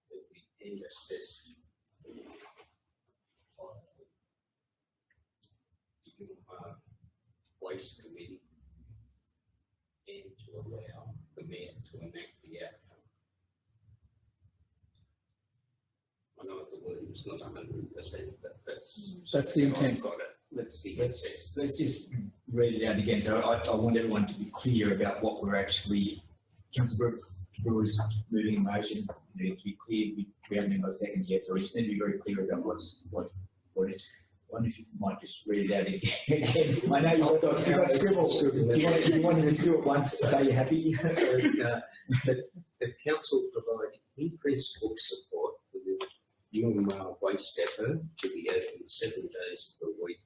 [SPEAKER 4] that we end assess the human waste committee and to allow the mayor to enact the outcome. I know the wording's not 100%, but that's
[SPEAKER 9] the intent.
[SPEAKER 4] I've got it.
[SPEAKER 2] Let's just read it out again. So I want everyone to be clear about what we're actually. Councillor Brewer's moving a motion. We need to be clear. We haven't even got a second yet, so we just need to be very clear about what it. I wonder if you might just read it out again. I know you've got scribble. Do you want to do it once? So you're happy?
[SPEAKER 4] So, the council provide in principle support for the human waste depot to be open 7 days per week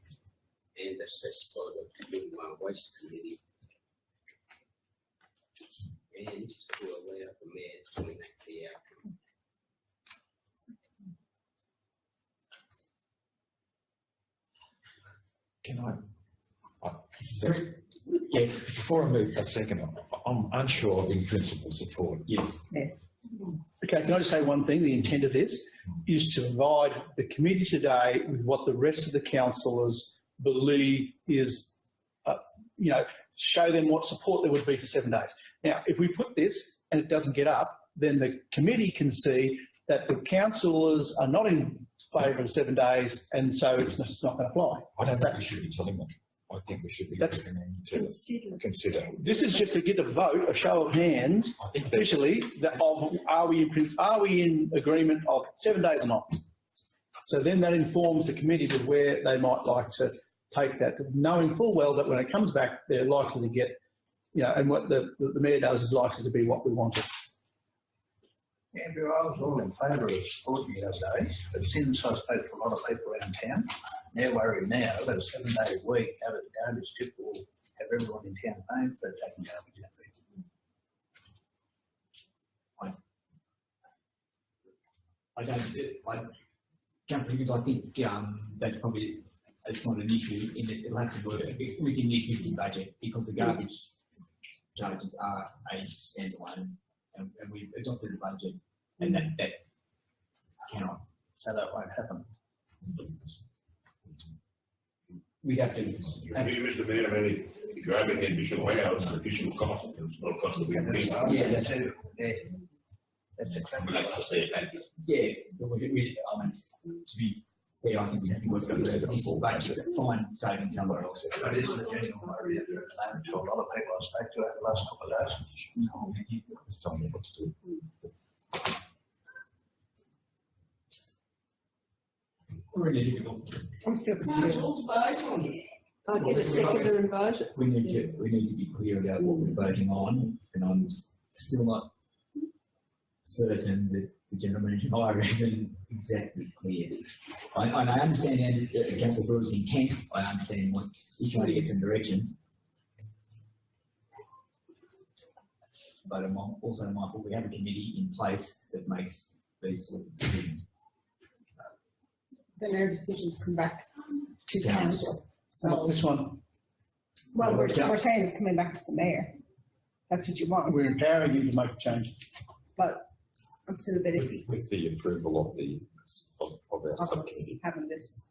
[SPEAKER 4] and assessed by the human waste committee, and to allow the mayor to enact the outcome.
[SPEAKER 5] Can I?
[SPEAKER 2] Yes.
[SPEAKER 5] Before I move a second, I'm unsure of in principle support.
[SPEAKER 2] Yes.
[SPEAKER 9] Okay, can I just say one thing? The intent of this is to provide the committee today with what the rest of the councillors believe is, show them what support there would be for 7 days. Now, if we put this and it doesn't get up, then the committee can see that the councillors are not in favour of 7 days, and so it's just not going to fly.
[SPEAKER 5] I don't think we should be telling them. I think we should be recommending to consider.
[SPEAKER 9] This is just to get a vote, a show of hands,
[SPEAKER 5] I think
[SPEAKER 9] officially, that of are we in agreement of 7 days or not? So then that informs the committee to where they might like to take that, knowing full well that when it comes back, they're likely to get, and what the mayor does is likely to be what we wanted.
[SPEAKER 7] Andrew, I was all in favour of supporting the other day, but since I spoke to a lot of people around town, they're worried now that a 7 day week out of the garbage tip will have everyone in town paying for taking garbage out.
[SPEAKER 2] Councillor Hughes, I think that's probably, it's not an issue in that it'll have to work within the existing budget because the garbage charges are a standalone and we've adopted a budget and that cannot.
[SPEAKER 7] So that won't happen.
[SPEAKER 2] We'd have to.
[SPEAKER 11] Mr. Mayor, I mean, if you're having additional warehouse, additional cost, it's not cost of the thing.
[SPEAKER 2] Yeah, that's it.
[SPEAKER 7] Yeah. That's exactly
[SPEAKER 11] That's the same.
[SPEAKER 2] Yeah, but to be fair, I think we have to work on the existing budget to find savings somewhere else.
[SPEAKER 7] But it's the genuine worry that there's to a lot of people I spoke to over the last couple of days.
[SPEAKER 5] Tell me what to do.
[SPEAKER 2] Really difficult.
[SPEAKER 10] I'm still confused.
[SPEAKER 6] I get a seconder and vote.
[SPEAKER 2] We need to be clear about what we're voting on, and I'm still not certain that the gentleman in my even exactly clear. I understand Councillor Brewer's intent, I understand what he's trying to get some directions. But I'm also mindful we have a committee in place that makes these sort of decisions.
[SPEAKER 10] Then our decisions come back to council.
[SPEAKER 9] Not
[SPEAKER 10] So,
[SPEAKER 9] this one.
[SPEAKER 10] well, we're saying it's coming back to the mayor. That's what you want,
[SPEAKER 9] We're empowering you to make a change.
[SPEAKER 10] but I'm still a bit iffy
[SPEAKER 5] With the approval of our
[SPEAKER 10] of us
[SPEAKER 5] subcommittee.
[SPEAKER 10] having this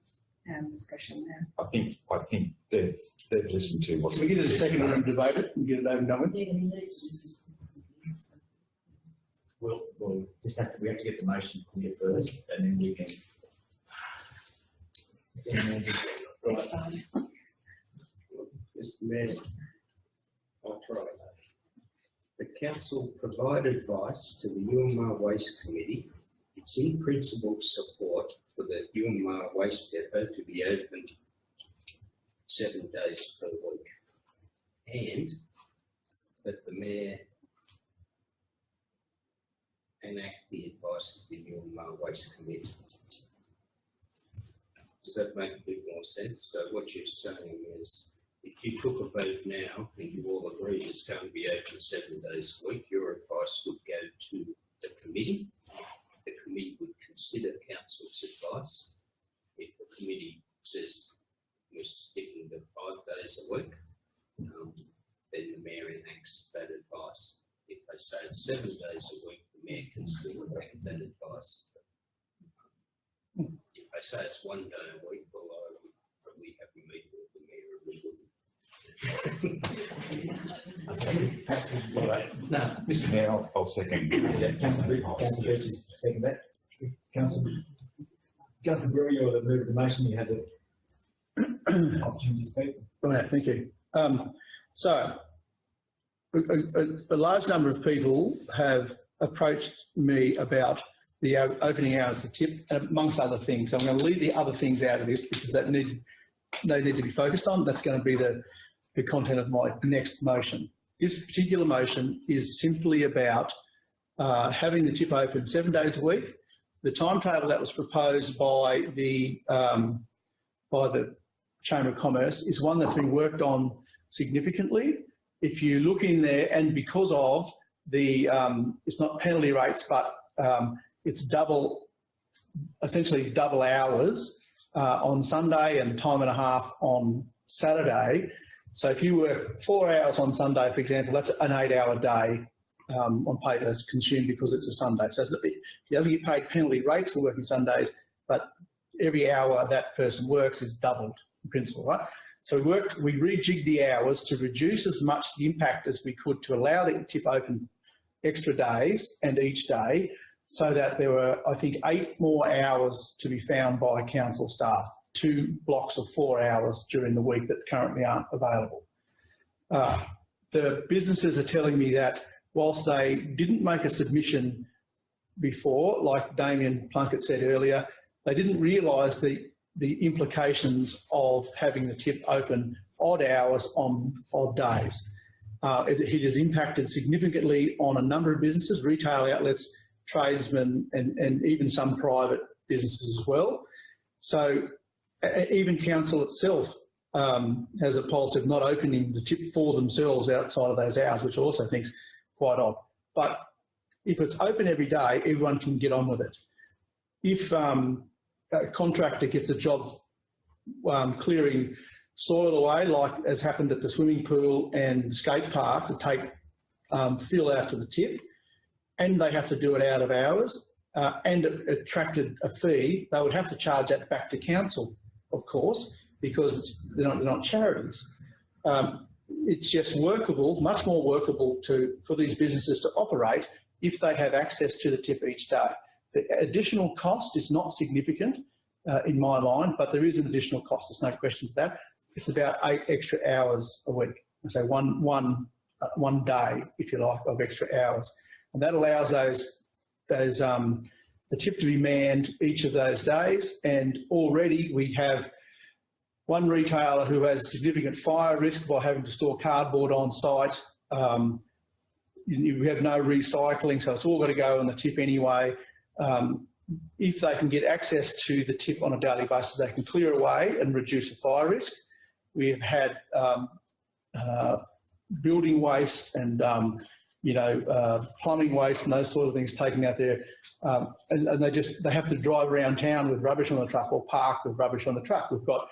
[SPEAKER 10] discussion now.
[SPEAKER 5] I think they've listened to what's.
[SPEAKER 9] Can we get a second room to debate it and get it over and done with?
[SPEAKER 2] We'll just have to, we have to get the motion clear first, and then we can.
[SPEAKER 4] Mr. Mayor, I'll try. The council provide advice to the UMR Waste Committee. It's in principle support for the UMR Waste Depot to be open 7 days per week. And that the mayor enact the advice of the UMR Waste Committee. Does that make a bit more sense? So what you're saying is, if you took a vote now and you all agreed it's going to be open 7 days a week, your advice would go to the committee. The committee would consider council's advice. If the committee says we're sticking to 5 days a week, then the mayor enacts that advice. If they say it's 7 days a week, the mayor can still enact that advice. If they say it's 1 day a week, well, I would probably have a meeting with the mayor and we wouldn't.
[SPEAKER 5] No, Mr. Mayor, I'll second.
[SPEAKER 2] Councillor Birch is second that. Councillor Brewer, you're the mover of the motion, you have the opportunity to speak.
[SPEAKER 9] Right, thank you. So, a large number of people have approached me about the opening hours of the tip, amongst other things. So I'm going to leave the other things out of this because they need to be focused on. That's going to be the content of my next motion. This particular motion is simply about having the tip open 7 days a week. The timetable that was proposed by the Chamber of Commerce is one that's been worked on significantly. If you look in there, and because of the, it's not penalty rates, but it's essentially double hours on Sunday and time and a half on Saturday. So if you work 4 hours on Sunday, for example, that's an 8-hour day on paper that's consumed because it's a Sunday. So he doesn't get paid penalty rates for working Sundays, but every hour that person works is doubled in principle, right? So we rejigged the hours to reduce as much the impact as we could to allow the tip open extra days and each day, so that there were, I think, 8 more hours to be found by council staff, 2 blocks of 4 hours during the week that currently aren't available. The businesses are telling me that whilst they didn't make a submission before, like Damien Plunkett said earlier, they didn't realise the implications of having the tip open odd hours on odd days. It has impacted significantly on a number of businesses, retail outlets, tradesmen, and even some private businesses as well. So even council itself has a policy of not opening the tip for themselves outside of those hours, which I also think is quite odd. But if it's open every day, everyone can get on with it. If a contractor gets a job clearing soil away, like has happened at the swimming pool and skate park, to take fill out to the tip, and they have to do it out of hours, and it attracted a fee, they would have to charge that back to council, of course, because they're not charities. It's just workable, much more workable for these businesses to operate if they have access to the tip each day. The additional cost is not significant in my mind, but there is an additional cost. There's no question to that. It's about 8 extra hours a week. So one day, if you like, of extra hours, and that allows the tip to be manned each of those days. And already we have one retailer who has significant fire risk by having to store cardboard on site. We have no recycling, so it's all got to go on the tip anyway. if they can get access to the tip on a daily basis, they can clear away and reduce the fire risk. We have had building waste and plumbing waste and those sort of things taken out there, and they have to drive around town with rubbish on the truck or park with rubbish on the truck. We've got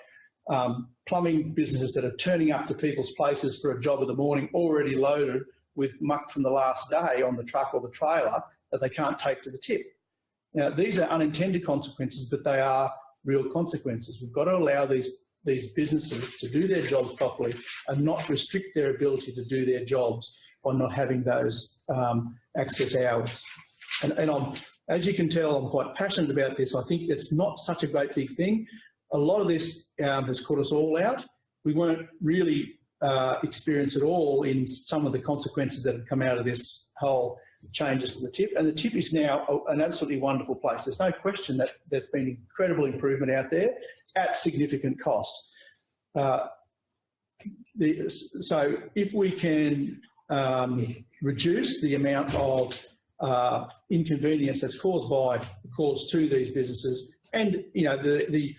[SPEAKER 9] plumbing businesses that are turning up to people's places for a job in the morning already loaded with muck from the last day on the truck or the trailer that they can't take to the tip. Now, these are unintended consequences, but they are real consequences. We've got to allow these businesses to do their jobs properly and not restrict their ability to do their jobs by not having those access hours. And as you can tell, I'm quite passionate about this. I think it's not such a great big thing. A lot of this has caught us all out. We weren't really experienced at all in some of the consequences that have come out of this whole changes to the tip. And the tip is now an absolutely wonderful place. There's no question that there's been incredible improvement out there at significant cost. So if we can reduce the amount of inconvenience that's caused to these businesses, and the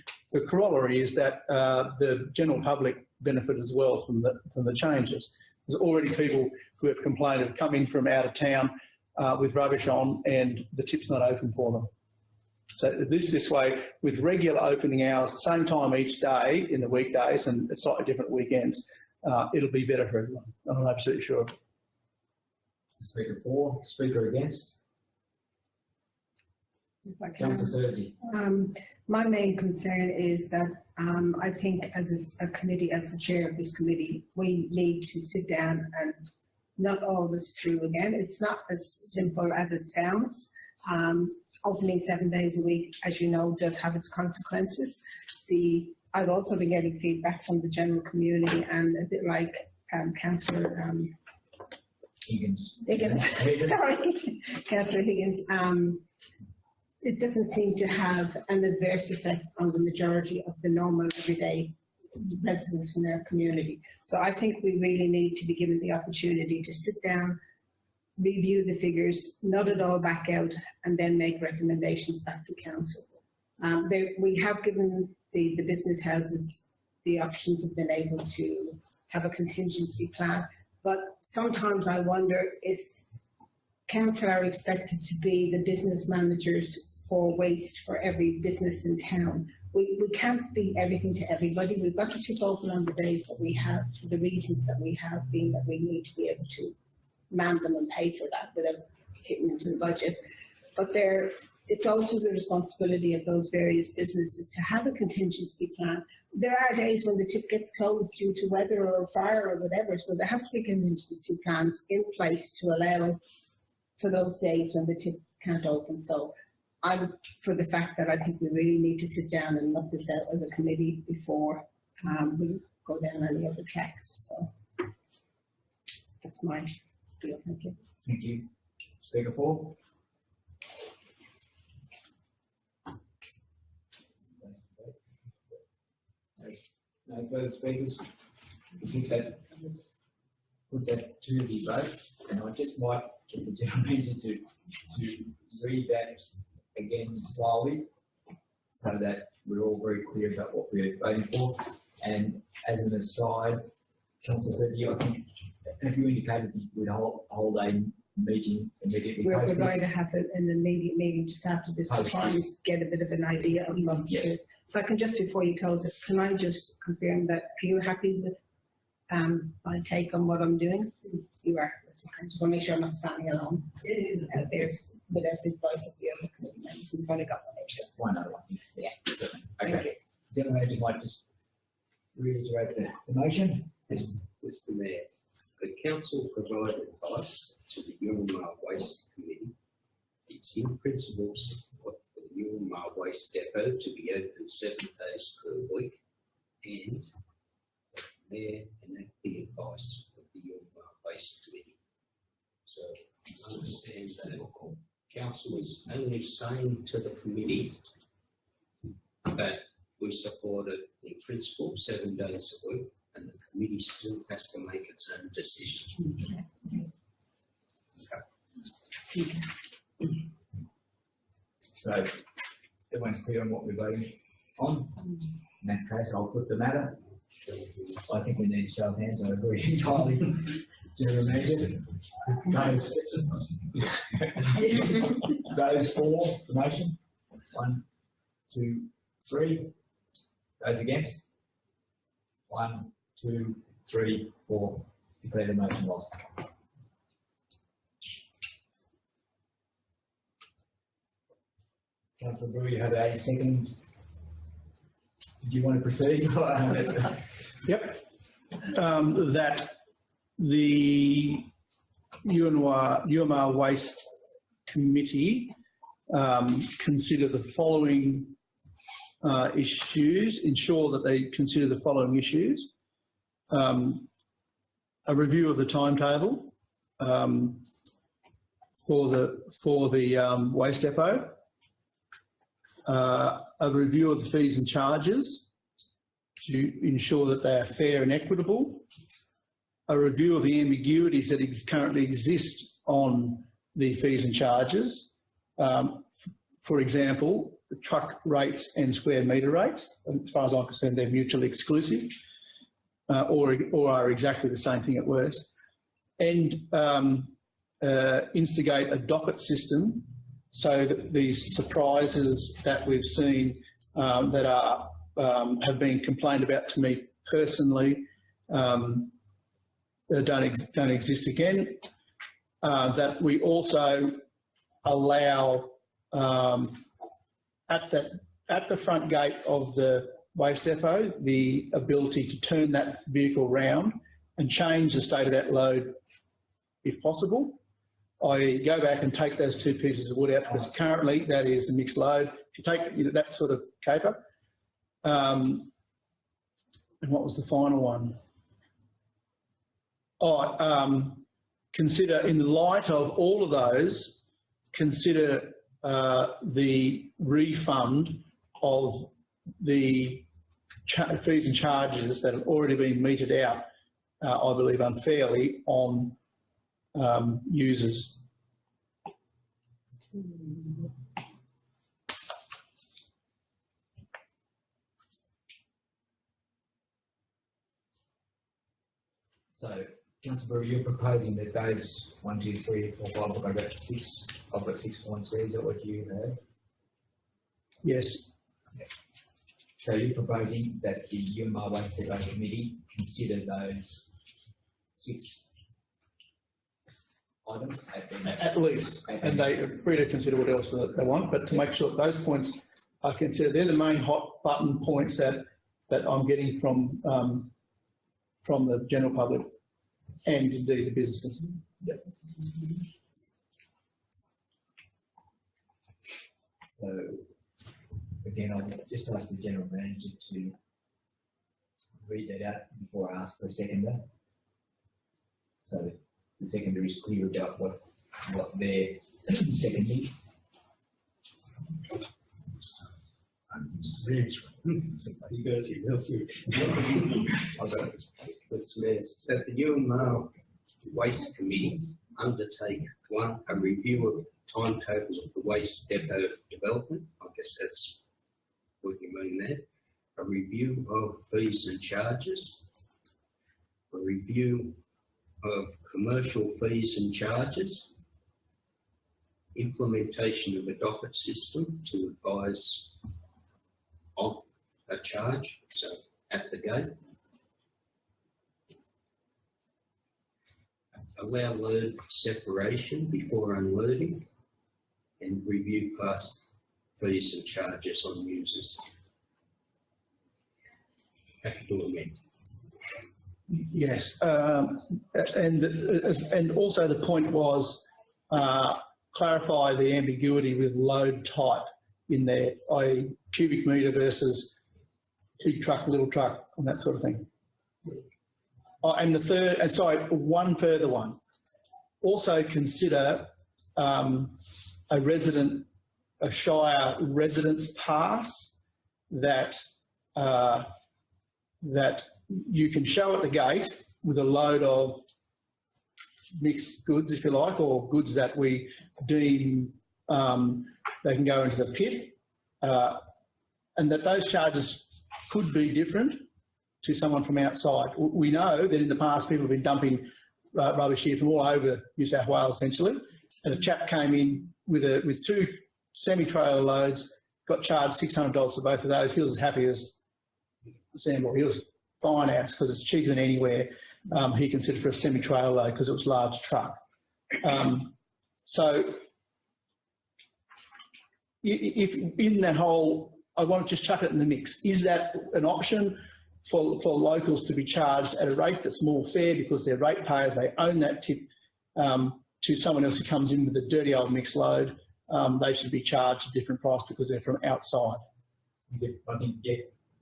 [SPEAKER 9] corollary is that the general public benefit as well from the changes. There's already people who have complained of coming from out of town with rubbish on, and the tip's not open for them. So this way, with regular opening hours, the same time each day in the weekdays and slightly different weekends, it'll be better for everyone. I'm absolutely sure.
[SPEAKER 2] Speaker for, speaker against. Councillor Surdy.
[SPEAKER 10] My main concern is that I think as a committee, as the chair of this committee, we need to sit down and not all this through again. It's not as simple as it sounds. Opening 7 days a week, as you know, does have its consequences. I've also been getting feedback from the general community, and a bit like Councillor
[SPEAKER 2] Higgins.
[SPEAKER 10] Sorry, Councillor Higgins. It doesn't seem to have an adverse effect on the majority of the normal everyday residents from our community. So I think we really need to be given the opportunity to sit down, review the figures, nod it all back out, and then make recommendations back to council. We have given the business houses the options of being able to have a contingency plan, but sometimes I wonder if council are expected to be the business managers for waste for every business in town. We can't be everything to everybody. We've got to keep open on the days that we have, for the reasons that we have, being that we need to be able to man them and pay for that without hitting into the budget. But it's also the responsibility of those various businesses to have a contingency plan. There are days when the tip gets closed due to weather or fire or whatever, so there has to be contingency plans in place to allow for those days when the tip can't open. So I'm for the fact that I think we really need to sit down and look this out as a committee before we go down any other tracks. So that's my spiel. Thank you.
[SPEAKER 2] Thank you. Speaker for. No further speakers. Put that to the vote, and I just might get the general manager to read that again slowly, so that we're all very clear about what we're voting for. And as an aside, Councillor Surdy, I think, have you indicated that you would hold a meeting immediately?
[SPEAKER 10] We're going to have an immediate meeting just after this to try and get a bit of an idea of what's
[SPEAKER 2] yeah.
[SPEAKER 10] If I can just, before you close it, can I just confirm that are you happy with my take on what I'm doing? You are. That's okay. Just want to make sure I'm not standing alone out there without the advice of the other committee members. We've only got one there. So.
[SPEAKER 2] Why not?
[SPEAKER 10] Yeah.
[SPEAKER 2] Okay. General Manager might just reiterate the motion.
[SPEAKER 4] Mr. Mayor, the council provided advice to the Urumar Waste Committee. It's in principle support for the Urumar Waste Depot to be open 7 days per week, and the Mayor enact the advice of the Urumar Waste Committee. So I understand that council is only saying to the committee that we support it in principle 7 days a week, and the committee still has to make its own decision. Okay.
[SPEAKER 2] So everyone's clear on what we're voting on? In that case, I'll put the matter. I think we need to show of hands. I agree entirely. General Manager. Those for the motion? 1, 2, 3. Those against? 1, 2, 3, 4. Declare the motion lost. Councillor Brewer, you had a second. Did you want to proceed?
[SPEAKER 9] Yep. That the UMR Waste Committee consider the following issues, ensure that they consider the following issues. A review of the timetable for the waste depot. A review of the fees and charges to ensure that they are fair and equitable. A review of the ambiguities that currently exist on the fees and charges. For example, the truck rates and square metre rates. As far as I'm concerned, they're mutually exclusive or are exactly the same thing at worst. And instigate a docket system so that these surprises that we've seen that are have been complained about to me personally don't exist again. That we also allow at the front gate of the waste depot the ability to turn that vehicle round and change the state of that load if possible. I go back and take those 2 pieces of wood out because currently that is a mixed load. If you take that sort of caper, and what was the final one? Consider, in light of all of those, consider the refund of the fees and charges that have already been meted out, I believe unfairly, on users.
[SPEAKER 2] So, Councillor Brewer, you're proposing that those 1, 2, 3, 4, 5, I've got 6. I've got 6 points there. Is that what you heard?
[SPEAKER 9] Yes.
[SPEAKER 2] So you're proposing that the UMR Waste Depot Committee consider those 6 items
[SPEAKER 9] At least, and they are free to consider what else they want, but to make sure that those points are considered. They're the main hot button points that I'm getting from the general public and indeed the businesses. Yep.
[SPEAKER 2] So again, I'll just ask the General Manager to read that out before I ask for a seconder. So the seconder is clear about what they're seconding.
[SPEAKER 4] You guys, he'll see. That the UMR Waste Committee undertake 1, a review of timetables of the waste depot development. I guess that's what you mean there. A review of fees and charges. A review of commercial fees and charges. Implementation of a docket system to advise of a charge, so at the gate. Allow load separation before unloading and review past fees and charges on users. Have to amend.
[SPEAKER 9] Yes, and also the point was clarify the ambiguity with load type in there, i.e. cubic metre versus big truck, little truck, and that sort of thing. And the third, and sorry, one further one. Also consider a Shire residence pass that that you can show at the gate with a load of mixed goods, if you like, or goods that we deem they can go into the pit, and that those charges could be different to someone from outside. We know that in the past people have been dumping rubbish here from all over New South Wales essentially, and a chap came in with 2 semi-trailer loads, got charged $600 for both of those. He was as happy as Sam, he was fine as because it's cheaper than anywhere he considered for a semi-trailer load because it was a large truck. So if in that whole, I want to just chuck it in the mix. Is that an option for locals to be charged at a rate that's more fair because they're ratepayers, they own that tip, to someone else who comes in with a dirty old mixed load, they should be charged a different price because they're from outside?
[SPEAKER 2] I think,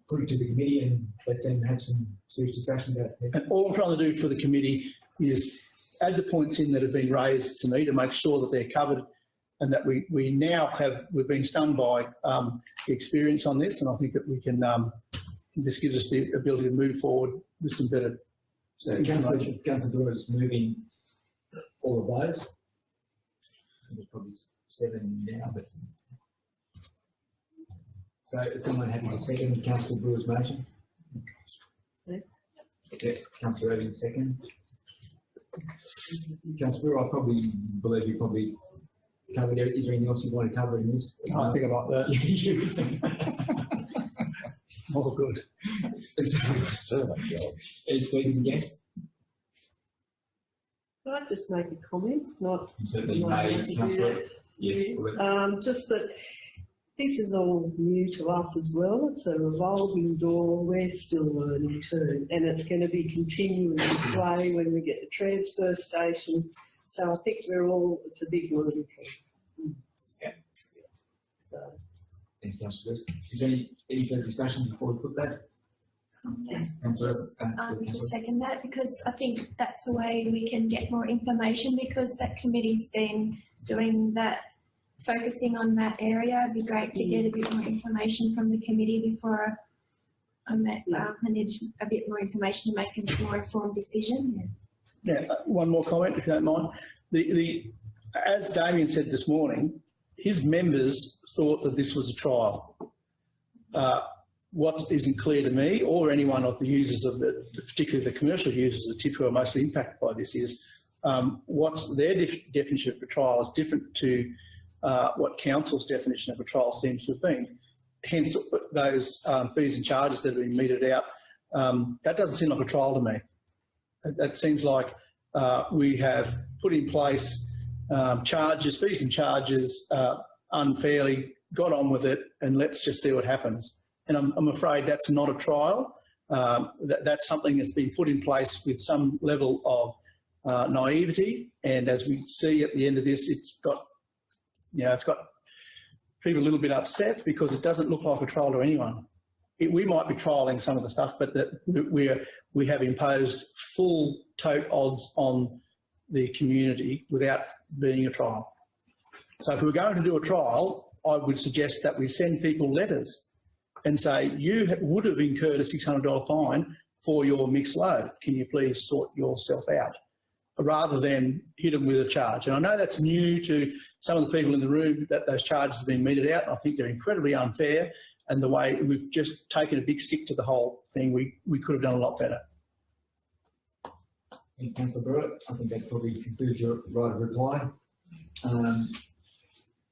[SPEAKER 2] put it to the committee and let them have some serious discussion about it.
[SPEAKER 9] And all I'm trying to do for the committee is add the points in that have been raised to me to make sure that they're covered, and that we've been stung by the experience on this, and I think that we can, this gives us the ability to move forward with some better information.
[SPEAKER 2] Councillor Brewer is moving all of those. There's probably 7 now, but so is someone happy to second Councillor Brewer's motion? Okay, Councillor Irving second. Councillor Brewer, I probably believe you probably covered it. Is there anything else you want to cover in this?
[SPEAKER 9] I think about that. All good.
[SPEAKER 2] Is speakers against?
[SPEAKER 6] Can I just make a comment? Not
[SPEAKER 2] Certainly may, Councillor. Yes.
[SPEAKER 6] just that this is all new to us as well. It's a revolving door. We're still learning too, and it's going to be continuing this way when we get the transfer station. So I think it's a big learning curve.
[SPEAKER 2] Yeah. So. Thanks, Councillor. Is there any further discussion before we put that?
[SPEAKER 3] Just second that, because I think that's the way we can get more information, because that committee's been doing that, focusing on that area. It'd be great to get a bit more information from the committee before I need a bit more information to make a more informed decision.
[SPEAKER 9] Yeah, one more comment, if you don't mind. As Damien said this morning, his members thought that this was a trial. What isn't clear to me, or anyone of the users of particularly the commercial users of TIP who are mostly impacted by this, is what's their definition of a trial is different to what council's definition of a trial seems to have been. Hence, those fees and charges that have been meted out, that doesn't seem like a trial to me. That seems like we have put in place fees and charges unfairly, got on with it, and let's just see what happens. And I'm afraid that's not a trial. That's something that's been put in place with some level of naivety. And as we see at the end of this, it's got people a little bit upset because it doesn't look like a trial to anyone. We might be trialling some of the stuff, but we have imposed full tote odds on the community without being a trial. So if we're going to do a trial, I would suggest that we send people letters and say, you would have incurred a $600 fine for your mixed load. Can you please sort yourself out? Rather than hit them with a charge. And I know that's new to some of the people in the room, that those charges have been meted out. I think they're incredibly unfair, and the way we've just taken a big stick to the whole thing, we could have done a lot better.
[SPEAKER 2] And Councillor Brewer, I think that probably concludes your right of reply.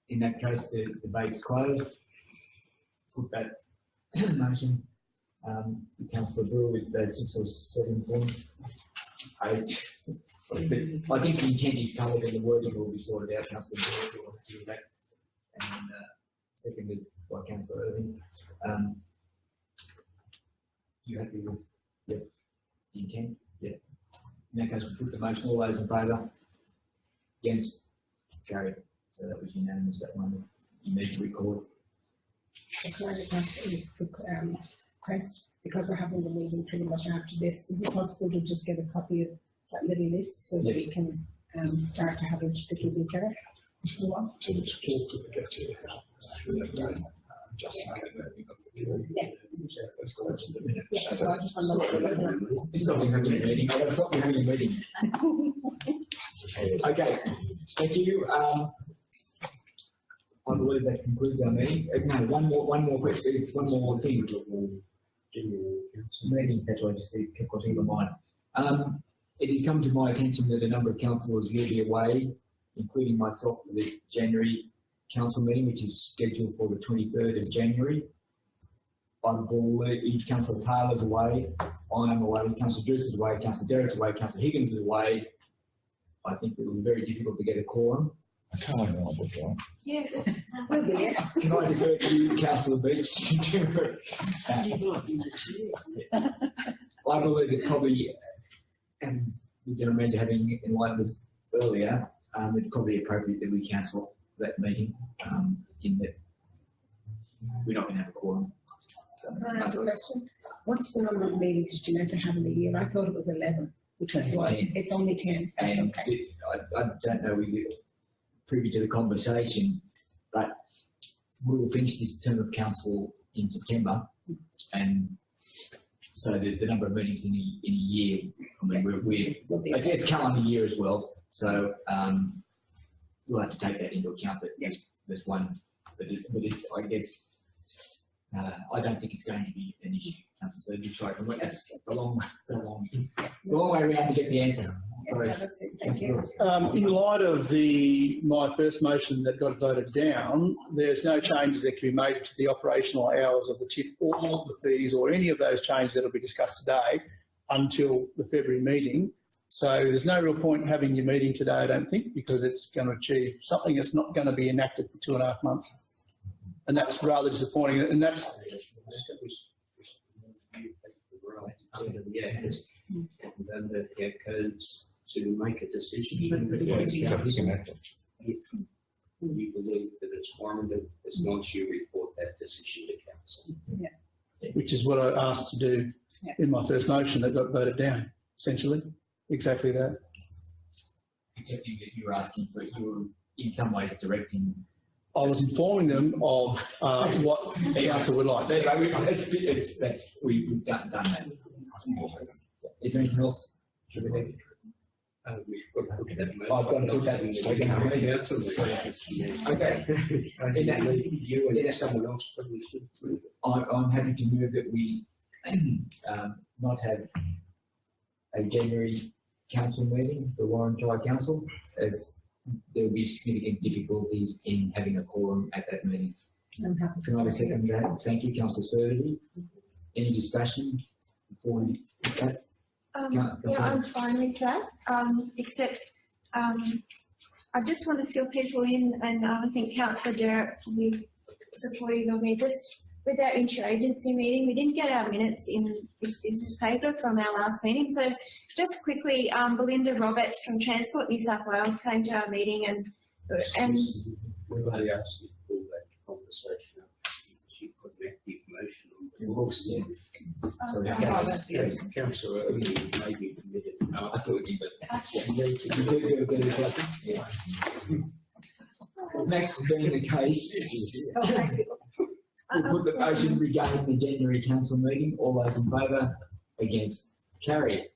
[SPEAKER 2] In that case, the debate's closed. Put that motion. Councillor Brewer with those 6 or 7 points. I think the intent is covered and the wording will be sorted out. Councillor Brewer, if you want to do that. And seconded by Councillor Irving. You happy with the intent? Yeah. In that case, we'll put the motion. All those in favour? Against? Carried. So that was unanimous, that one. You need to record.
[SPEAKER 10] Can I just ask a quick request? Because we're having the meeting pretty much after this, is it possible to just get a copy of that little list so that we can start to have it to keep in care? Yeah. Yeah, so I just want to
[SPEAKER 2] Stop having a meeting. I'm going to stop having a meeting. Okay, thank you. I I believe that concludes our meeting. No, one more question, one more thing. Meeting, that's what I just kept crossing my mind. It has come to my attention that a number of councillors will be away, including myself, for the January council meeting, which is scheduled for the 23rd of January. I believe Councillor Taylor's away, I am away, Councillor Druce is away, Councillor Derrick's away, Councillor Higgins is away. I think it will be very difficult to get a quorum.
[SPEAKER 5] I can't remember what that.
[SPEAKER 3] Yeah.
[SPEAKER 2] Can I defer to you, Councillor Beach? I believe that probably, and the general manager having enlightened us earlier, it's probably appropriate that we cancel that meeting, in that we're not going to have a quorum. So,
[SPEAKER 10] Can I ask a question? What's the number of meetings do you have to have in a year? I thought it was 11, which is why
[SPEAKER 2] 10.
[SPEAKER 10] it's only 10. That's
[SPEAKER 2] And
[SPEAKER 10] okay.
[SPEAKER 2] I don't know if you're privy to the conversation, but we will finish this term of council in September, and so the number of meetings in a year, I mean,
[SPEAKER 10] Will be
[SPEAKER 2] it's calendar year as well, so we'll have to take that into account, that there's one, but it's, I guess, I don't think it's going to be an issue, Councillor Surgery. Sorry, that's the long way around to get the answer. Sorry.
[SPEAKER 10] Yeah, that's it. Thank you.
[SPEAKER 9] In light of my first motion that got voted down, there's no changes that can be made to the operational hours of the tip or the fees or any of those changes that will be discussed today until the February meeting. So there's no real point in having your meeting today, I don't think, because it's going to achieve something that's not going to be enacted for 2.5 months. And that's rather disappointing. And that's
[SPEAKER 4] under the Act and under the codes to make a decision.
[SPEAKER 5] So we can act.
[SPEAKER 4] If you believe that it's warranted, as long as you report that decision to council.
[SPEAKER 9] which is what I asked to do in my first motion that got voted down, essentially. Exactly that.
[SPEAKER 2] Except you were asking for, you were in some ways directing.
[SPEAKER 9] I was informing them of what the council would like.
[SPEAKER 2] Anyway, we've done that. Is there anything else? Should we have? I've got to put that in the Okay.
[SPEAKER 4] Someone else probably should.
[SPEAKER 2] I'm happy to move that we not have a January council meeting, the Warren Shire Council, as there will be significant difficulties in having a quorum at that meeting.
[SPEAKER 10] I'm happy to
[SPEAKER 2] Can I have a
[SPEAKER 10] second
[SPEAKER 2] second that? Thank you, Councillor Survey. Any discussion before we do that?
[SPEAKER 3] Yeah, I'm fine with that, except I just want to fill people in, and I think Councillor Derrick will be supportive of me. Just with our interagency meeting, we didn't get our minutes in this business paper from our last meeting. So just quickly, Belinda Roberts from Transport New South Wales came to our meeting and
[SPEAKER 4] We've only asked you to pull that conversation up. She put an active motion on the books. Councillor Irving may be permitted. No, I thought you,
[SPEAKER 2] That being the case, we'll put the motion regarding the January council meeting. All those in favour? Against? Carried.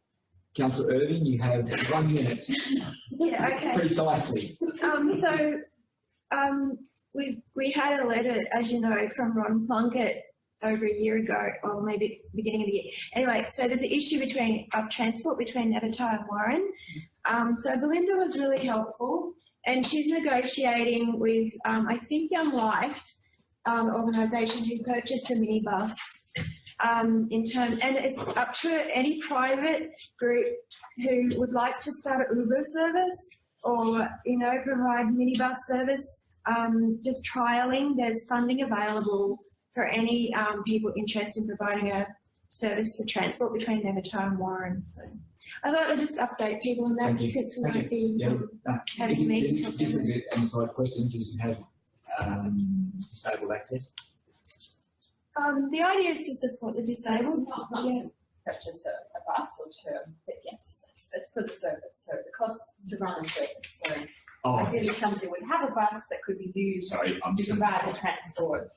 [SPEAKER 2] Councillor Irving, you have 1 minute.
[SPEAKER 3] yeah, okay.
[SPEAKER 2] Precisely.
[SPEAKER 3] We had a letter, as you know, from Ron Plunkett over a year ago, or maybe beginning of the year. Anyway, so there's an issue of transport between Nevertire and Warren. So Belinda was really helpful, and she's negotiating with, I think, Young Life organisation who purchased a minibus and it's up to any private group who would like to start an Uber service or, provide minibus service, just trialling. There's funding available for any people interested in providing a service for transport between Nevertire and Warren. So I thought I'd just update people on that since we won't be having a meeting till
[SPEAKER 2] This is an inside question. Does it have disabled access?
[SPEAKER 3] The idea is to support the disabled.
[SPEAKER 12] Purchase a bus or but yes, it's for the service. So the cost to run a service. So ideally somebody would have a bus that could be used to provide the transport.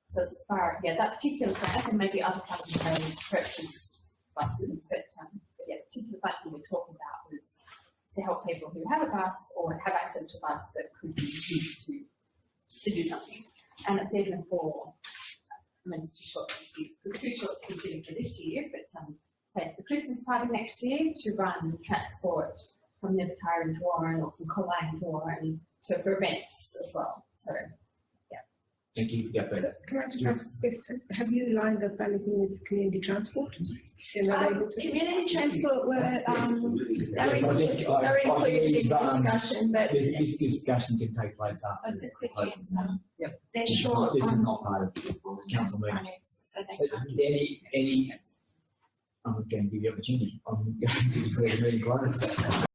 [SPEAKER 12] So as far, that particular grant, and maybe other companies may purchase buses, but the particular funding we're talking about was to help people who have a bus or have access to a bus that could be used to to do something. And it's even for, I mean, it's too short to consider for this year, but say for the Christmas party next year to run transport from Nevertire into Warren or from Collang to Warren for events as well. So,
[SPEAKER 2] Thank you. Yeah, but
[SPEAKER 10] Can I just ask this, have you lined up anything with community transport? You're not able to?
[SPEAKER 3] Community transport were,
[SPEAKER 2] Yes, I think
[SPEAKER 3] they're included in the discussion, but
[SPEAKER 2] this discussion can take place after.
[SPEAKER 3] it's a quick answer.
[SPEAKER 2] Yep.
[SPEAKER 3] They're short.
[SPEAKER 2] This is not part of the council meeting.
[SPEAKER 3] finance, so they can't.
[SPEAKER 2] Any, I'm going to give you the opportunity. I'm going to declare the meeting closed.